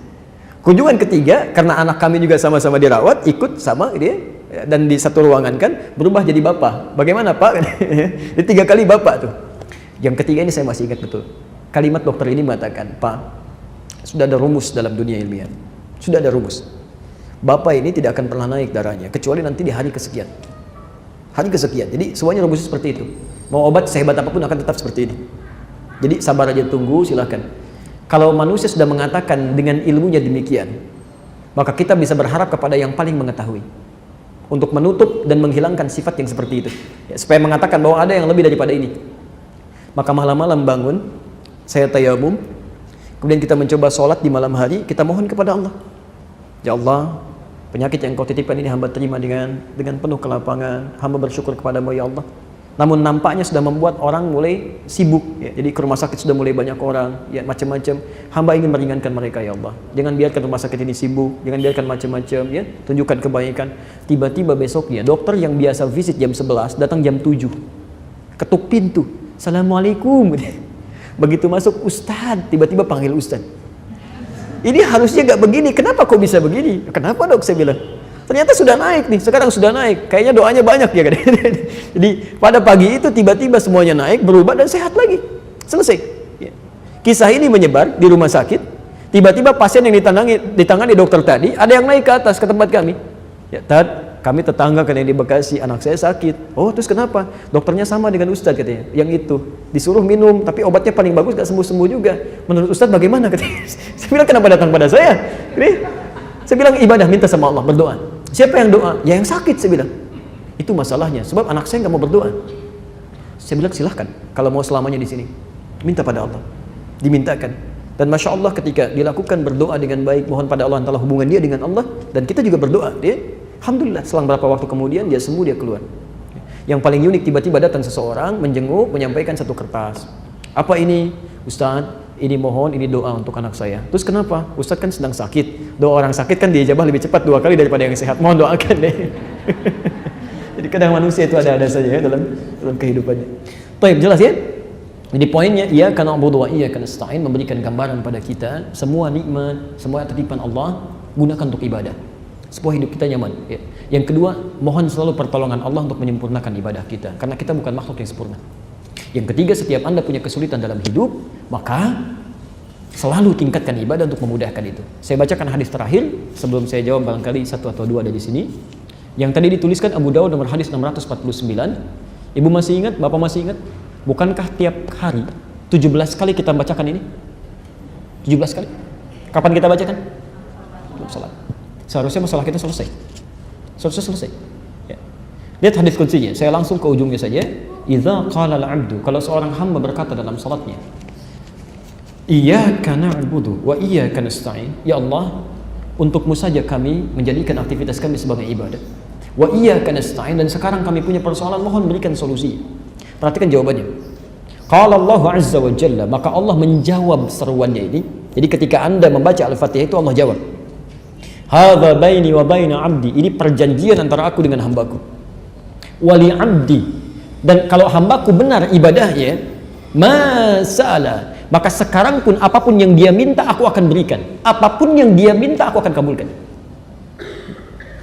Kunjungan ketiga, karena anak kami juga sama-sama dirawat, ikut sama dia, dan di satu ruangan kan, berubah jadi bapak. Bagaimana pak? Jadi 3 kali bapak tuh. Yang ketiga ini saya masih ingat betul. Kalimat dokter ini mengatakan, Pak, sudah ada rumus dalam dunia ilmiah. Sudah ada rumus. Bapak ini tidak akan pernah naik darahnya, kecuali nanti di hari kesekian. Hari kesekian. Jadi semuanya rumusnya seperti itu. Mau obat sehebat apapun akan tetap seperti ini. Jadi sabar aja, tunggu, silakan. Kalau manusia sudah mengatakan dengan ilmunya demikian, maka kita bisa berharap kepada yang paling mengetahui untuk menutup dan menghilangkan sifat yang seperti itu, ya, supaya mengatakan bahwa ada yang lebih daripada ini. Maka malam-malam bangun, saya tayamum, kemudian kita mencoba sholat di malam hari, kita mohon kepada Allah, ya Allah, penyakit yang kau titipkan ini hamba terima dengan penuh kelapangan, hamba bersyukur kepadamu ya Allah. Namun nampaknya sudah membuat orang mulai sibuk, ya. Jadi ke rumah sakit sudah mulai banyak orang, ya, macam-macam. Hamba ingin meringankan mereka ya Allah. Jangan biarkan rumah sakit ini sibuk, jangan biarkan macam-macam, ya. Tunjukkan kebaikan. Tiba-tiba besoknya dokter yang biasa visit jam 11 datang jam 7. Ketuk pintu. Assalamualaikum. Begitu masuk, Ustadz, tiba-tiba panggil Ustadz. Ini harusnya gak begini, kenapa kok bisa begini? Kenapa dok? Saya bilang. Ternyata sudah naik nih, sekarang sudah naik. Kayaknya doanya banyak ya kan. Jadi pada pagi itu tiba-tiba semuanya naik, berubah dan sehat lagi. Selesai. Kisah ini menyebar di rumah sakit. Tiba-tiba pasien yang ditangani dokter tadi, ada yang naik ke atas ke tempat kami. Ya, Tad, kami tetangga kan yang di Bekasi, anak saya sakit. Oh, terus kenapa? Dokternya sama dengan Ustadz katanya. Yang itu disuruh minum, tapi obatnya paling bagus gak sembuh-sembuh juga. Menurut Ustadz bagaimana katanya? Saya bilang kenapa datang pada saya? Ini, saya bilang ibadah, minta sama Allah, berdoa. Siapa yang doa? Ya yang sakit, saya bilang. Itu masalahnya, sebab anak saya nggak mau berdoa. Saya bilang silahkan, kalau mau selamanya di sini, minta pada Allah, dimintakan. Dan masya Allah ketika dilakukan berdoa dengan baik, mohon pada Allah antara hubungan dia dengan Allah, dan kita juga berdoa, dia, alhamdulillah, selang berapa waktu kemudian dia sembuh, dia keluar. Yang paling unik, tiba-tiba datang seseorang menjenguk, menyampaikan satu kertas. Apa ini, Ustadz? Ini mohon, ini doa untuk anak saya. Terus kenapa? Ustadz kan sedang sakit. Doa orang sakit kan diijabah lebih cepat 2 kali daripada yang sehat. Mohon doakan deh. Jadi kadang manusia itu ada-ada saja ya dalam kehidupannya. Baik, jelas ya? Jadi poinnya, iyyaka na'budu wa iyyaka nasta'in, memberikan gambaran pada kita semua nikmat, semua titipan Allah gunakan untuk ibadah. Supaya hidup kita nyaman. Ya. Yang kedua, mohon selalu pertolongan Allah untuk menyempurnakan ibadah kita, karena kita bukan makhluk yang sempurna. Yang ketiga, setiap Anda punya kesulitan dalam hidup, maka selalu tingkatkan ibadah untuk memudahkan itu. Saya bacakan hadis terakhir sebelum saya jawab barangkali 1 atau 2 dari sini. Yang tadi dituliskan Abu Dawud nomor hadis 649. Ibu masih ingat? Bapak masih ingat? Bukankah tiap hari 17 kali kita bacakan ini? 17 kali? Kapan kita bacakan? Belum salat. Seharusnya masalah kita selesai. Selesai. Ya. Lihat hadis kuncinya. Saya langsung ke ujungnya saja. Idza qala al-'abdu, kalau seorang hamba berkata dalam salatnya, iyyaka na'budu wa iyyaka nasta'in, ya Allah, untukmu saja kami menjadikan aktivitas kami sebagai ibadah. Wa iyyaka nasta'in, dan sekarang kami punya persoalan, mohon berikan solusi. Perhatikan jawabannya. Qala Allah azza wa jalla, maka Allah menjawab seruannya ini. Jadi ketika Anda membaca Al-Fatihah itu Allah jawab. Hadza baini wa baina 'abdi, ini perjanjian antara aku dengan hambaku. Wa li 'abdi, dan kalau hambaku benar ibadahnya, masa'ala, maka sekarang pun apapun yang dia minta aku akan berikan, apapun yang dia minta aku akan kabulkan.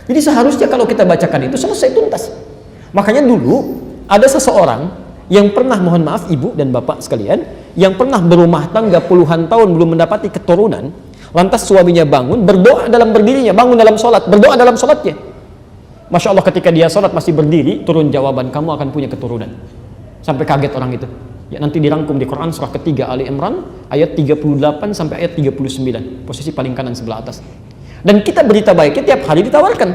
Jadi seharusnya kalau kita bacakan itu selesai tuntas. Makanya dulu ada seseorang yang pernah, mohon maaf ibu dan bapak sekalian, yang pernah berumah tangga puluhan tahun belum mendapati keturunan, lantas suaminya bangun, berdoa dalam berdirinya, bangun dalam sholat, berdoa dalam sholatnya. Masya Allah, ketika dia sholat masih berdiri, turun jawaban, kamu akan punya keturunan. Sampai kaget orang itu. Ya, nanti dirangkum di Quran surah ketiga Ali Imran ayat 38 sampai ayat 39, posisi paling kanan sebelah atas. Dan kita berita baiknya tiap hari ditawarkan.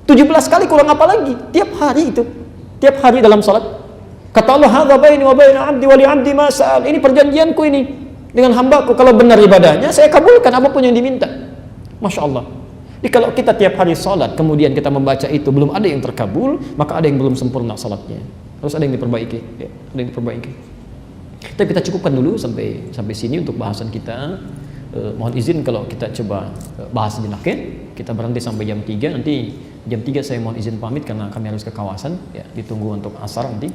17 kali kurang apa lagi? Tiap hari itu. Tiap hari dalam salat. Kata Allah, "Hadza baini wa baina 'abdi wa li 'abdi ma sa'al." Ini perjanjianku ini dengan hambaku, kalau benar ibadahnya saya kabulkan apapun yang diminta. Masya Allah. Jadi kalau kita tiap hari salat kemudian kita membaca itu belum ada yang terkabul, maka ada yang belum sempurna salatnya. Harus ada yang diperbaiki, ya, ada yang diperbaiki. Tapi kita cukupkan dulu sampai sini untuk bahasan kita. Mohon izin kalau kita coba bahas jenak, ya. Kita berhenti sampai jam 3. Nanti jam 3 saya mohon izin pamit karena kami harus ke kawasan, ya, ditunggu untuk asar nanti.